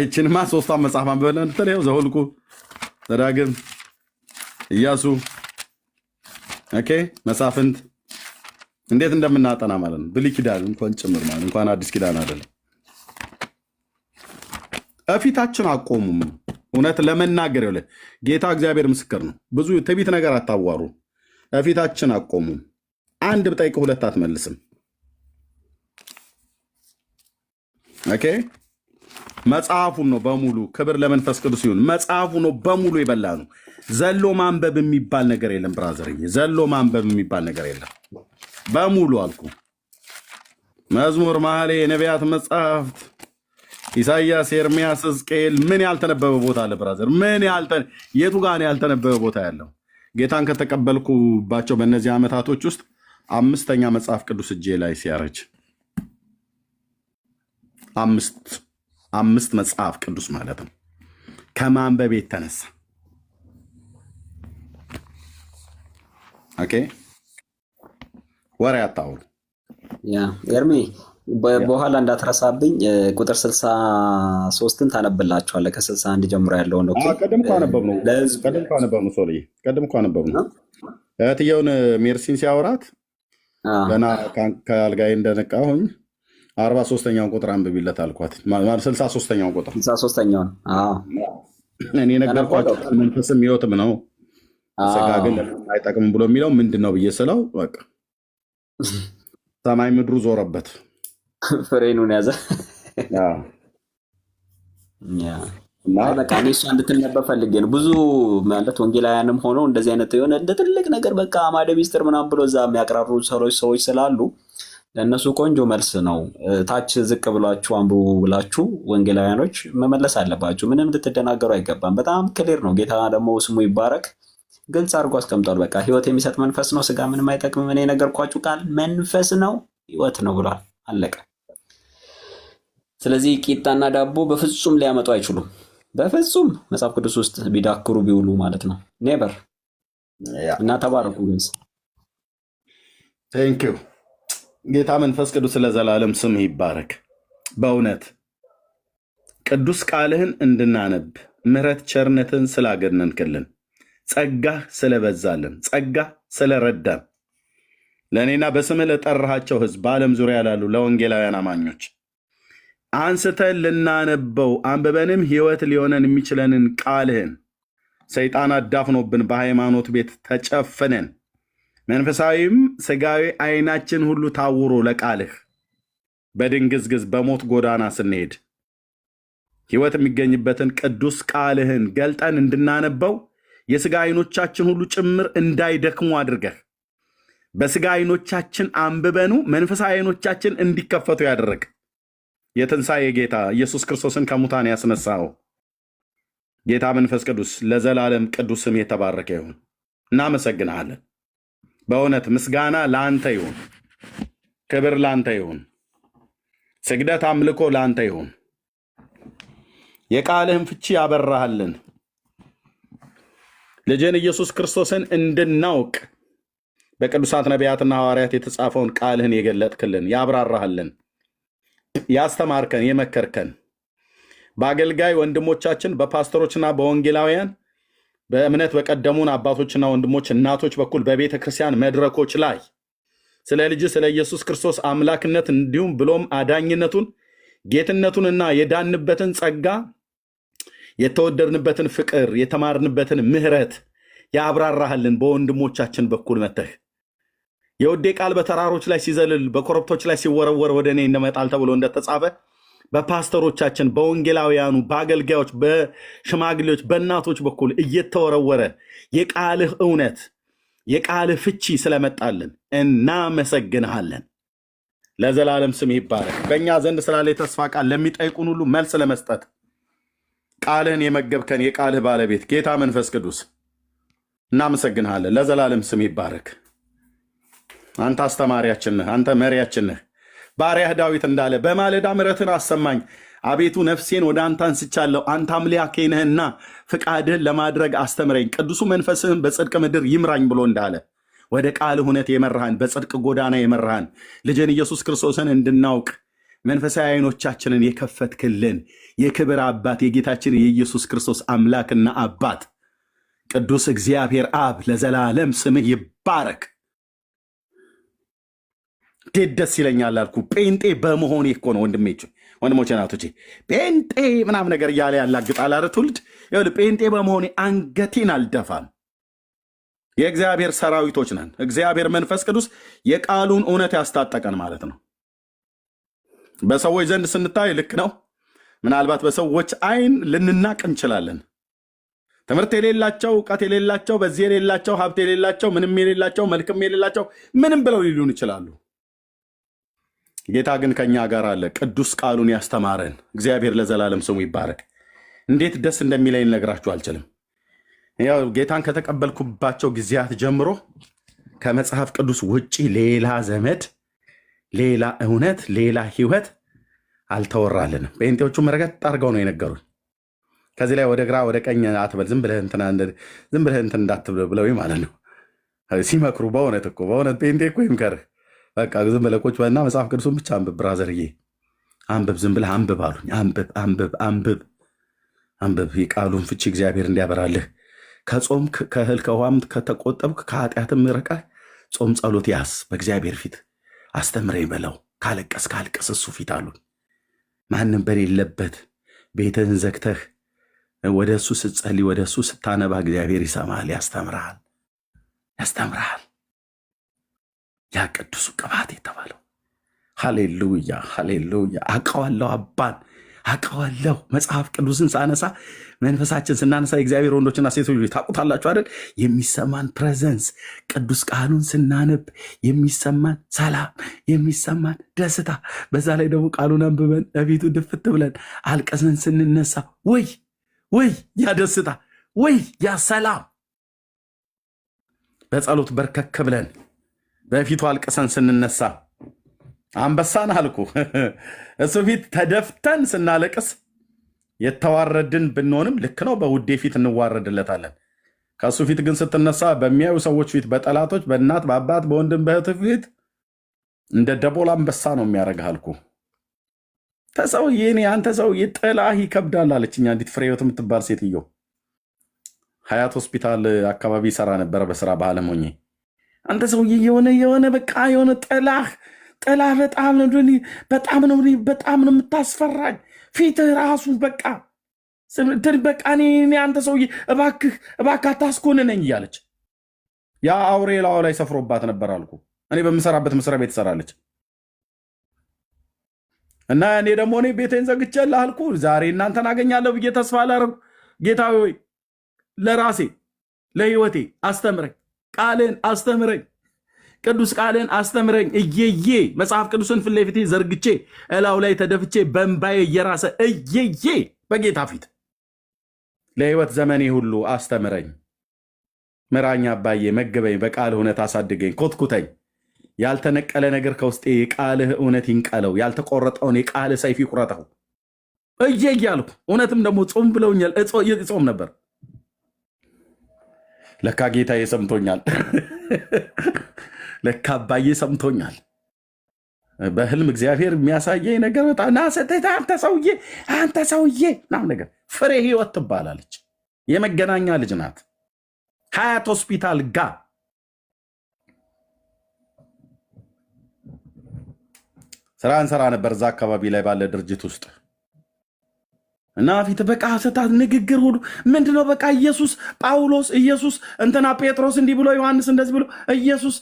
ይችንማ ሶስቷን መጽሐፍ አንብበን እንተለው ዘኍልቍ፣ ዘዳግም፣ ኢያሱ፣ መሳፍንት እንዴት እንደምናጠና ማለት ነው። ብሉይ ኪዳን እንኳን ጭምር ማለት እንኳን አዲስ ኪዳን አይደለም። እፊታችን አቆሙም። እውነት ለመናገር ይኸውልህ ጌታ እግዚአብሔር ምስክር ነው። ብዙ ትዕቢት ነገር አታዋሩ። እፊታችን አቆሙም። አንድ ብጠይቅ ሁለት አትመልስም። መጽሐፉን ነው በሙሉ ክብር ለመንፈስ ቅዱስ ይሁን። መጽሐፉ ነው በሙሉ የበላ ነው። ዘሎ ማንበብ የሚባል ነገር የለም ብራዘርዬ፣ ዘሎ ማንበብ የሚባል ነገር የለም። በሙሉ አልኩ። መዝሙር፣ መኃልየ፣ የነቢያት መጽሐፍት፣ ኢሳይያስ፣ ኤርምያስ፣ ሕዝቅኤል ምን ያልተነበበ ቦታ አለ ብራዘር? የቱ ጋር ነው ያልተነበበ ቦታ ያለው? ጌታን ከተቀበልኩባቸው በእነዚህ ዓመታቶች ውስጥ 5ኛ መጽሐፍ ቅዱስ እጄ ላይ ሲያረጅ 5 መጽሐፍ ቅዱስ ማለት ነው ከማንበብ የተነሳ ወሬ አታውሩ። ኤርሚ በኋላ እንዳትረሳብኝ ቁጥር 63ን ታነብላችኋለህ። ከ61 ጀምሮ ያለውን ነው። ቀደም እኮ አነበብ ነው። እህትየውን ሜርሲን ሲያወራት ገና ከአልጋዬ እንደነቃሁኝ 43ኛውን ቁጥር አንብቢለት አልኳት። 63ኛውን ቁጥር 63ኛውን እኔ ነገርኳቸው። መንፈስም ሕይወትም ነው ስጋ ግን አይጠቅምም ብሎ የሚለው ምንድን ነው ብዬ ስለው በቃ ሰማይ ምድሩ ዞረበት፣ ፍሬኑን ያዘ። በቃ እኔ እሷ እንድትነበብ ፈልጌ ነው። ብዙ ማለት ወንጌላውያንም ሆነው እንደዚህ አይነት የሆነ እንደ ትልቅ ነገር በቃ አማደ ሚስጥር ምናምን ብሎ እዛ የሚያቀራሩ ሰዎች ስላሉ ለእነሱ ቆንጆ መልስ ነው። ታች ዝቅ ብላችሁ አንብቡ ብላችሁ ወንጌላውያኖች መመለስ አለባችሁ። ምንም ልትደናገሩ አይገባም። በጣም ክሊር ነው። ጌታ ደግሞ ስሙ ይባረክ ግልጽ አድርጎ አስቀምጧል። በቃ ህይወት የሚሰጥ መንፈስ ነው፣ ስጋ ምንም አይጠቅምም። እኔ የነገርኳችሁ ቃል መንፈስ ነው፣ ህይወት ነው ብሏል። አለቀ። ስለዚህ ቂጣና ዳቦ በፍጹም ሊያመጡ አይችሉም። በፍጹም መጽሐፍ ቅዱስ ውስጥ ቢዳክሩ ቢውሉ ማለት ነው። ኔቨር። እና ተባረኩ። ግንስ ቴንኪው። ጌታ መንፈስ ቅዱስ ለዘላለም ስም ይባረክ። በእውነት ቅዱስ ቃልህን እንድናነብ ምሕረት ቸርነትን ስላገነንክልን ጸጋህ ስለበዛልን ጸጋህ ስለረዳን ለእኔና በስምህ ለጠራሃቸው ህዝብ በዓለም ዙሪያ ላሉ ለወንጌላውያን አማኞች አንስተን ልናነበው አንብበንም ህይወት ሊሆነን የሚችለንን ቃልህን ሰይጣን አዳፍኖብን በሃይማኖት ቤት ተጨፍነን መንፈሳዊም ስጋዊ አይናችን ሁሉ ታውሮ ለቃልህ በድንግዝግዝ በሞት ጎዳና ስንሄድ ህይወት የሚገኝበትን ቅዱስ ቃልህን ገልጠን እንድናነበው የስጋ አይኖቻችን ሁሉ ጭምር እንዳይደክሙ አድርገህ በስጋ አይኖቻችን አንብበኑ መንፈሳዊ አይኖቻችን እንዲከፈቱ ያደረግ የትንሣኤ ጌታ ኢየሱስ ክርስቶስን ከሙታን ያስነሳው ጌታ መንፈስ ቅዱስ ለዘላለም ቅዱስ ስም የተባረከ ይሁን። እናመሰግናለን። በእውነት ምስጋና ለአንተ ይሁን፣ ክብር ለአንተ ይሁን፣ ስግደት አምልኮ ለአንተ ይሁን። የቃልህን ፍቺ ያበራሃልን ልጅን ኢየሱስ ክርስቶስን እንድናውቅ በቅዱሳት ነቢያትና ሐዋርያት የተጻፈውን ቃልህን የገለጥክልን ያብራራሃልን ያስተማርከን የመከርከን በአገልጋይ ወንድሞቻችን በፓስተሮችና በወንጌላውያን በእምነት በቀደሙን አባቶችና ወንድሞች እናቶች በኩል በቤተ ክርስቲያን መድረኮች ላይ ስለ ልጅ ስለ ኢየሱስ ክርስቶስ አምላክነት እንዲሁም ብሎም አዳኝነቱን ጌትነቱንና የዳንበትን ጸጋ የተወደድንበትን ፍቅር የተማርንበትን ምሕረት ያብራራሃልን በወንድሞቻችን በኩል መተህ የውዴ ቃል በተራሮች ላይ ሲዘልል በኮረብቶች ላይ ሲወረወር ወደ እኔ እንደመጣል ተብሎ እንደተጻፈ በፓስተሮቻችን፣ በወንጌላውያኑ፣ በአገልጋዮች፣ በሽማግሌዎች፣ በእናቶች በኩል እየተወረወረ የቃልህ እውነት የቃልህ ፍቺ ስለመጣልን እናመሰግንሃለን። ለዘላለም ስም ይባረክ። በእኛ ዘንድ ስላለ የተስፋ ቃል ለሚጠይቁን ሁሉ መልስ ለመስጠት ቃልህን የመገብከን የቃልህ ባለቤት ጌታ መንፈስ ቅዱስ እናመሰግንሃለን። ለዘላለም ስም ይባረክ። አንተ አስተማሪያችን ነህ፣ አንተ መሪያችን ነህ። ባሪያህ ዳዊት እንዳለ በማለዳ ምሕረትን አሰማኝ፣ አቤቱ ነፍሴን ወደ አንተ አንስቻለሁ። አንተ አምላኬ ነህና ፍቃድህን ለማድረግ አስተምረኝ፣ ቅዱሱ መንፈስህን በጽድቅ ምድር ይምራኝ ብሎ እንዳለ ወደ ቃል እውነት የመራሃን በጽድቅ ጎዳና የመራሃን ልጅን ኢየሱስ ክርስቶስን እንድናውቅ መንፈሳዊ ዓይኖቻችንን የከፈትክልን የክብር አባት የጌታችን የኢየሱስ ክርስቶስ አምላክና አባት ቅዱስ እግዚአብሔር አብ ለዘላለም ስምህ ይባረክ። እንዴት ደስ ይለኛል አልኩ። ጴንጤ በመሆኔ እኮ ነው ወንድሞቼ ናቶቼ። ጴንጤ ምናምን ነገር እያለ ያላግጣል አረ ትውልድ። ጴንጤ በመሆኔ አንገቴን አልደፋም። የእግዚአብሔር ሰራዊቶች ነን። እግዚአብሔር መንፈስ ቅዱስ የቃሉን እውነት ያስታጠቀን ማለት ነው። በሰዎች ዘንድ ስንታይ ልክ ነው። ምናልባት በሰዎች አይን ልንናቅ እንችላለን። ትምህርት የሌላቸው፣ እውቀት የሌላቸው፣ በዚህ የሌላቸው፣ ሀብት የሌላቸው፣ ምንም የሌላቸው፣ መልክም የሌላቸው ምንም ብለው ሊሉን ይችላሉ። ጌታ ግን ከኛ ጋር አለ። ቅዱስ ቃሉን ያስተማረን እግዚአብሔር ለዘላለም ስሙ ይባረክ። እንዴት ደስ እንደሚለኝ ልነግራችሁ አልችልም። ያው ጌታን ከተቀበልኩባቸው ጊዜያት ጀምሮ ከመጽሐፍ ቅዱስ ውጪ ሌላ ዘመድ፣ ሌላ እውነት፣ ሌላ ህይወት አልተወራልንም። ጴንጤዎቹ መረገጥ አድርገው ነው የነገሩን። ከዚህ ላይ ወደ ግራ ወደ ቀኝ አትበል፣ ዝም ብለህ እንትን እንዳትብል ብለው ማለት ነው ሲመክሩ። በእውነት ጴንጤ እኮ ይምከርህ። በቃ ዝም ብለህ ቁጭ በልና መጽሐፍ ቅዱሱን ብቻ አንብብ ብራዘርዬ፣ አንብብ፣ ዝም ብለህ አንብብ አሉኝ። አንብብ የቃሉን ፍቺ እግዚአብሔር እንዲያበራልህ። ከጾም ከእህል ከውሃም ከተቆጠብክ ከኃጢአትም ርቀህ ጾም ጸሎት ያዝ፣ በእግዚአብሔር ፊት አስተምረኝ በለው። ካልቀስ እሱ ፊት አሉን። ማንም በሌለበት ቤትህን ዘግተህ ወደ እሱ ስትጸልይ፣ ወደ እሱ ስታነባ እግዚአብሔር ይሰማል፣ ያስተምርሃል። ያ ቅዱሱ ቅባት የተባለው ሃሌሉያ። አውቀዋለሁ፣ አባን አውቀዋለሁ። መጽሐፍ ቅዱስን ሳነሳ መንፈሳችን ስናነሳ የእግዚአብሔር ወንዶችና ሴቶች ታውቁታላችሁ አይደል? የሚሰማን ፕሬዘንስ፣ ቅዱስ ቃሉን ስናነብ የሚሰማን ሰላም፣ የሚሰማን ደስታ፣ በዛ ላይ ደግሞ ቃሉን አንብበን በፊቱ ድፍት ብለን አልቀስን ስንነሳ ወይ ያ ደስታ፣ ወይ ያ ሰላም፣ በጸሎት በርከክ ብለን በፊቱ አልቀሰን ስንነሳ አንበሳን አልኩ እሱ ፊት ተደፍተን ስናለቅስ የተዋረድን ብንሆንም ልክ ነው። በውዴ ፊት እንዋረድለታለን። ከእሱ ፊት ግን ስትነሳ በሚያዩ ሰዎች ፊት፣ በጠላቶች፣ በእናት በአባት በወንድም በእህት ፊት እንደ ደቦል አንበሳ ነው የሚያደርግህ አልኩ። ተሰውዬ እኔ አንተ ሰውዬ ጥላህ ይከብዳል አለችኝ አንዲት ፍሬህይወት የምትባል ሴትዮ። ሀያት ሆስፒታል አካባቢ ይሰራ ነበረ በስራ በአለም ሆኜ። አንተ ሰውዬ የሆነ በቃ የሆነ ጥላህ በጣም ነው የምታስፈራኝ። ፊትህ ራሱ በቃ እኔ አንተ ሰውዬ እባክህ አታስኮንነኝ እያለች ያ አውሬ ላዋ ላይ ሰፍሮባት ነበር አልኩ። እኔ በምሰራበት መስሪያ ቤት ትሰራለች እና እኔ ደግሞ ቤቴን ዘግቼልህ አልኩ። ዛሬ እናንተን አገኛለሁ ብዬ ተስፋ አላደረጉ። ጌታ ሆይ ለራሴ ለህይወቴ አስተምረኝ፣ ቃልን አስተምረኝ፣ ቅዱስ ቃልን አስተምረኝ። እየዬ መጽሐፍ ቅዱስን ፊት ለፊቴ ዘርግቼ እላው ላይ ተደፍቼ በእምባዬ እየራሰ እየዬ በጌታ ፊት ለህይወት ዘመኔ ሁሉ አስተምረኝ፣ ምራኝ አባዬ፣ መግበኝ፣ በቃል እውነት አሳድገኝ፣ ኮትኩተኝ። ያልተነቀለ ነገር ከውስጤ የቃልህ እውነት ይንቀለው፣ ያልተቆረጠውን የቃልህ ሰይፍ ይቁረጠው እየዬ አልኩ። እውነትም ደግሞ ጾም ብለውኛል፣ እጾም ነበር። ለካ ጌታዬ ሰምቶኛል። ለካ አባዬ ሰምቶኛል። በህልም እግዚአብሔር የሚያሳየኝ ነገር በጣም ናሰተታ አንተ ሰውዬ ምናምን ነገር። ፍሬ ህይወት ትባላለች። የመገናኛ ልጅ ናት። ሀያት ሆስፒታል ጋር ስራ እንሰራ ነበር። እዛ አካባቢ ላይ ባለ ድርጅት ውስጥ እና ፊት በቃ ሐሰታት ንግግር ሁሉ ምንድነው? በቃ ኢየሱስ ጳውሎስ ኢየሱስ እንትና ጴጥሮስ እንዲህ ብሎ ዮሐንስ እንደዚህ ብሎ ኢየሱስ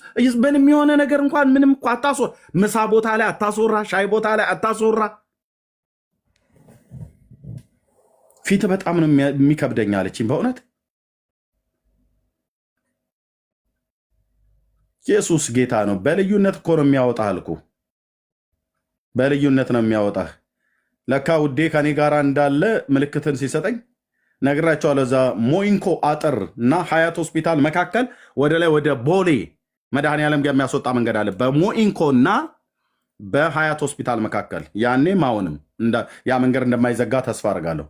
ምንም የሆነ ነገር እንኳን ምንም እኮ አታስወራ። ምሳ ቦታ ላይ አታስወራ፣ ሻይ ቦታ ላይ አታስወራ። ፊት በጣም ነው የሚከብደኝ አለችኝ። በእውነት ኢየሱስ ጌታ ነው። በልዩነት እኮ ነው የሚያወጣህ አልኩ። በልዩነት ነው የሚያወጣህ። ለካ ውዴ ከኔ ጋር እንዳለ ምልክትን ሲሰጠኝ ነግራቸዋለሁ። እዛ ሞኢንኮ አጥር እና ሀያት ሆስፒታል መካከል ወደ ላይ ወደ ቦሌ መድኃኔዓለም ጋር የሚያስወጣ መንገድ አለ። በሞኢንኮ እና በሀያት ሆስፒታል መካከል ያኔም አሁንም ያ መንገድ እንደማይዘጋ ተስፋ አድርጋለሁ።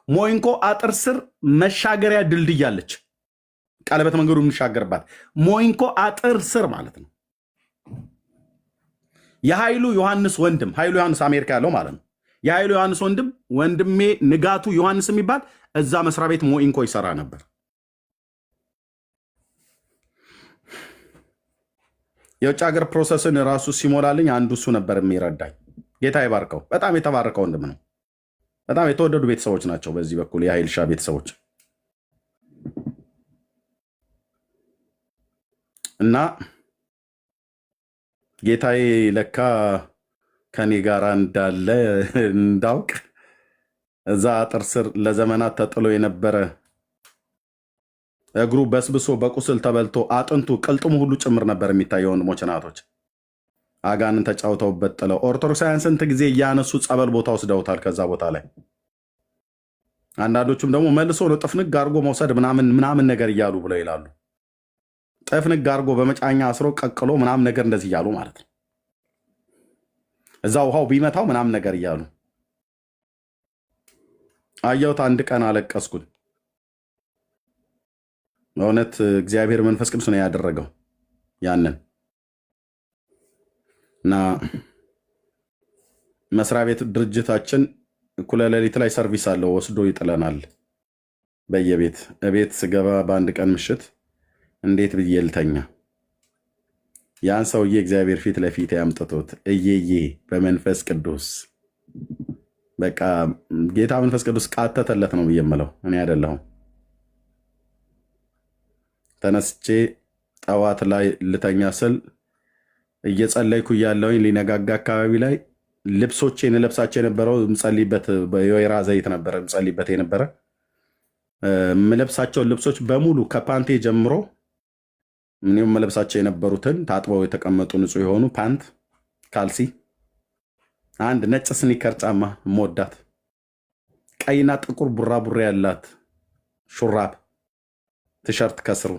ሞኢንኮ አጥር ስር መሻገሪያ ድልድይ አለች፣ ቀለበት መንገዱ የምንሻገርባት ሞኢንኮ አጥር ስር ማለት ነው። የኃይሉ ዮሐንስ ወንድም ኃይሉ ዮሐንስ አሜሪካ ያለው ማለት ነው። የኃይሉ ዮሐንስ ወንድሜ ንጋቱ ዮሐንስ የሚባል እዛ መስሪያ ቤት ሞኢንኮ ይሰራ ነበር። የውጭ ሀገር ፕሮሰስን ራሱ ሲሞላልኝ አንዱ እሱ ነበር የሚረዳኝ። ጌታ ይባርከው። በጣም የተባረከ ወንድም ነው። በጣም የተወደዱ ቤተሰቦች ናቸው። በዚህ በኩል የኃይልሻ ቤተሰቦች እና ጌታዬ ለካ ከኔ ጋር እንዳለ እንዳውቅ እዛ አጥር ስር ለዘመናት ተጥሎ የነበረ እግሩ በስብሶ በቁስል ተበልቶ አጥንቱ ቅልጥሙ ሁሉ ጭምር ነበር የሚታየው። ወንድሞች ናቶች አጋንን ተጫውተውበት ጥለው ኦርቶዶክሳውያን ስንት ጊዜ እያነሱ ጸበል ቦታ ወስደውታል። ከዛ ቦታ ላይ አንዳንዶቹም ደግሞ መልሶ ነው ጥፍንግ አድርጎ መውሰድ ምናምን ነገር እያሉ ብለው ይላሉ። ጥፍንግ አድርጎ በመጫኛ አስሮ ቀቅሎ ምናምን ነገር እንደዚህ እያሉ ማለት ነው። እዛ ውሃው ቢመታው ምናምን ነገር እያሉ አየሁት። አንድ ቀን አለቀስኩኝ። በእውነት እግዚአብሔር መንፈስ ቅዱስ ነው ያደረገው ያንን እና መስሪያ ቤት ድርጅታችን እኩለ ሌሊት ላይ ሰርቪስ አለው፣ ወስዶ ይጥለናል በየቤት ስገባ በአንድ ቀን ምሽት እንዴት ብዬ ልተኛ? ያን ሰውዬ እግዚአብሔር ፊት ለፊት ያምጥቶት እየዬ በመንፈስ ቅዱስ በቃ ጌታ መንፈስ ቅዱስ ቃተተለት ነው ብዬ የምለው እኔ አይደለሁም። ተነስቼ ጠዋት ላይ ልተኛ ስል እየጸለይኩ እያለሁኝ ሊነጋጋ አካባቢ ላይ ልብሶቼን ለብሳቸው የነበረው ምጸልይበት የወይራ ዘይት ነበረ ምጸልይበት የነበረ ምለብሳቸውን ልብሶች በሙሉ ከፓንቴ ጀምሮ ምንም መለብሳቸው የነበሩትን ታጥበው የተቀመጡ ንጹህ የሆኑ ፓንት፣ ካልሲ፣ አንድ ነጭ ስኒከር ጫማ ሞዳት ቀይና ጥቁር ቡራቡሬ ያላት ሹራብ ቲሸርት ከስሩ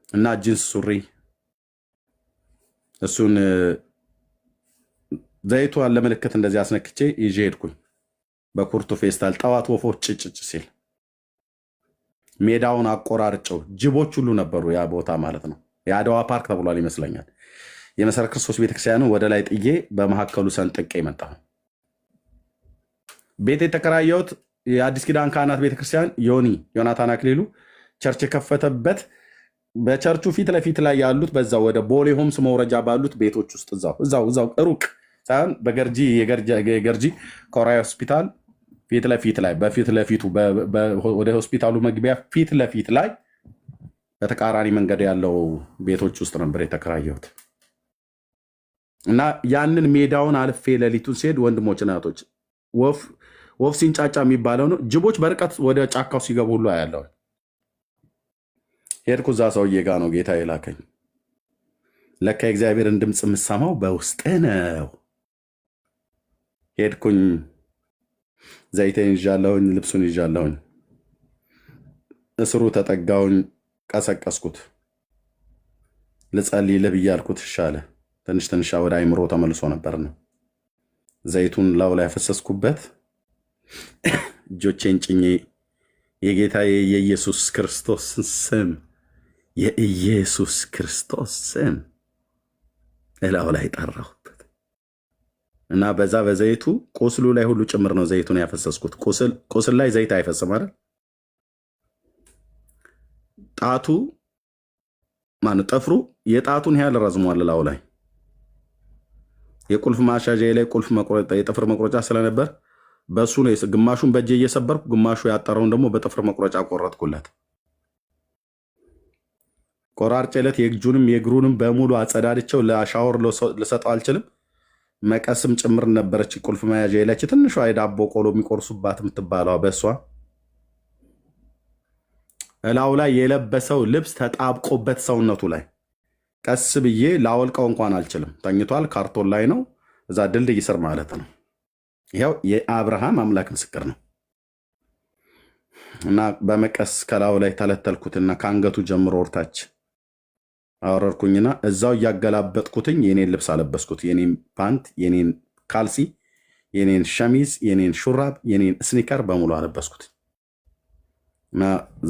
እና ጂንስ ሱሪ እሱን ዘይቱ አለ ምልክት እንደዚህ አስነክቼ ይዤ ሄድኩኝ። በኩርቱ ፌስታል ጠዋት ወፎች ጭጭጭ ሲል ሜዳውን አቆራርጨው ጅቦች ሁሉ ነበሩ። ያ ቦታ ማለት ነው የአድዋ ፓርክ ተብሏል ይመስለኛል። የመሰረት ክርስቶስ ቤተክርስቲያንን ወደ ላይ ጥዬ በመካከሉ ሰንጥቄ መጣሁ። ቤት የተከራየሁት የአዲስ ኪዳን ካህናት ቤተክርስቲያን ዮናታን አክሊሉ ቸርች የከፈተበት በቸርቹ ፊት ለፊት ላይ ያሉት በዛው ወደ ቦሌ ሆምስ መውረጃ ባሉት ቤቶች ውስጥ እዛው ሩቅ ሳይሆን በገርጂ የገርጂ ኮሪያ ሆስፒታል ፊት ለፊት ላይ በፊት ለፊቱ ወደ ሆስፒታሉ መግቢያ ፊት ለፊት ላይ በተቃራኒ መንገድ ያለው ቤቶች ውስጥ ነበር የተከራየሁት እና ያንን ሜዳውን አልፌ ሌሊቱን ሲሄድ ወንድሞች እናቶች ወፍ ሲንጫጫ የሚባለው ነው። ጅቦች በርቀት ወደ ጫካው ሲገቡ ሁሉ አያለው። ሄድኩ እዛ ሰውዬ ጋ ነው ጌታ የላከኝ። ለካ የእግዚአብሔርን ድምፅ የምሰማው በውስጥ ነው። ሄድኩኝ፣ ዘይቴን ይዣለሁኝ፣ ልብሱን ይዣለሁኝ፣ እስሩ ተጠጋውኝ፣ ቀሰቀስኩት። ልጸልይ ልብ እያልኩት ይሻለ ትንሽ ወደ አይምሮ ተመልሶ ነበር ነው። ዘይቱን ላው ላይ ያፈሰስኩበት እጆቼን ጭኜ የጌታዬ የኢየሱስ ክርስቶስ ስም እላው ላይ ጠራሁበት እና በዛ በዘይቱ ቁስሉ ላይ ሁሉ ጭምር ነው ዘይቱን ያፈሰስኩት። ቁስል ላይ ዘይት አይፈስም አይደል? ጣቱ ጥፍሩ የጣቱን ያህል ረዝሟል። ላው ላይ የቁልፍ ማሻዣ ላይ ቁልፍ የጥፍር መቁረጫ ስለነበር በሱ ነው ግማሹን በእጄ እየሰበርኩ ግማሹ ያጠረውን ደግሞ በጥፍር መቁረጫ ቆረጥኩለት። ቆራርጬለት የእጁንም የእግሩንም በሙሉ አጸዳድቸው ለሻወር ልሰጠው አልችልም። መቀስም ጭምር ነበረች ቁልፍ መያዣ የለች ትንሿ የዳቦ ቆሎ የሚቆርሱባት የምትባለዋ በሷ እላው ላይ የለበሰው ልብስ ተጣብቆበት ሰውነቱ ላይ ቀስ ብዬ ላወልቀው እንኳን አልችልም። ተኝቷል። ካርቶን ላይ ነው፣ እዛ ድልድይ ስር ማለት ነው። ይኸው የአብርሃም አምላክ ምስክር ነው። እና በመቀስ ከላው ላይ ተለተልኩትና ከአንገቱ ጀምሮ ወርታች አወረርኩኝና እዛው እያገላበጥኩትኝ የኔን ልብስ አለበስኩት። የኔን ፓንት፣ የኔን ካልሲ፣ የኔን ሸሚዝ፣ የኔን ሹራብ፣ የኔን ስኒከር በሙሉ አለበስኩት እና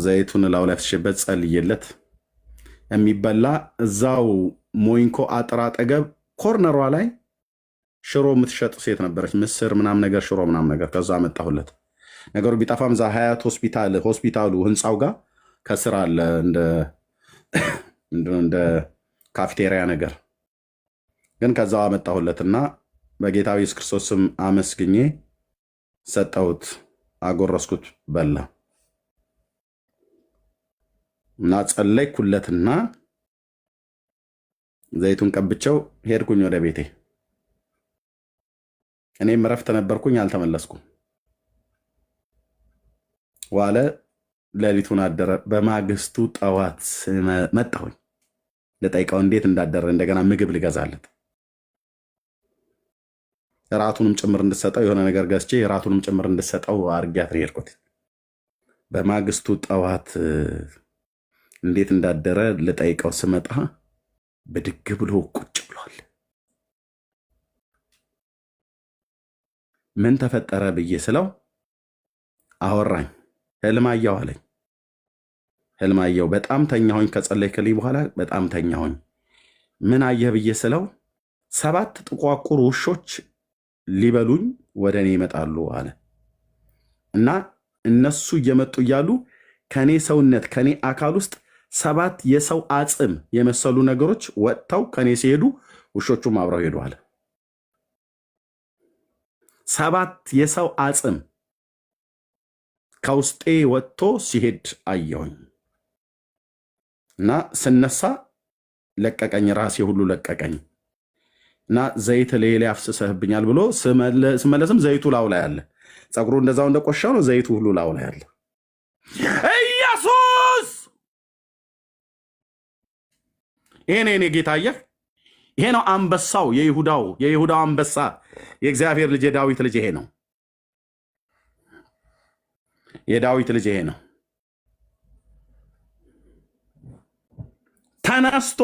ዘይቱን ላው ላይ ፍሽበት ጸልየለት የሚበላ እዛው ሞይንኮ አጥር አጠገብ ኮርነሯ ላይ ሽሮ የምትሸጥ ሴት ነበረች። ምስር ምናም ነገር ሽሮ ምናም ነገር ከዛ አመጣሁለት። ነገሩ ቢጠፋም እዛ ሀያት ሆስፒታሉ ህንፃው ጋር ከስር አለ እንደ ካፍቴሪያ ነገር ግን ከዛው አመጣሁለትና በጌታ ኢየሱስ ክርስቶስ ስም አመስግኜ ሰጠሁት፣ አጎረስኩት፣ በላ እና ጸለይኩለትና ዘይቱን ቀብቸው ሄድኩኝ ወደ ቤቴ። እኔም እረፍት ነበርኩኝ፣ አልተመለስኩም። ዋለ ሌሊቱን አደረ። በማግስቱ ጠዋት መጣሁኝ ልጠይቀው እንዴት እንዳደረ እንደገና ምግብ ልገዛለት ራቱንም ጭምር እንድሰጠው የሆነ ነገር ገዝቼ ራቱንም ጭምር እንድሰጠው አርጊያት ነው የሄድኩት። በማግስቱ ጠዋት እንዴት እንዳደረ ልጠይቀው ስመጣ ብድግ ብሎ ቁጭ ብሏል። ምን ተፈጠረ ብዬ ስለው አወራኝ። ህልማየሁ አለኝ። ህልማየሁ በጣም ተኛሁኝ፣ ከጸለይክልኝ በኋላ በጣም ተኛሁኝ። ምን አየህ ብዬ ስለው 7 ጥቋቁር ውሾች ሊበሉኝ ወደ እኔ ይመጣሉ አለ እና እነሱ እየመጡ እያሉ ከኔ ሰውነት ከኔ አካል ውስጥ 7 የሰው አጽም የመሰሉ ነገሮች ወጥተው ከኔ ሲሄዱ ውሾቹም አብረው ሄዱ አለ። 7 የሰው አጽም ከውስጤ ወጥቶ ሲሄድ አየሁኝ እና ስነሳ ለቀቀኝ፣ ራሴ ሁሉ ለቀቀኝ እና ዘይት ሌላ አፍስሰህብኛል ብሎ ስመለስም ዘይቱ ላው ላይ አለ። ፀጉሩ እንደዛው እንደቆሻው ነው፣ ዘይቱ ሁሉ ላው ላይ አለ። ኢየሱስ ይሄ ነው ጌታ። ይሄ ነው አንበሳው፣ የይሁዳው አንበሳ፣ የእግዚአብሔር ልጅ የዳዊት ልጅ ይሄ ነው። የዳዊት ልጅ ይሄ ነው። ተነስቶ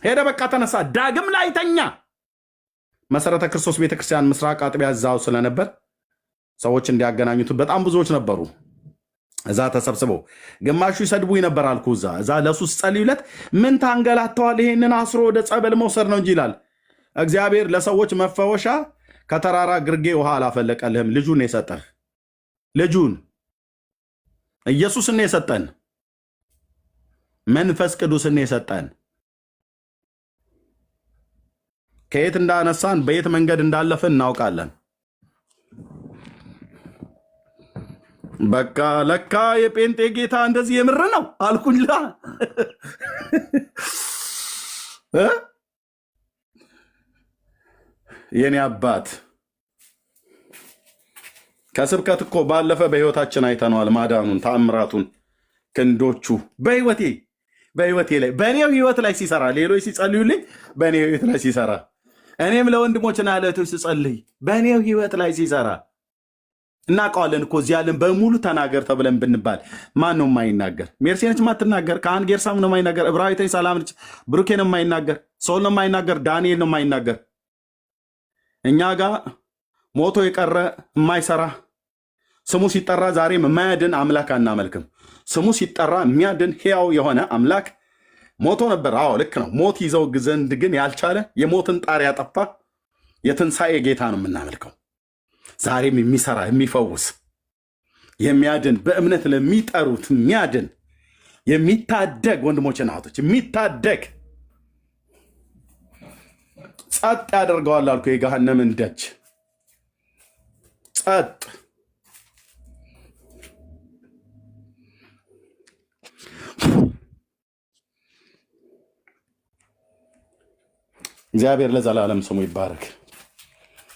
ሄደ። በቃ ተነሳ፣ ዳግም ላይ ተኛ። መሰረተ ክርስቶስ ቤተክርስቲያን ምስራቅ አጥቢያ እዛው ስለነበር ሰዎች እንዲያገናኙት በጣም ብዙዎች ነበሩ። እዛ ተሰብስበው ግማሹ ይሰድቡኝ ነበር አልኩ። እዛ ለሱስ ጸልዩለት፣ ምን ታንገላተዋል? ይሄንን አስሮ ወደ ጸበል መውሰድ ነው እንጂ ይላል። እግዚአብሔር ለሰዎች መፈወሻ ከተራራ ግርጌ ውሃ አላፈለቀልህም። ልጁን የሰጠህ ልጁን ኢየሱስን የሰጠን መንፈስ ቅዱስን የሰጠን ከየት እንዳነሳን በየት መንገድ እንዳለፈን እናውቃለን። በቃ ለካ የጴንጤ ጌታ እንደዚህ የምር ነው አልኩኝላ። የኔ አባት ከስብከት እኮ ባለፈ በህይወታችን አይተነዋል ማዳኑን፣ ተአምራቱን፣ ክንዶቹ በህይወቴ ላይ በእኔው ህይወት ላይ ሲሰራ፣ ሌሎች ሲጸልዩልኝ በእኔው ህይወት ላይ ሲሰራ፣ እኔም ለወንድሞችና ለእህቶች ስጸልይ በእኔው ህይወት ላይ ሲሰራ እናውቀዋለን እኮ። እዚህ ያለን በሙሉ ተናገር ተብለን ብንባል ማን ነው የማይናገር? ሜርሴነች ማትናገር፣ ካህን ጌርሳም ነው የማይናገር፣ እብራዊተኝ ሰላም ነች፣ ብሩኬ ነው የማይናገር፣ ሶል ነው የማይናገር፣ ዳንኤል ነው የማይናገር። እኛ ጋር ሞቶ የቀረ የማይሰራ ስሙ ሲጠራ ዛሬም የማያድን አምላክ አናመልክም። ስሙ ሲጠራ የሚያድን ሕያው የሆነ አምላክ ሞቶ ነበር። አዎ ልክ ነው። ሞት ይዘው ዘንድ ግን ያልቻለ የሞትን ጣር ያጠፋ የትንሣኤ ጌታ ነው የምናመልከው። ዛሬም የሚሰራ የሚፈውስ የሚያድን በእምነት ለሚጠሩት የሚያድን የሚታደግ ወንድሞችና እህቶች የሚታደግ ጸጥ ያደርገዋል አልኩ። የገሃነምን ደጅ ጸጥ። እግዚአብሔር ለዘላለም ስሙ ይባረክ።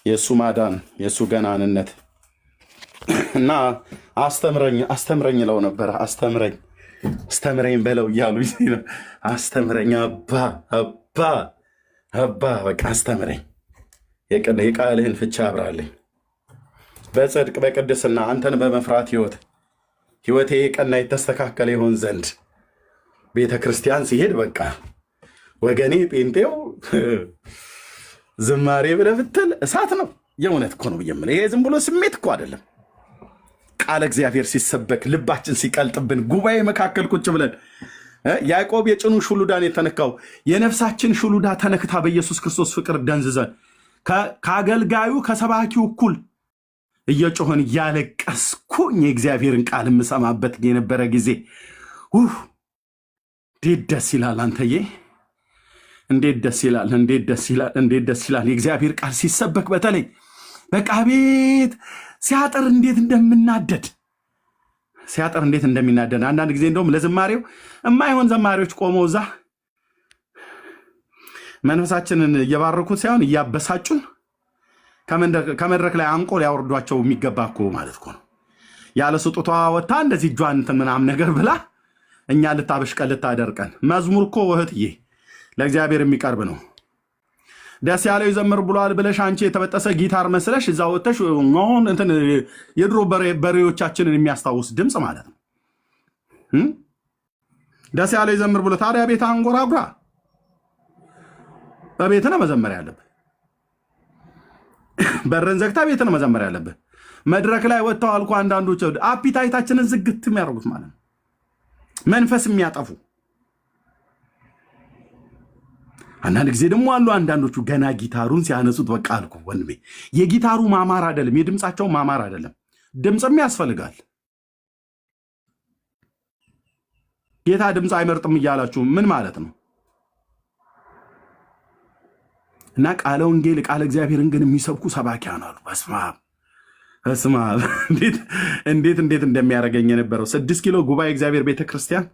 የእሱ ማዳን የእሱ ገናንነት እና አስተምረኝ ለው ነበር። አስተምረኝ በለው እያሉ አስተምረኝ አባ በቃ አስተምረኝ፣ የቃልህን ፍቻ አብራልኝ፣ በጽድቅ በቅድስና አንተን በመፍራት ህይወቴ ቀና የተስተካከለ ይሆን ዘንድ ቤተ ክርስቲያን ሲሄድ በቃ ወገኔ ጴንጤው ዝማሬ ብለህ ብትል እሳት ነው። የእውነት እኮ ነው የምልህ። ይሄ ዝም ብሎ ስሜት እኮ አይደለም። ቃለ እግዚአብሔር ሲሰበክ ልባችን ሲቀልጥብን ጉባኤ መካከል ቁጭ ብለን ያዕቆብ የጭኑ ሹሉዳን የተነካው የነፍሳችን ሹሉዳ ተነክታ በኢየሱስ ክርስቶስ ፍቅር ደንዝዘን ከአገልጋዩ ከሰባኪው እኩል እየጮህን እያለቀስኩኝ የእግዚአብሔርን ቃል የምሰማበት የነበረ ጊዜ እንዴት ደስ ይላል! አንተዬ እንዴት ደስ ይላል! እንዴት ደስ ይላል! እንዴት ደስ ይላል! የእግዚአብሔር ቃል ሲሰበክ በተለይ በቃ ቤት ሲያጠር እንዴት እንደምናደድ አንዳንድ ጊዜ እንደውም ለዝማሬው የማይሆን ዘማሪዎች ቆመው እዛ መንፈሳችንን እየባረኩት ሳይሆን እያበሳጩን ከመድረክ ላይ አንቆ ሊያወርዷቸው የሚገባ እኮ ማለት እኮ ነው። ያለ ስጦቷ ወታ እንደዚህ እጇን እንትን ምናምን ነገር ብላ እኛ ልታበሽቀን ልታደርቀን። መዝሙር እኮ እህትዬ ለእግዚአብሔር የሚቀርብ ነው። ደስ ያለው ይዘምር ብሏል ብለሽ አንቺ የተበጠሰ ጊታር መስለሽ እዛ ወጥተሽ እንትን የድሮ በሬዎቻችንን የሚያስታውስ ድምፅ ማለት ነው። ደስ ያለው ይዘምር ብሎ ታዲያ ቤት አንጎራጉራ በቤት ነው መዘመር ያለብህ። በርን ዘግታ ቤት ነው መዘመር ያለብህ። መድረክ ላይ ወጥተው አልኩ አንዳንዶች አፒታይታችንን ዝግት የሚያደርጉት ማለት ነው። መንፈስ የሚያጠፉ አንዳንድ ጊዜ ደግሞ አሉ አንዳንዶቹ ገና ጊታሩን ሲያነሱት በቃ አልኩ ወንድሜ፣ የጊታሩ ማማር አይደለም የድምፃቸው ማማር አይደለም፣ ድምፅም ያስፈልጋል። ጌታ ድምፅ አይመርጥም እያላችሁ ምን ማለት ነው? እና ቃለ ወንጌል ቃለ እግዚአብሔርን ግን የሚሰብኩ ሰባኪያን አሉ። በስመ አብ እንዴት እንደሚያደርገኝ የነበረው 6 ኪሎ ጉባኤ እግዚአብሔር ቤተክርስቲያን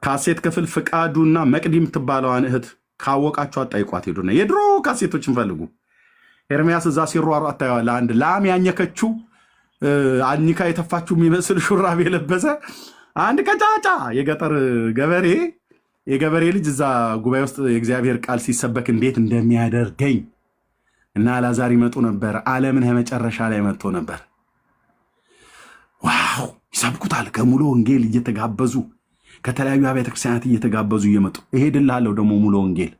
ካሴት ክፍል ፍቃዱና መቅዲ የምትባለዋን እህት ካወቃችሁ አጣይቋት ሄዱና የድሮ ካሴቶችን ፈልጉ። ኤርሚያስ እዛ ሲሯሯጥ አታየዋለህ። አንድ ላም ያኘከችው አኝካ የተፋችሁ የሚመስል ሹራብ የለበሰ አንድ ቀጫጫ የገበሬ ልጅ እዛ ጉባኤ ውስጥ የእግዚአብሔር ቃል ሲሰበክ እንዴት እንደሚያደርገኝ እና አልዓዛር ይመጡ ነበር። ዓለምን መጨረሻ ላይ መጥቶ ነበር። ዋው ይሰብኩታል። ከሙሉ ወንጌል እየተጋበዙ ከተለያዩ አብያተ ክርስቲያናት እየተጋበዙ እየመጡ እሄድልሃለሁ። ደግሞ ሙሉ ወንጌል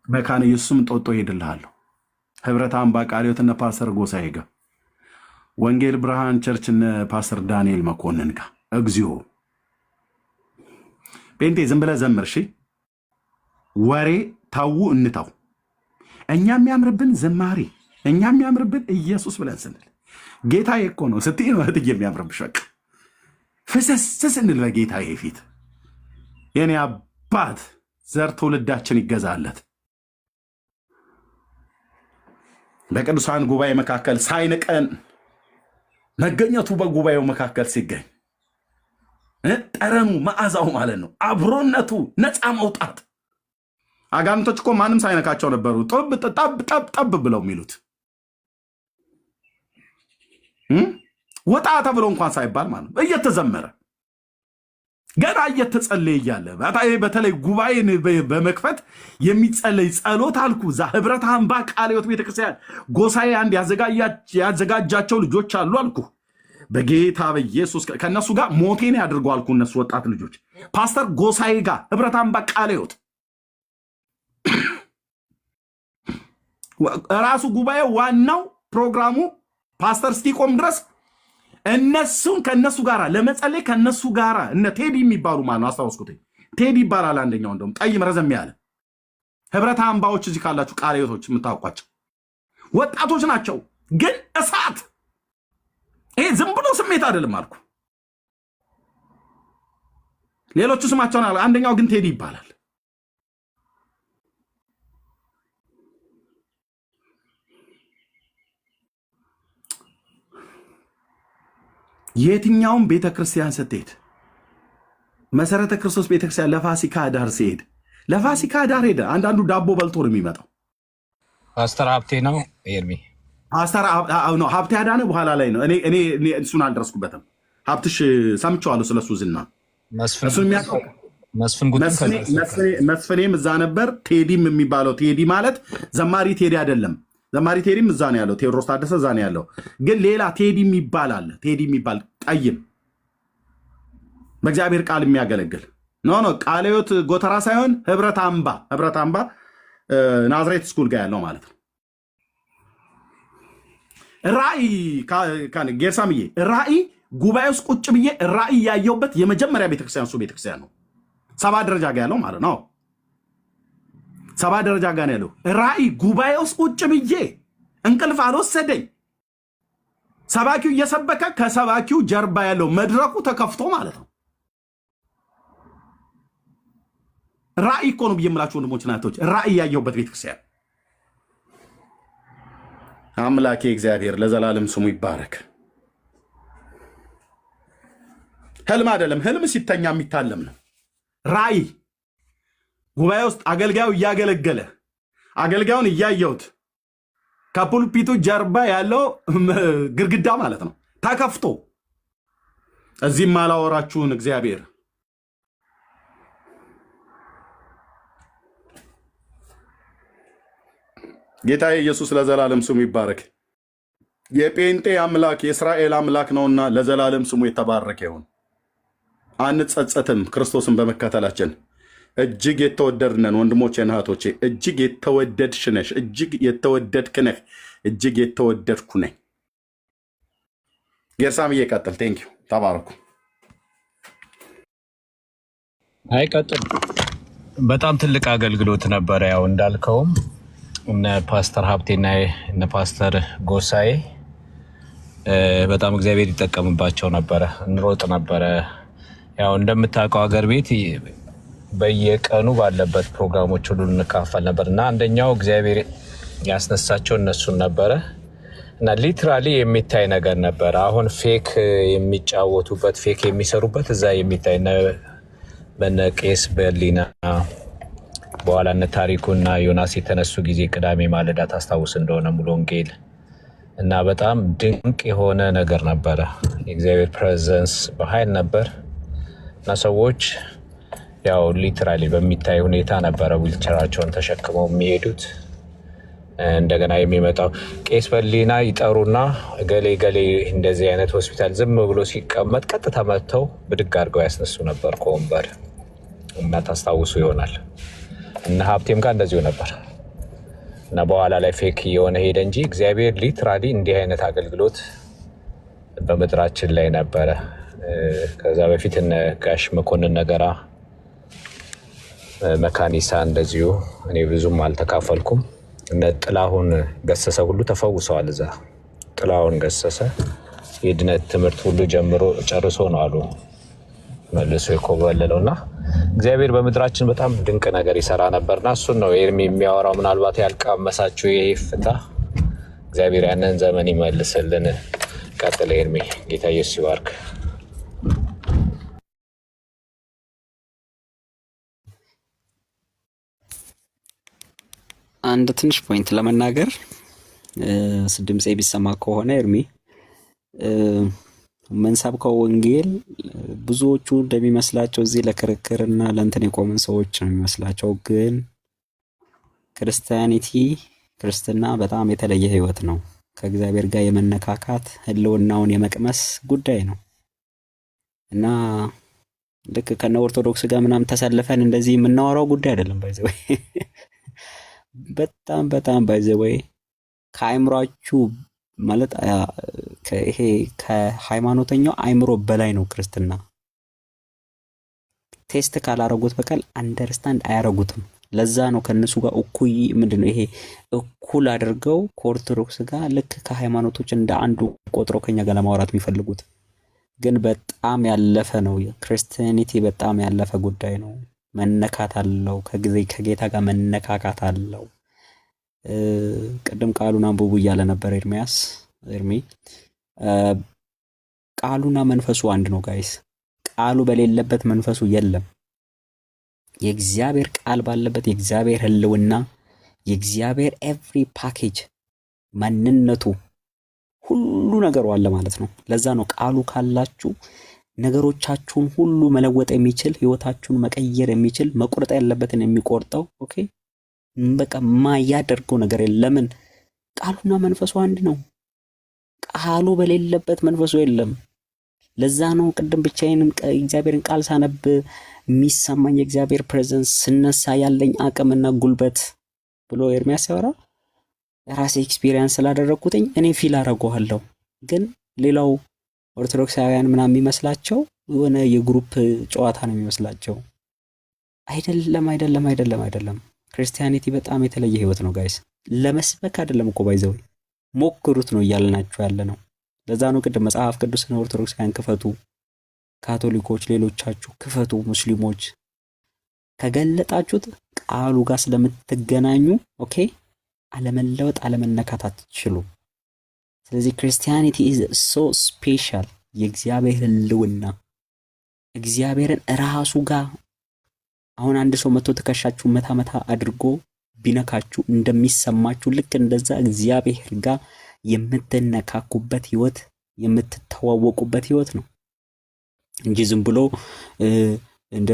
መካነ ኢየሱስም ጦጦ እሄድልሃለሁ። ህብረት አምባ ቃለ ሕይወት እነ ፓስተር ጎሳዬ ጋር፣ ወንጌል ብርሃን ቸርች እነ ፓስተር ዳንኤል መኮንን ጋር። እግዚኦ ጴንጤ ዝም ብለህ ዘምር እሺ። ወሬ ታው እንታው። እኛ የሚያምርብን ዝማሬ፣ እኛ የሚያምርብን ኢየሱስ ብለን ስንል ጌታዬ እኮ ነው ስትይ ነው እህት የሚያምርብሽ። በቃ ፍሰስ ስንል በጌታዬ ፊት የኔ አባት ዘር ትውልዳችን ይገዛለት። በቅዱሳን ጉባኤ መካከል ሳይንቀን መገኘቱ በጉባኤው መካከል ሲገኝ ጠረኑ መዓዛው ማለት ነው አብሮነቱ ነፃ መውጣት። አጋንንቶች እኮ ማንም ሳይነካቸው ነበሩ ጠብ ብለው የሚሉት ወጣ ተብሎ እንኳን ሳይባል ማለት ነው እየተዘመረ ገና እየተጸለየ እያለ በተለይ ጉባኤን በመክፈት የሚጸለይ ጸሎት አልኩ። እዛ ህብረት አምባ ቃለ ሕይወት ቤተክርስቲያን ጎሳዬ አንድ ያዘጋጃቸው ልጆች አሉ አልኩ። በጌታ በኢየሱስ ከነሱ ጋር ሞቴን ያድርጉ አልኩ። እነሱ ወጣት ልጆች ፓስተር ጎሳዬ ጋር ህብረት አምባ ቃለ ሕይወት ራሱ ጉባኤ ዋናው ፕሮግራሙ ፓስተር እስኪቆም ድረስ እነሱን ከነሱ ጋር ለመጸለይ ከነሱ ጋር እነ ቴዲ የሚባሉ ማለት አስታውስኩት። ቴዲ ይባላል አንደኛው፣ እንደውም ጠይም ረዘም ያለ ህብረት አምባዎች እዚህ ካላችሁ ቃለ ሕይወቶች የምታውቋቸው ወጣቶች ናቸው። ግን እሳት ይሄ ዝም ብሎ ስሜት አይደለም አልኩ። ሌሎቹ ስማቸውን አንደኛው ግን ቴዲ ይባላል። የትኛውም ቤተክርስቲያን ስትሄድ መሰረተ ክርስቶስ ቤተክርስቲያን ለፋሲካ ዳር ሲሄድ ለፋሲካ ዳር ሄደ። አንዳንዱ ዳቦ በልቶ ነው የሚመጣው። ፓስተር ሀብቴ ነው ኤርሚ ፓስተር ነው ሀብቴ አዳነ በኋላ ላይ ነው። እኔ እሱን አልደረስኩበትም። ሀብትሽ ሰምቼዋለሁ ስለሱ ዝና። መስፍኔም እዛ ነበር። ቴዲም የሚባለው ቴዲ ማለት ዘማሪ ቴዲ አይደለም። ዘማሪ ቴዲም እዛ ነው ያለው። ቴዎድሮስ ታደሰ እዛ ነው ያለው። ግን ሌላ ቴዲ የሚባል አለ። ቴዲ የሚባል ጠይም በእግዚአብሔር ቃል የሚያገለግል ኖ ቃለ ሕይወት ጎተራ ሳይሆን ህብረት አምባ ናዝሬት ስኩል ጋር ያለው ማለት ነው። ራእይ ጌርሳምዬ ራእይ ጉባኤ ውስጥ ቁጭ ብዬ ራእይ ያየውበት የመጀመሪያ ቤተክርስቲያን እሱ ቤተክርስቲያን ነው። 7 ደረጃ ጋር ያለው ማለት ነው። 7 ደረጃ ጋር ያለው ራእይ ጉባኤ ውስጥ ቁጭ ብዬ እንቅልፍ አልወሰደኝ። ሰባኪው እየሰበከ ከሰባኪው ጀርባ ያለው መድረኩ ተከፍቶ ማለት ነው። ራእይ እኮ ነው ብዬ የምላችሁ ወንድሞች ናቶች፣ ራእይ ያየውበት ቤተክርስቲያን። አምላኬ እግዚአብሔር ለዘላለም ስሙ ይባረክ። ህልም አይደለም። ህልም ሲተኛ የሚታለም ነው። ራእይ ጉባኤ ውስጥ አገልጋዩ እያገለገለ አገልጋዩን እያየሁት ከፑልፒቱ ጀርባ ያለው ግድግዳ ማለት ነው ተከፍቶ፣ እዚህም አላወራችሁን እግዚአብሔር ጌታ ኢየሱስ ለዘላለም ስሙ ይባረክ። የጴንጤ አምላክ የእስራኤል አምላክ ነውና ለዘላለም ስሙ የተባረከ ይሁን። አንጸጸትም ክርስቶስን በመከተላችን። እጅግ የተወደድነን ወንድሞቼ እና እህቶቼ፣ እጅግ የተወደድሽ ነሽ፣ እጅግ የተወደድክ ነህ፣ እጅግ የተወደድኩ ነኝ። ጌርሳም እየቀጥል ቴንኪው ተባረኩ። አይቀጥል። በጣም ትልቅ አገልግሎት ነበረ። ያው እንዳልከውም እነ ፓስተር ሀብቴና እነ ፓስተር ጎሳዬ በጣም እግዚአብሔር ይጠቀምባቸው ነበረ። እንሮጥ ነበረ። ያው እንደምታውቀው ሀገር ቤት በየቀኑ ባለበት ፕሮግራሞች ሁሉ እንካፈል ነበር እና አንደኛው እግዚአብሔር ያስነሳቸው እነሱን ነበረ እና ሊትራሊ የሚታይ ነገር ነበረ። አሁን ፌክ የሚጫወቱበት ፌክ የሚሰሩበት እዛ የሚታይ በነ ቄስ በሊና በኋላ እነ ታሪኩና ዮናስ የተነሱ ጊዜ ቅዳሜ ማለዳ ታስታውስ እንደሆነ ሙሉ ወንጌል እና በጣም ድንቅ የሆነ ነገር ነበረ። የእግዚአብሔር ፕሬዘንስ በኃይል ነበር እና ሰዎች ያው ሊትራሊ በሚታይ ሁኔታ ነበረ ዊልቸራቸውን ተሸክመው የሚሄዱት። እንደገና የሚመጣው ቄስ በሊና ይጠሩና ገሌ ገሌ እንደዚህ አይነት ሆስፒታል ዝም ብሎ ሲቀመጥ ቀጥታ መጥተው ብድግ አድርገው ያስነሱ ነበር ከወንበር እና ታስታውሱ ይሆናል። እና ሀብቴም ጋር እንደዚሁ ነበር እና በኋላ ላይ ፌክ የሆነ ሄደ እንጂ እግዚአብሔር ሊትራሊ እንዲህ አይነት አገልግሎት በምድራችን ላይ ነበረ። ከዛ በፊት እነ ጋሽ መኮንን ነገራ መካኒሳ እንደዚሁ እኔ ብዙም አልተካፈልኩም። እነ ጥላሁን ገሰሰ ሁሉ ተፈውሰዋል። እዛ ጥላሁን ገሰሰ የድነት ትምህርት ሁሉ ጨርሶ ነው አሉ መልሶ የኮበለለው እና እግዚአብሔር በምድራችን በጣም ድንቅ ነገር ይሰራ ነበርና እሱን ነው ኤርሚ የሚያወራው። ምናልባት ያልቀመሳችሁ ይሄ ፍታ እግዚአብሔር ያንን ዘመን ይመልስልን። ቀጥለ ኤርሚ። ጌታ ኢየሱስ ይባርክ። አንድ ትንሽ ፖይንት ለመናገር ድምፄ ቢሰማ ከሆነ ኤርሚ መንሳብከው ወንጌል ብዙዎቹ እንደሚመስላቸው እዚህ ለክርክርና ለእንትን የቆምን ሰዎች ነው የሚመስላቸው። ግን ክርስትና በጣም የተለየ ህይወት ነው። ከእግዚአብሔር ጋር የመነካካት ህልውናውን የመቅመስ ጉዳይ ነው እና ልክ ከነ ኦርቶዶክስ ጋር ምናምን ተሰልፈን እንደዚህ የምናወራው ጉዳይ አይደለም። ባይዘወይ በጣም ባይዘወይ ከአይምሯችሁ ማለት ይሄ ከሃይማኖተኛው አይምሮ በላይ ነው ክርስትና። ቴስት ካላረጉት በቀል አንደርስታንድ አያረጉትም። ለዛ ነው ከነሱ ጋር ይሄ እኩል አድርገው ከኦርቶዶክስ ጋር ልክ ከሃይማኖቶች እንደ አንዱ ቆጥሮ ከኛ ጋር ለማውራት የሚፈልጉት። ግን በጣም ያለፈ ነው። ክርስቲያኒቲ በጣም ያለፈ ጉዳይ ነው። መነካት አለው፣ ከጌታ ጋር መነካካት አለው። ቅድም ቃሉን አንብቡ እያለ ነበር ኤርሚ። ቃሉና መንፈሱ አንድ ነው ጋይስ። ቃሉ በሌለበት መንፈሱ የለም። የእግዚአብሔር ቃል ባለበት የእግዚአብሔር ህልውና፣ የእግዚአብሔር ኤቭሪ ፓኬጅ ማንነቱ ሁሉ ነገሩ አለ ማለት ነው። ለዛ ነው ቃሉ ካላችሁ ነገሮቻችሁን ሁሉ መለወጥ የሚችል ህይወታችሁን መቀየር የሚችል መቁረጥ ያለበትን የሚቆርጠው። ኦኬ በቃ ማያደርገው ነገር የለም። ቃሉና መንፈሱ አንድ ነው። ቃሉ በሌለበት መንፈሱ የለም። ለዛ ነው ቅድም ብቻዬን እግዚአብሔርን ቃል ሳነብ የሚሰማኝ የእግዚአብሔር ፕሬዘንስ ስነሳ ያለኝ አቅምና ጉልበት ብሎ ኤርሚያስ ያወራ ራሴ ኤክስፒሪየንስ ስላደረኩትኝ እኔ ፊል አደርገዋለሁ። ግን ሌላው ኦርቶዶክሳውያን ምናምን የሚመስላቸው የሆነ የግሩፕ ጨዋታ ነው የሚመስላቸው። አይደለም። ክርስቲያኒቲ በጣም የተለየ ህይወት ነው ጋይስ። ለመስበክ አይደለም እኮ ባይዘው ሞክሩት ነው እያልናችሁ ያለ ነው። ለዛ ነው ቅድም መጽሐፍ ቅዱስን ኦርቶዶክሳውያን ክፈቱ፣ ካቶሊኮች ሌሎቻችሁ ክፈቱ፣ ሙስሊሞች ከገለጣችሁት ቃሉ ጋር ስለምትገናኙ ኦኬ አለመለወጥ አለመነካት አትችሉም። ስለዚህ ክርስቲያኒቲ ኢዝ ሶ ስፔሻል። የእግዚአብሔር ህልውና እግዚአብሔርን ራሱ ጋር አሁን አንድ ሰው መጥቶ ትከሻችሁ መታ አድርጎ ቢነካችሁ እንደሚሰማችሁ ልክ እንደዛ እግዚአብሔር ጋር የምትነካኩበት ህይወት የምትተዋወቁበት ህይወት ነው እንጂ ዝም ብሎ እንደ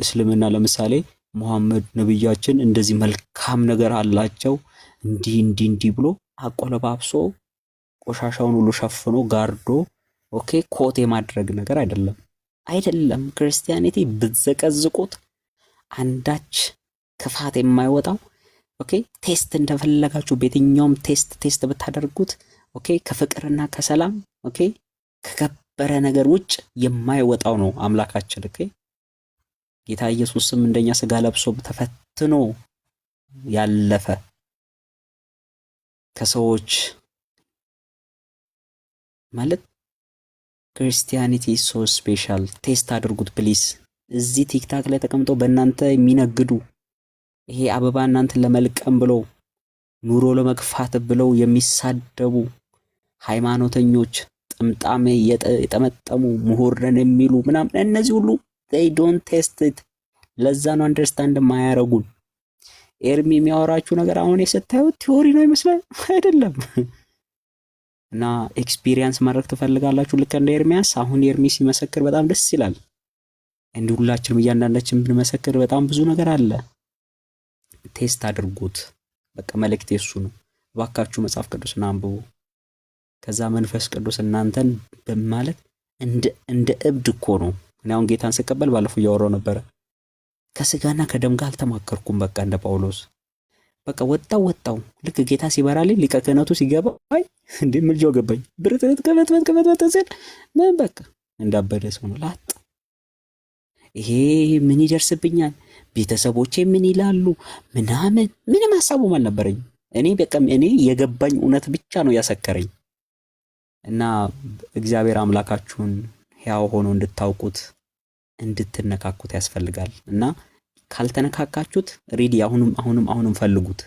እስልምና ለምሳሌ ሙሐመድ ነብያችን እንደዚህ መልካም ነገር አላቸው እንዲህ ብሎ አቆለባብሶ ቆሻሻውን ሁሉ ሸፍኖ ጋርዶ ኦኬ ኮቴ ማድረግ ነገር አይደለም። ክርስቲያኒቲ ብትዘቀዝቁት አንዳች ክፋት የማይወጣው ኦኬ ቴስት እንደፈለጋችሁ በየትኛውም ቴስት ብታደርጉት ኦኬ ከፍቅርና ከሰላም ኦኬ ከከበረ ነገር ውጭ የማይወጣው ነው አምላካችን። ኦኬ ጌታ ኢየሱስም እንደኛ ስጋ ለብሶ ተፈትኖ ያለፈ ከሰዎች ማለት ክርስቲያኒቲ ሶ ስፔሻል። ቴስት አድርጉት ፕሊስ። እዚህ ቲክታክ ላይ ተቀምጠው በእናንተ የሚነግዱ ይሄ አበባ እናንተን ለመልቀም ብለው ኑሮ ለመግፋት ብለው የሚሳደቡ ሃይማኖተኞች ጥምጣሜ የጠመጠሙ ምሁር ነን የሚሉ ምናምን እነዚህ ሁሉ they don't test it። ለዛ ነው አንደርስታንድ ማያረጉን። ኤርሚ የሚያወራችሁ ነገር አሁን የሰታዩት ቲዮሪ ነው ይመስላል አይደለም። እና ኤክስፒሪየንስ ማድረግ ትፈልጋላችሁ ልክ እንደ ኤርሚያስ። አሁን ኤርሚ ሲመሰክር በጣም ደስ ይላል። እንዲሁ ሁላችንም እያንዳንዳችን ብንመሰክር በጣም ብዙ ነገር አለ። ቴስት አድርጉት። በቃ መልእክቴ እሱ ነው። እባካችሁ መጽሐፍ ቅዱስን አንብቡ። ከዛ መንፈስ ቅዱስ እናንተን በማለት እንደ እብድ እኮ ነው። እኔ አሁን ጌታን ስቀበል ባለፈው እያወራሁ ነበረ። ከስጋና ከደም ጋር አልተማከርኩም። በቃ እንደ ጳውሎስ በቃ ወጣው ልክ ጌታ ሲበራልኝ ሊቀ ክህነቱ ሲገባ እንዴ ምልጃው ገባኝ። ብርትት ከመት ሲል ምን በቃ እንዳበደ ሰው ነው ላጥ። ይሄ ምን ይደርስብኛል፣ ቤተሰቦቼ ምን ይላሉ ምንም ሐሳቡም አልነበረኝ። እኔ የገባኝ እውነት ብቻ ነው ያሰከረኝ። እና እግዚአብሔር አምላካችሁን ሕያው ሆኖ እንድታውቁት እንድትነካኩት ያስፈልጋል። እና ካልተነካካችሁት ሪዲ አሁንም ፈልጉት።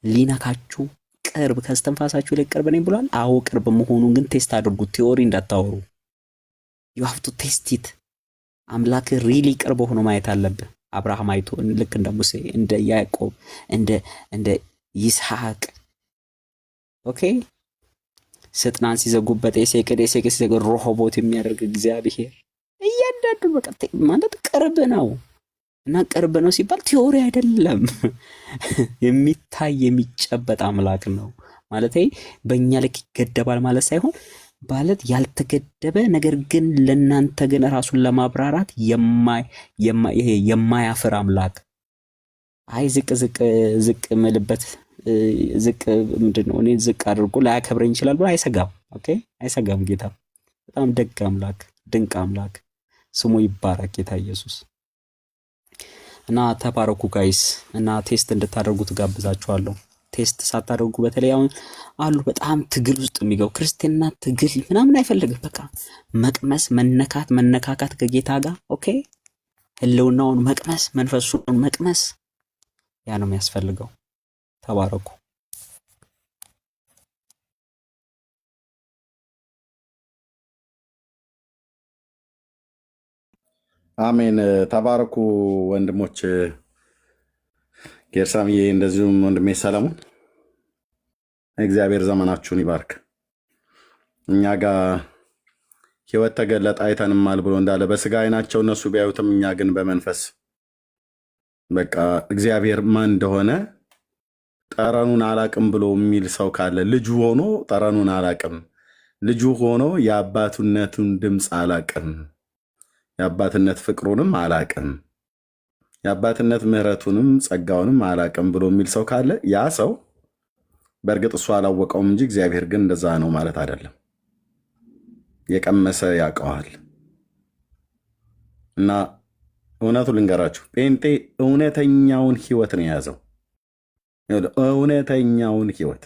ሊነካችሁ ቅርብ ከስተንፋሳችሁ ላይ ቅርብ ነኝ ብሏል። አዎ ቅርብ መሆኑን ግን ቴስት አድርጉት። ቲዮሪ እንዳታወሩ። you have to test it። አምላክ ሪሊ ቅርብ ሆኖ ማየት አለብህ። አብርሃም አይቶ ልክ እንደ ሙሴ እንደ ያዕቆብ እንደ ይስሐቅ ኦኬ ሰጥናን ሲዘጉበት ኤሴቅ ሲዘጉ ሮሆቦት የሚያደርግ እግዚአብሔር እያንዳንዱ በቃ ማለት ቅርብ ነው። እና ቅርብ ነው ሲባል ቲዮሪ አይደለም፣ የሚታይ የሚጨበጥ አምላክ ነው ማለት። በእኛ ልክ ይገደባል ማለት ሳይሆን ማለት ያልተገደበ ነገር ግን ለናንተ ግን ራሱን ለማብራራት የማያፍር አምላክ። አይ ዝቅ መልበት ዝቅ ምንድነው እኔ ዝቅ አድርጎ ላያከብረኝ ይችላል ብሎ አይሰጋም። ኦኬ አይሰጋም። ጌታ በጣም ደግ አምላክ፣ ድንቅ አምላክ፣ ስሙ ይባረክ ጌታ ኢየሱስ። እና ተባረኩ ጋይስ። እና ቴስት እንድታደርጉት ጋብዛችኋለሁ። ቴስት ሳታደርጉ በተለይ አሁን አሉ በጣም ትግል ውስጥ የሚገቡ ክርስቲያንና ትግል ምናምን አይፈልግም። በቃ መቅመስ፣ መነካካት ከጌታ ጋር ኦኬ፣ ህልውናውን መቅመስ፣ መንፈሱን መቅመስ፣ ያ ነው የሚያስፈልገው። ተባረኩ። አሜን። ተባረኩ ወንድሞች ጌርሳምዬ፣ እንደዚሁም ወንድሜ ሰለሞን፣ እግዚአብሔር ዘመናችሁን ይባርክ። እኛ ጋር ህይወት ተገለጠ አይተንማል ብሎ እንዳለ በስጋ አይናቸው እነሱ ቢያዩትም እኛ ግን በመንፈስ በቃ እግዚአብሔር ማን እንደሆነ ጠረኑን አላቅም ብሎ የሚል ሰው ካለ ልጁ ሆኖ ጠረኑን አላቅም፣ ልጁ ሆኖ የአባቱነቱን ድምፅ አላቅም፣ የአባትነት ፍቅሩንም አላቅም፣ የአባትነት ምሕረቱንም ጸጋውንም አላቅም ብሎ የሚል ሰው ካለ ያ ሰው በእርግጥ እሱ አላወቀውም እንጂ እግዚአብሔር ግን እንደዛ ነው ማለት አይደለም። የቀመሰ ያውቀዋል። እና እውነቱ ልንገራችሁ፣ ጴንጤ እውነተኛውን ህይወት ነው የያዘው። እውነተኛውን ህይወት፣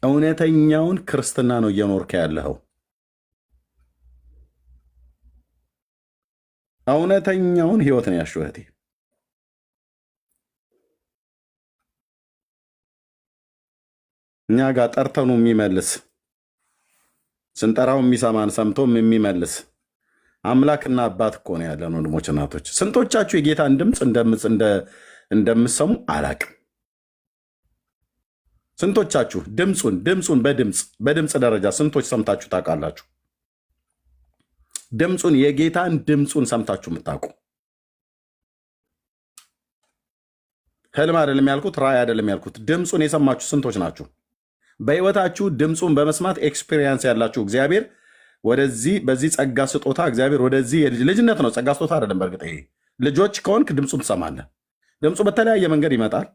እውነተኛውን ክርስትና ነው እየኖርከ ያለኸው። እውነተኛውን ህይወት ነው ያልሽው እህቴ። እኛ ጋር ጠርተኑ የሚመልስ ስንጠራው የሚሰማን ሰምቶም የሚመልስ አምላክና አባት እኮ ነው ያለን ወንድሞች እናቶች። ስንቶቻችሁ የጌታን ድምፅ እንደምሰሙ አላቅም። ስንቶቻችሁ ድምፁን በድምፅ ደረጃ ስንቶች ሰምታችሁ ታውቃላችሁ? ድምፁን የጌታን ድምፁን ሰምታችሁ የምታውቁ? ህልም አይደለም ያልኩት፣ ራእይ አይደለም ያልኩት። ድምፁን የሰማችሁ ስንቶች ናችሁ? በህይወታችሁ ድምፁን በመስማት ኤክስፒሪየንስ ያላችሁ እግዚአብሔር ወደዚህ በዚህ ጸጋ ስጦታ እግዚአብሔር ወደዚህ ልጅነት ነው፣ ጸጋ ስጦታ አይደለም። በእርግጥ ይሄ ልጆች ከሆንክ ድምፁን ትሰማለህ። ድምፁ በተለያየ መንገድ ይመጣል።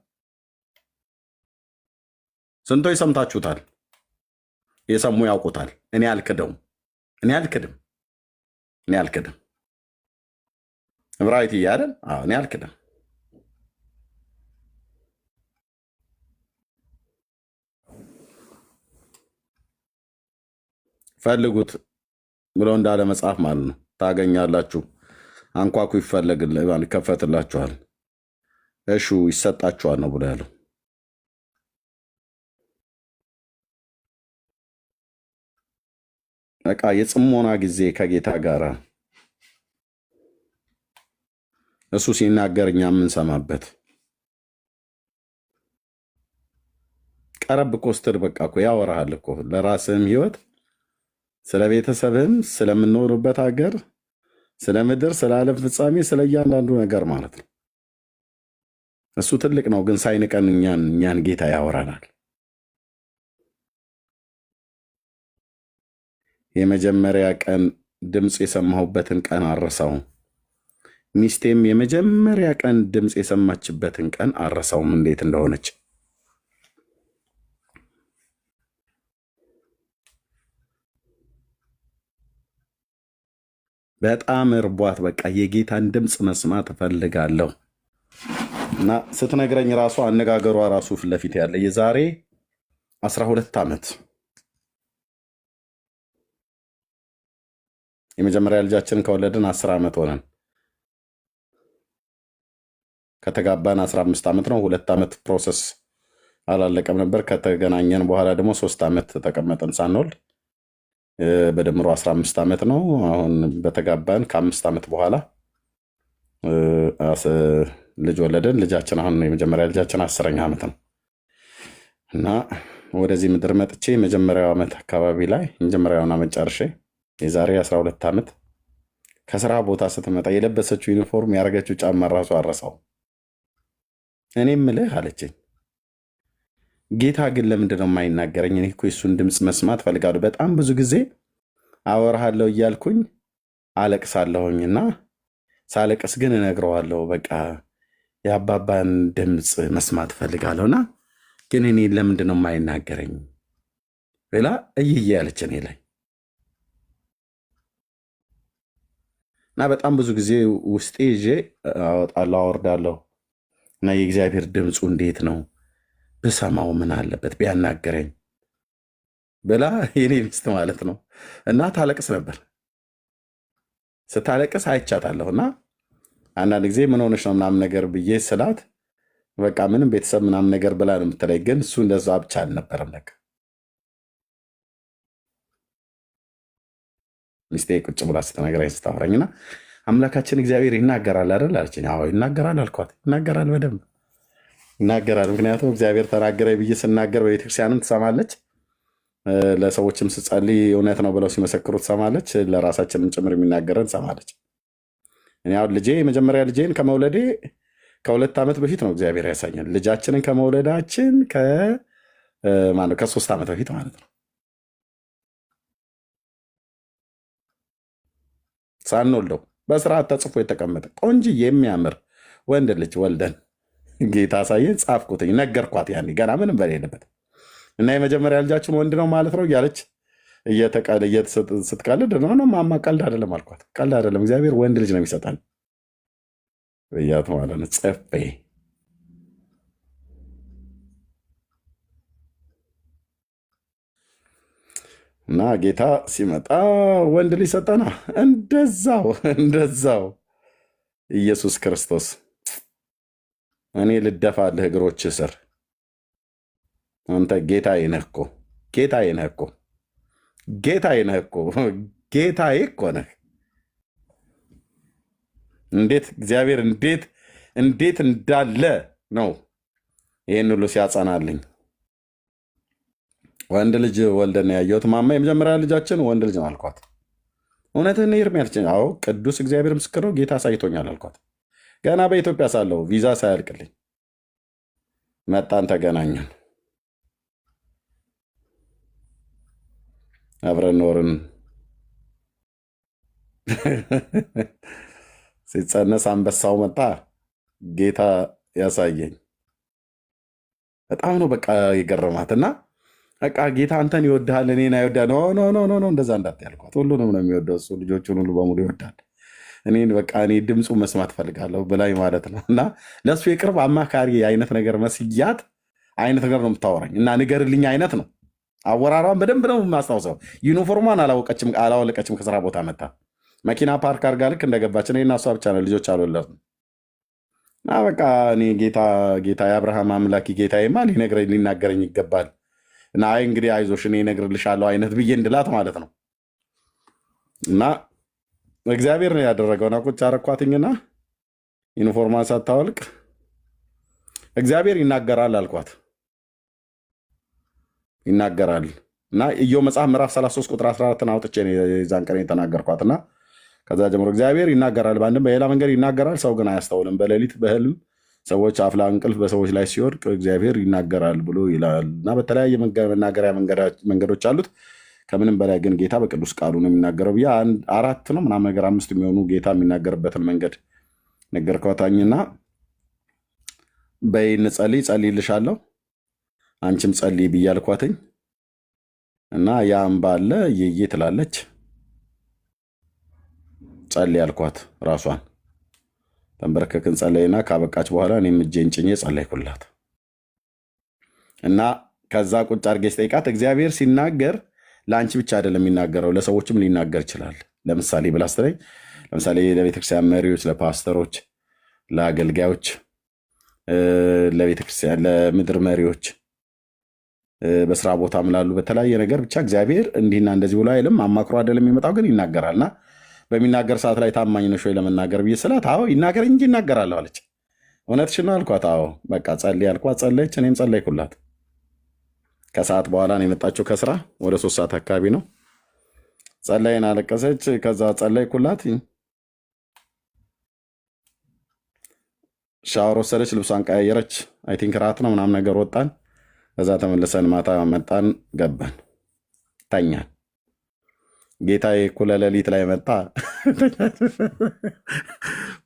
ስንቶች ሰምታችሁታል? የሰሙ ያውቁታል። እኔ አልክድም። ዕብራዊት እያለን እኔ አልክድም። ፈልጉት ብሎ እንዳለ መጽሐፍ ማለት ነው። ታገኛላችሁ። አንኳኩ ይከፈትላችኋል፣ እሹ ይሰጣችኋል ነው ብሎ ያለው። በቃ የጽሞና ጊዜ ከጌታ ጋር እሱ ሲናገር እኛ የምንሰማበት ቀረብ ኮስትር በቃ እኮ ያወራሃል እኮ ለራስህም ህይወት፣ ስለ ቤተሰብህም፣ ስለምንኖርበት ሀገር፣ ስለ ምድር፣ ስለ ዓለም ፍጻሜ፣ ስለ እያንዳንዱ ነገር ማለት ነው። እሱ ትልቅ ነው፣ ግን ሳይንቀን እኛን ጌታ ያወራናል። የመጀመሪያ ቀን ድምፅ የሰማሁበትን ቀን አረሳውም። ሚስቴም የመጀመሪያ ቀን ድምፅ የሰማችበትን ቀን አረሳውም እንዴት እንደሆነች። በጣም እርቧት በቃ የጌታን ድምፅ መስማት እፈልጋለሁ። እና ስትነግረኝ ራሱ አነጋገሯ ራሱ ፊት ለፊት ያለ የዛሬ 12 ዓመት የመጀመሪያ ልጃችን ከወለድን 10 ዓመት ሆነን። ከተጋባን 15 ዓመት ነው። 2 ዓመት ፕሮሰስ አላለቀም ነበር። ከተገናኘን በኋላ ደግሞ 3 ዓመት ተቀመጠን ሳንወልድ፣ በድምሮ 15 ዓመት ነው። አሁን በተጋባን ከ5 ዓመት በኋላ ልጅ ወለድን። ልጃችን አሁን የመጀመሪያ ልጃችን 10ኛ ዓመት ነው እና ወደዚህ ምድር መጥቼ የመጀመሪያው ዓመት አካባቢ ላይ የመጀመሪያውን ዓመት ጨርሼ የዛሬ 12 ዓመት ከስራ ቦታ ስትመጣ የለበሰችው ዩኒፎርም ያደረገችው ጫማ ራሱ አረሳው። እኔ ምልህ አለችኝ፣ ጌታ ግን ለምንድን ነው የማይናገረኝ? እኔ እኮ የሱን ድምፅ መስማት ፈልጋለሁ። በጣም ብዙ ጊዜ አወራሃለሁ እያልኩኝ አለቅሳለሁኝና ሳለቅስ ግን እነግረዋለሁ፣ በቃ የአባባን ድምፅ መስማት ፈልጋለሁና ግን እኔ ለምንድን ነው የማይናገረኝ ብላ እይዬ ያለች እኔ ላይ እና በጣም ብዙ ጊዜ ውስጤ ይዤ አወጣለሁ አወርዳለሁ እና የእግዚአብሔር ድምፁ እንዴት ነው ብሰማው ምን አለበት ቢያናገረኝ ብላ የኔ ሚስት ማለት ነው። እና ታለቅስ ነበር። ስታለቅስ አይቻታለሁ። እና አንዳንድ ጊዜ ምን ሆነሽ ነው ምናምን ነገር ብዬ ስላት በቃ ምንም ቤተሰብ ምናምን ነገር ብላ ነው የምትለኝ። ግን እሱ እንደዛ ብቻ አልነበረም። ሚስቴ ቁጭ ብላ ስትነግረኝ ስታወራኝና አምላካችን እግዚአብሔር ይናገራል አይደል አለችኝ። አዎ ይናገራል አልኳት። ይናገራል፣ በደንብ ይናገራል። ምክንያቱም እግዚአብሔር ተናገረ ብዬ ስናገር በቤተክርስቲያንም ትሰማለች፣ ለሰዎችም ስጸልይ እውነት ነው ብለው ሲመሰክሩ ትሰማለች፣ ለራሳችንም ጭምር የሚናገረን ትሰማለች። እኔ አሁን ልጄ የመጀመሪያ ልጄን ከመውለዴ ከ2 ዓመት በፊት ነው እግዚአብሔር ያሳኘን። ልጃችንን ከመውለዳችን ከ3 ዓመት በፊት ማለት ነው። ሳንወልደው በስርዓት ተጽፎ የተቀመጠ ቆንጆ የሚያምር ወንድ ልጅ ወልደን ጌታ አሳየን። ጻፍኩትኝ፣ ነገርኳት ያኔ ገና ምንም በሌለበት እና የመጀመሪያ ልጃችን ወንድ ነው ማለት ነው እያለች ስትቀልድ ነው ማማ ቀልድ አይደለም አልኳት። ቀልድ አይደለም፣ እግዚአብሔር ወንድ ልጅ ነው የሚሰጠን ብያት ማለት ነው። ጽፌ እና ጌታ ሲመጣ ወንድ ልጅ ሰጠና እንደዛው ኢየሱስ ክርስቶስ እኔ ልደፋልህ እግሮች ስር አንተ ጌታዬ ነህ እኮ ጌታዬ እኮ ነህ። እንዴት እግዚአብሔር እንዴት እንዳለ ነው ይህን ሁሉ ሲያጸናልኝ። ወንድ ልጅ ወልደን ያየሁት ማማ የመጀመሪያ ልጃችን ወንድ ልጅ ነው አልኳት። እውነትህን ኤርምያስ አለችኝ። አዎ ቅዱስ እግዚአብሔር ምስክር ነው፣ ጌታ አሳይቶኛል አልኳት። ገና በኢትዮጵያ ሳለሁ ቪዛ ሳያልቅልኝ መጣን፣ ተገናኘን፣ አብረን ኖርን። ሲጸነስ አንበሳው መጣ፣ ጌታ ያሳየኝ። በጣም ነው በቃ የገረማት እና በቃ ጌታ አንተን ይወድሃል እኔን አይወዳል። ኖ እንደዛ እንዳት ያልኳት። ሁሉንም ነው የሚወደው እሱ፣ ልጆቹን ሁሉ በሙሉ ይወዳል። እኔን በቃ እኔ ድምፁ መስማት ፈልጋለሁ ብላኝ ማለት ነው። እና ለእሱ የቅርብ አማካሪ አይነት ነገር መስያት አይነት ነገር ነው የምታወራኝ እና ንገርልኝ አይነት ነው። አወራሯን በደንብ ነው የማስታውሰው። ዩኒፎርሟን አላወለቀችም። ከስራ ቦታ መጣ መኪና ፓርክ አድርጋ ልክ እንደገባች እኔና እሷ ብቻ ነው፣ ልጆች አልወለድንም። እና በቃ እኔ ጌታ የአብርሃም አምላኪ ጌታዬማ ሊናገረኝ ይገባል እና አይ እንግዲህ አይዞሽ እኔ እነግርልሻለሁ አይነት ብዬ እንድላት ማለት ነው። እና እግዚአብሔር ነው ያደረገውና ቁጭ አረኳትኝና ዩኒፎርማን ሳታወልቅ እግዚአብሔር ይናገራል አልኳት። ይናገራል እና ኢዮብ መጽሐፍ ምዕራፍ 33 ቁጥር 14 አውጥቼ የዛን ቀን የተናገርኳትና ከዛ ጀምሮ እግዚአብሔር ይናገራል፣ በአንድም በሌላ መንገድ ይናገራል፣ ሰው ግን አያስተውልም። በሌሊት በህልም ሰዎች አፍላ እንቅልፍ በሰዎች ላይ ሲወድቅ እግዚአብሔር ይናገራል ብሎ ይላል እና በተለያየ መናገሪያ መንገዶች አሉት። ከምንም በላይ ግን ጌታ በቅዱስ ቃሉ ነው የሚናገረው ብዬ 4 ነው ምናምን ነገር 5 የሚሆኑ ጌታ የሚናገርበትን መንገድ ነገርኳታኝና በይ እንጸልይ፣ ጸልይልሻለሁ አንቺም ጸልይ ብዬ አልኳትኝ እና ያ እምባ አለ እየዬ ትላለች። ጸልይ አልኳት። ራሷን ተንበረከክን ጸለይና ካበቃች በኋላ እኔም እጄን ጭኜ ጸለይኩላት እና ከዛ ቁጭ አድርጌ ስጠይቃት እግዚአብሔር ሲናገር ለአንቺ ብቻ አይደለም የሚናገረው ለሰዎችም ሊናገር ይችላል። ለምሳሌ ብላ ስትለኝ ለምሳሌ ለቤተክርስቲያን መሪዎች፣ ለፓስተሮች፣ ለአገልጋዮች፣ ለቤተክርስቲያን ለምድር መሪዎች፣ በስራ ቦታም ላሉ በተለያየ ነገር ብቻ እግዚአብሔር እንዲህና እንደዚህ ብሎ አይልም። አማክሮ አይደለም የሚመጣው ግን ይናገራልና በሚናገር ሰዓት ላይ ታማኝ ነሽ ወይ ለመናገር ብዬ ስላት አዎ ይናገረኝ እንጂ ይናገራለሁ አለች። እውነትሽን ነው አልኳት። አዎ በቃ ጸልይ አልኳት። ጸለየች፣ እኔም ጸለይኩላት። ከሰዓት በኋላ ነው የመጣችው ከስራ ወደ 3 ሰዓት አካባቢ ነው። ጸለይን፣ አለቀሰች። ከዛ ጸለይኩላት፣ ሻወር ወሰደች፣ ልብሷን ቀያየረች። አይ ቲንክ ራት ነው ምናምን ነገር ወጣን። ከዛ ተመልሰን ማታ መጣን፣ ገባን፣ ተኛን። ጌታ እኩለ ሌሊት ላይ መጣ።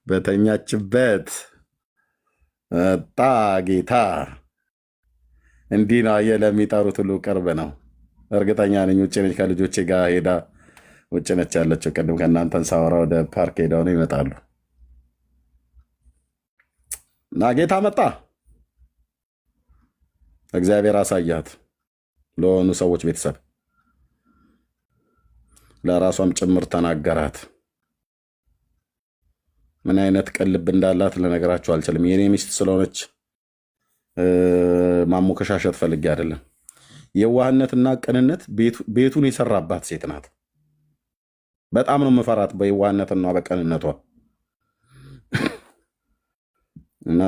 በተኛችበት መጣ ጌታ። እንዲህ ነው አየህ፣ ለሚጠሩት ሁሉ ቅርብ ነው። እርግጠኛ ነኝ ውጭ ነች፣ ከልጆቼ ጋር ሄዳ ውጭ ነች ያለችው። ቅድም ከእናንተን ሳወራ ወደ ፓርክ ሄደው ነው ይመጣሉ። እና ጌታ መጣ። እግዚአብሔር አሳያት ለሆኑ ሰዎች ቤተሰብ፣ ለራሷም ጭምር ተናገራት። ምን አይነት ቅልብ እንዳላት ልነግራችሁ አልችልም። የኔ ሚስት ስለሆነች ማሞከሻሸት ፈልጌ አይደለም። የዋህነትና ቅንነት ቤቱን የሰራባት ሴት ናት። በጣም ነው የምፈራት በየዋህነትና በቀንነቷ። እና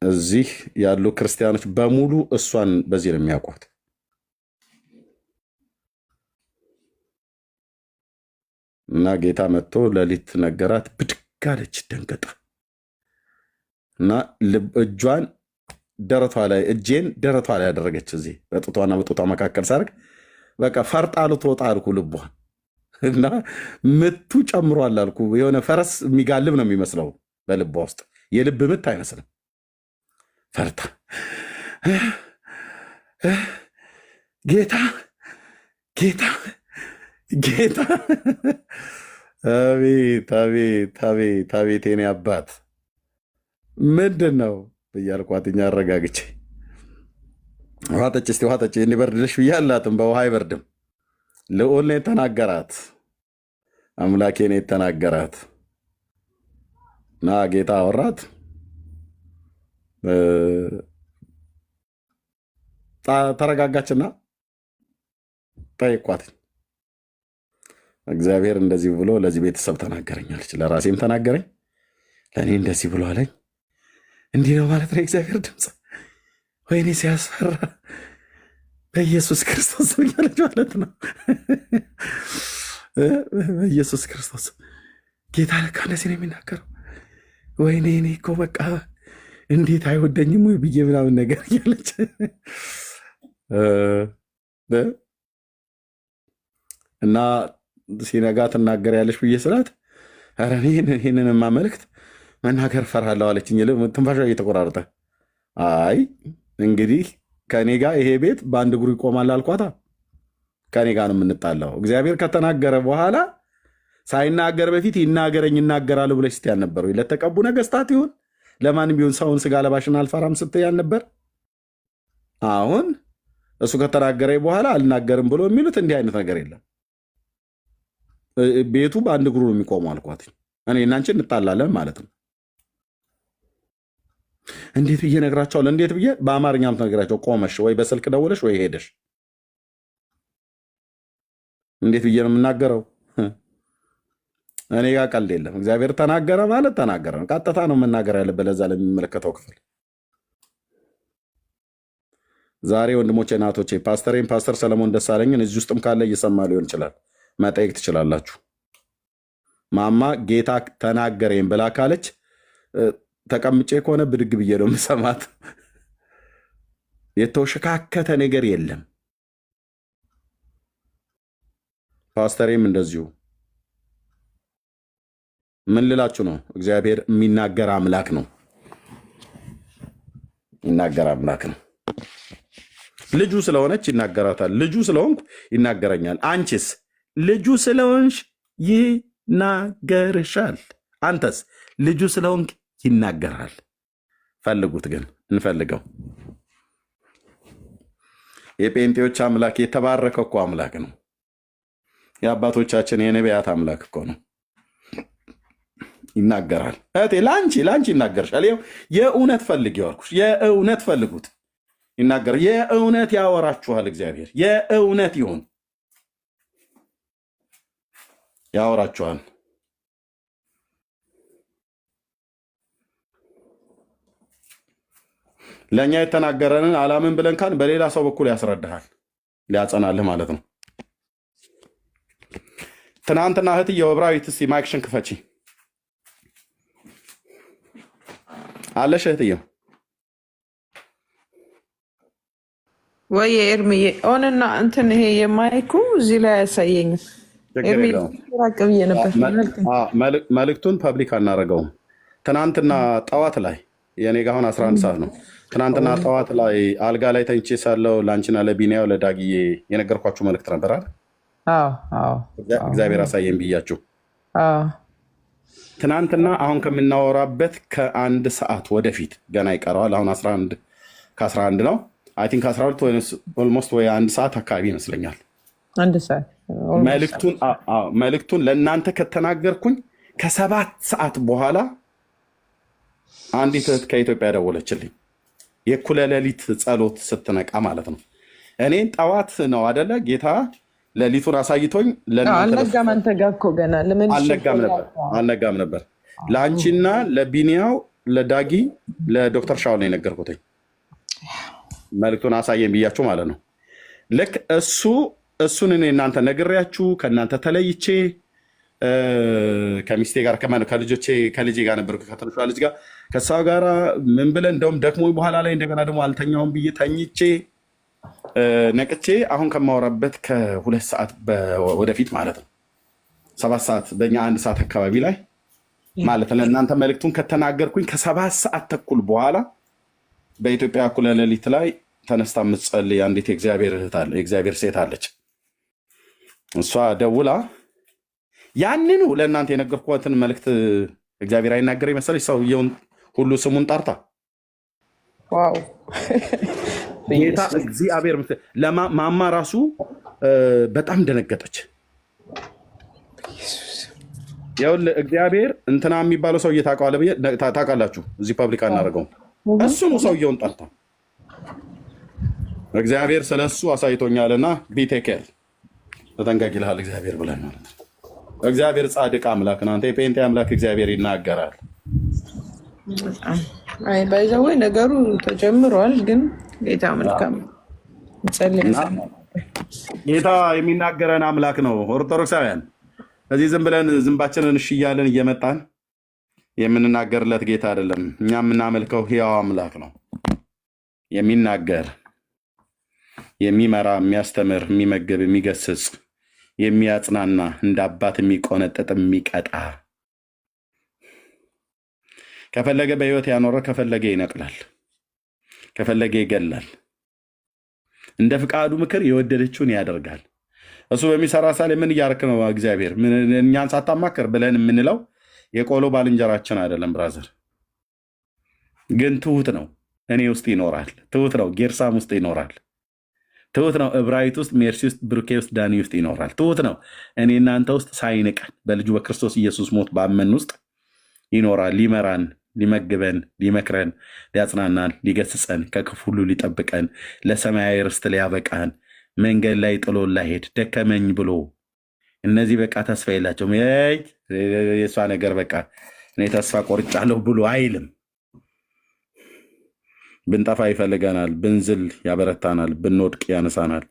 እዚህ ያሉ ክርስቲያኖች በሙሉ እሷን በዚህ ነው የሚያውቋት። እና ጌታ መጥቶ ሌሊት ነገራት። ብድግ አለች ደንገጣ እና እጇን ደረቷ ላይ እጄን ደረቷ ላይ ያደረገች። እዚህ በጡቷና በጡቷ መካከል ሳርግ በቃ ፈርጣ ልትወጣ አልኩ ልቧን። እና ምቱ ጨምሯል አልኩ። የሆነ ፈረስ የሚጋልብ ነው የሚመስለው በልቧ ውስጥ፣ የልብ ምት አይመስልም። ፈርታ ጌታ ጌታ ጌታ አቤት አቤት አቤት አቤት የኔ አባት ምንድን ነው ብያልኳትኛ አረጋግቼ ውሃ ጠጪ እስኪ ውሃ ጠጪ እንዲበርድልሽ ብዬ አላትም። በውሃ አይበርድም። ልዑል ነው የተናገራት፣ አምላኬ ነው የተናገራት። እና ጌታ አወራት። ተረጋጋችና ጠይኳት። እግዚአብሔር እንደዚህ ብሎ ለዚህ ቤተሰብ ተናገረኛለች፣ ለራሴም ተናገረኝ፣ ለእኔ እንደዚህ ብሎ አለኝ። እንዲህ ነው ማለት ነው የእግዚአብሔር ድምፅ። ወይኔ ሲያስፈራ! በኢየሱስ ክርስቶስ ያለች ማለት ነው። በኢየሱስ ክርስቶስ ጌታ ለካ እንደዚህ ነው የሚናገረው። ወይኔ እኔ እኮ በቃ እንዴት አይወደኝም ወይ ብዬ ምናምን ነገር እያለች እና ሲነጋ ትናገር ያለች ብዬ ስላት ኧረ ይህንንማ መልእክት መናገር ፈራለሁ አለችኝ። ትንፋሿ እየተቆራረጠ አይ እንግዲህ ከኔ ጋር ይሄ ቤት በአንድ እግሩ ይቆማል አልኳታ። ከኔ ጋር ነው የምንጣላው። እግዚአብሔር ከተናገረ በኋላ ሳይናገር በፊት ይናገረኝ ይናገራሉ ብለሽ ስትይ አልነበር ወይ? ለተቀቡ ነገስታት ይሁን ለማንም ቢሆን ሰውን ስጋ ለባሽን አልፈራም ስትይ አልነበር? አሁን እሱ ከተናገረ በኋላ አልናገርም ብሎ የሚሉት እንዲህ አይነት ነገር የለም። ቤቱ በአንድ እግሩ ነው የሚቆመው አልኳት። እኔ እና አንቺ እንጣላለን ማለት ነው። እንዴት ብዬ ነግራቸዋለሁ? እንዴት ብዬ በአማርኛም ተነግራቸው፣ ቆመሽ ወይ በስልክ ደውለሽ ወይ ሄደሽ። እንዴት ብዬ ነው የምናገረው? እኔ ጋር ቀልድ የለም። እግዚአብሔር ተናገረ ማለት ተናገረ ነው። ቀጥታ ነው መናገር ያለበት ለዛ ለሚመለከተው ክፍል። ዛሬ ወንድሞቼ እናቶቼ፣ ፓስተሬን ፓስተር ሰለሞን ደሳለኝን እዚህ ውስጥም ካለ እየሰማ ሊሆን ይችላል፣ መጠየቅ ትችላላችሁ። ማማ ጌታ ተናገረኝ ብላ ካለች ተቀምጬ ከሆነ ብድግ ብዬ ነው የምሰማት። የተወሸካከተ ነገር የለም። ፓስተሬም እንደዚሁ። ምን ልላችሁ ነው? እግዚአብሔር የሚናገር አምላክ ነው። ይናገር አምላክ ነው። ልጁ ስለሆነች ይናገራታል። ልጁ ስለሆንኩ ይናገረኛል። አንቺስ ልጁ ስለሆንሽ ይናገርሻል። አንተስ ልጁ ስለሆንክ ይናገራል። ፈልጉት፣ ግን እንፈልገው። የጴንጤዎች አምላክ የተባረከ እኮ አምላክ ነው። የአባቶቻችን የነቢያት አምላክ እኮ ነው። ይናገራል። እህቴ ለአንቺ ይናገርሻል። የእውነት ፈልጊው አልኩሽ። የእውነት ፈልጉት፣ ይናገር። የእውነት ያወራችኋል። እግዚአብሔር የእውነት ይሁን ያወራችኋል። ለእኛ የተናገረንን አላምን ብለን ካን በሌላ ሰው በኩል ያስረዳሃል፣ ሊያጸናልህ ማለት ነው። ትናንትና እህትዬ ወብራዊት እስኪ ማይክሽን ክፈቺ አለሽ እህትዬ? ወይ ኤርሚዬ ኦንና እንትን ይሄ የማይኩ እዚህ ላይ አያሳየኝም። ራቅ ብዬ ነበር። መልእክቱን ፐብሊክ አናደርገውም። ትናንትና ጠዋት ላይ የኔ ጋ አሁን 11 ሰዓት ነው። ትናንትና ጠዋት ላይ አልጋ ላይ ተኝቼ ሳለው ለአንቺና ለቢኒያው ለዳግዬ የነገርኳችሁ መልእክት ነበር አይደል? እግዚአብሔር አሳየን ብያችሁ። ትናንትና አሁን ከምናወራበት ከአንድ ሰዓት ወደፊት ገና ይቀረዋል። አሁን 11 ከ11 ነው። አይ ቲንክ 12 ኦልሞስት ወይ አንድ ሰዓት አካባቢ ይመስለኛል። አንድ ሰዓት መልእክቱን ለእናንተ ከተናገርኩኝ ከ7 ሰዓት በኋላ አንዲት እህት ከኢትዮጵያ ደወለችልኝ። የእኩለ ሌሊት ጸሎት ስትነቃ ማለት ነው። እኔን ጠዋት ነው አደለ ጌታ ሌሊቱን አሳይቶኝ ለእናንተ አልነጋም። አንተ ጋር እኮ ገና አልነጋም ነበር። ለአንቺና ለቢኒያው ለዳጊ ለዶክተር ሻውል ነው የነገርኩትኝ። መልዕክቱን አሳየን ብያችሁ ማለት ነው። ልክ እሱን እኔ እናንተ ነግሬያችሁ ከእናንተ ተለይቼ ከሚስቴ ጋር ከልጄ ጋር ነበር ከትንሿ ልጅ ጋር ከሷ ጋር ምን ብለን እንደውም ደክሞ በኋላ ላይ እንደገና ደግሞ አልተኛውም ብዬ ተኝቼ ነቅቼ አሁን ከማወራበት ከ2 ሰዓት ወደፊት ማለት ነው 7 ሰዓት በእኛ 1 ሰዓት አካባቢ ላይ ማለት ለእናንተ መልዕክቱን ከተናገርኩኝ ከ7 ሰዓት ተኩል በኋላ በኢትዮጵያ እኩለ ሌሊት ላይ ተነስታ የምትጸልይ አንዲት የእግዚአብሔር ሴት አለች። እሷ ደውላ ያንኑ ለእናንተ የነገርኳትን መልዕክት እግዚአብሔር አይናገረኝ መሰለኝ ሰውየውን ሁሉ ስሙን ጠርታ ዋው ጌታ እግዚአብሔር ለማማ ራሱ በጣም ደነገጠች። ይኸውልህ እግዚአብሔር እንትና የሚባለው ሰውዬ ታውቃላችሁ፣ እዚህ ፐብሊክ አናደርገውም። እሱኑ ሰውየውን ጠርታ እግዚአብሔር ስለሱ አሳይቶኛልና ቢቴኬር ተጠንቀቅ ይልሃል እግዚአብሔር ብለን ማለት ነው። እግዚአብሔር ጻድቅ አምላክ ነው። አንተ የጴንጤ አምላክ እግዚአብሔር ይናገራል። አይ ባይዘው ነገሩ ተጀምሯል፣ ግን ጌታ መልካም ጌታ የሚናገረን አምላክ ነው። ኦርቶዶክሳውያን እዚህ ዝም ብለን ዝንባችንን እሺ እያልን እየመጣን የምንናገርለት ጌታ አይደለም። እኛ የምናመልከው ሕያው አምላክ ነው። የሚናገር የሚመራ፣ የሚያስተምር፣ የሚመግብ፣ የሚገስጽ፣ የሚያጽናና፣ እንደ አባት የሚቆነጥጥ፣ የሚቀጣ፣ ከፈለገ በሕይወት ያኖረ፣ ከፈለገ ይነቅላል፣ ከፈለገ ይገላል። እንደ ፍቃዱ ምክር የወደደችውን ያደርጋል። እሱ በሚሰራ ሳሌ ምን እያደረክ ነው እግዚአብሔር እኛን ሳታማክር ብለን የምንለው የቆሎ ባልንጀራችን አይደለም። ብራዘር ግን ትሁት ነው፣ እኔ ውስጥ ይኖራል። ትሁት ነው፣ ጌርሳም ውስጥ ይኖራል። ትሁት ነው፣ እብራይት ውስጥ፣ ሜርሲ ውስጥ፣ ብሩኬ ውስጥ፣ ዳኒ ውስጥ ይኖራል። ትሁት ነው፣ እኔ እናንተ ውስጥ ሳይንቀን በልጁ በክርስቶስ ኢየሱስ ሞት ባመን ውስጥ ይኖራል። ሊመራን፣ ሊመግበን፣ ሊመክረን፣ ሊያጽናናን፣ ሊገስጸን፣ ከክፉ ሁሉ ሊጠብቀን፣ ለሰማያዊ ርስት ሊያበቃን፣ መንገድ ላይ ጥሎ ላይሄድ ደከመኝ ብሎ እነዚህ በቃ ተስፋ የላቸውም የእሷ ነገር በቃ እኔ ተስፋ ቆርጫለሁ ብሎ አይልም። ብንጠፋ ይፈልገናል፣ ብንዝል ያበረታናል፣ ብንወድቅ ያነሳናል፣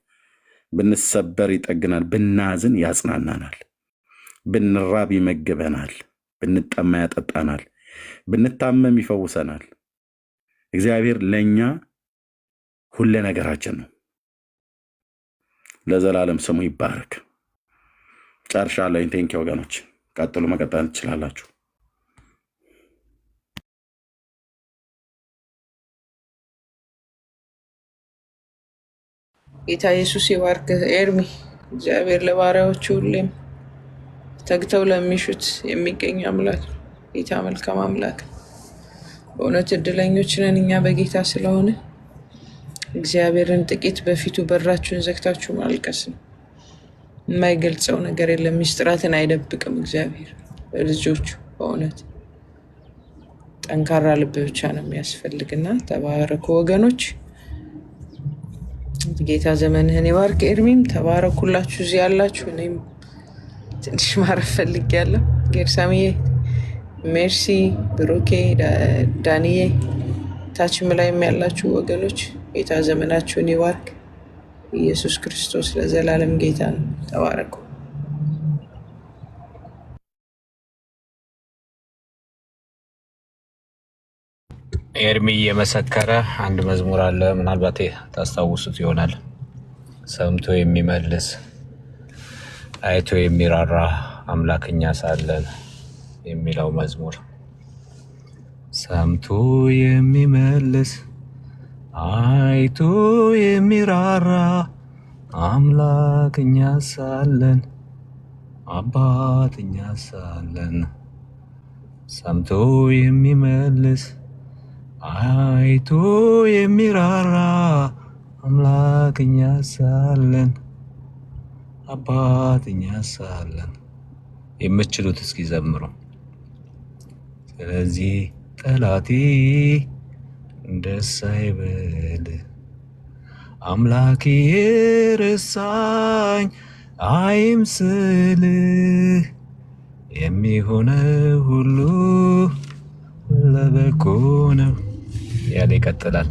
ብንሰበር ይጠግናል፣ ብናዝን ያጽናናናል፣ ብንራብ ይመግበናል፣ ብንጠማ ያጠጣናል፣ ብንታመም ይፈውሰናል። እግዚአብሔር ለእኛ ሁለ ነገራችን ነው። ለዘላለም ስሙ ይባረክ። ጨርሻለሁ። ቴንኪ ወገኖች፣ ቀጥሉ፣ መቀጠል ትችላላችሁ። ጌታ ኢየሱስ ይባርክ። ኤርሚ እግዚአብሔር ለባሪያዎቹ ሁሌም ተግተው ለሚሹት የሚገኝ አምላክ ነው። ጌታ መልካም አምላክ ነው። በእውነት እድለኞች ነን እኛ በጌታ ስለሆነ። እግዚአብሔርን ጥቂት በፊቱ በራችሁን ዘግታችሁ ማልቀስ ነው። የማይገልጸው ነገር የለም። ሚስጥራትን አይደብቅም እግዚአብሔር ለልጆቹ። በእውነት ጠንካራ ልብ ብቻ ነው የሚያስፈልግና ተባረኩ ወገኖች። ጌታ ዘመንህን ይባርክ። ኤርሚም ተባረኩላችሁ እዚህ ያላችሁ። እኔም ትንሽ ማረፍ ፈልጌያለሁ። ጌርሳምዬ፣ ሜርሲ፣ ብሩኬ፣ ዳንዬ፣ ታችም ላይም ያላችሁ ወገኖች ጌታ ዘመናችሁን ይባርክ። ኢየሱስ ክርስቶስ ለዘላለም ጌታ ነው። ተባረኩ። ኤርሚ የመሰከረ አንድ መዝሙር አለ፣ ምናልባት ታስታውሱት ይሆናል። ሰምቶ የሚመልስ አይቶ የሚራራ አምላክ እኛ ሳለን የሚለው መዝሙር። ሰምቶ የሚመልስ አይቶ የሚራራ አምላክ እኛ ሳለን፣ አባት እኛ ሳለን። ሰምቶ የሚመልስ አይቶ የሚራራ አምላክ እኛ ሳለን፣ አባት እኛ ሳለን። የምትችሉት እስኪ ዘምሩ። ስለዚህ ጠላቴ ደስ አይበል፣ አምላኬ ረሳኝ አይምስልህ የሚሆነው ሁሉ ለበጎ ነው ያለ ይቀጥላል።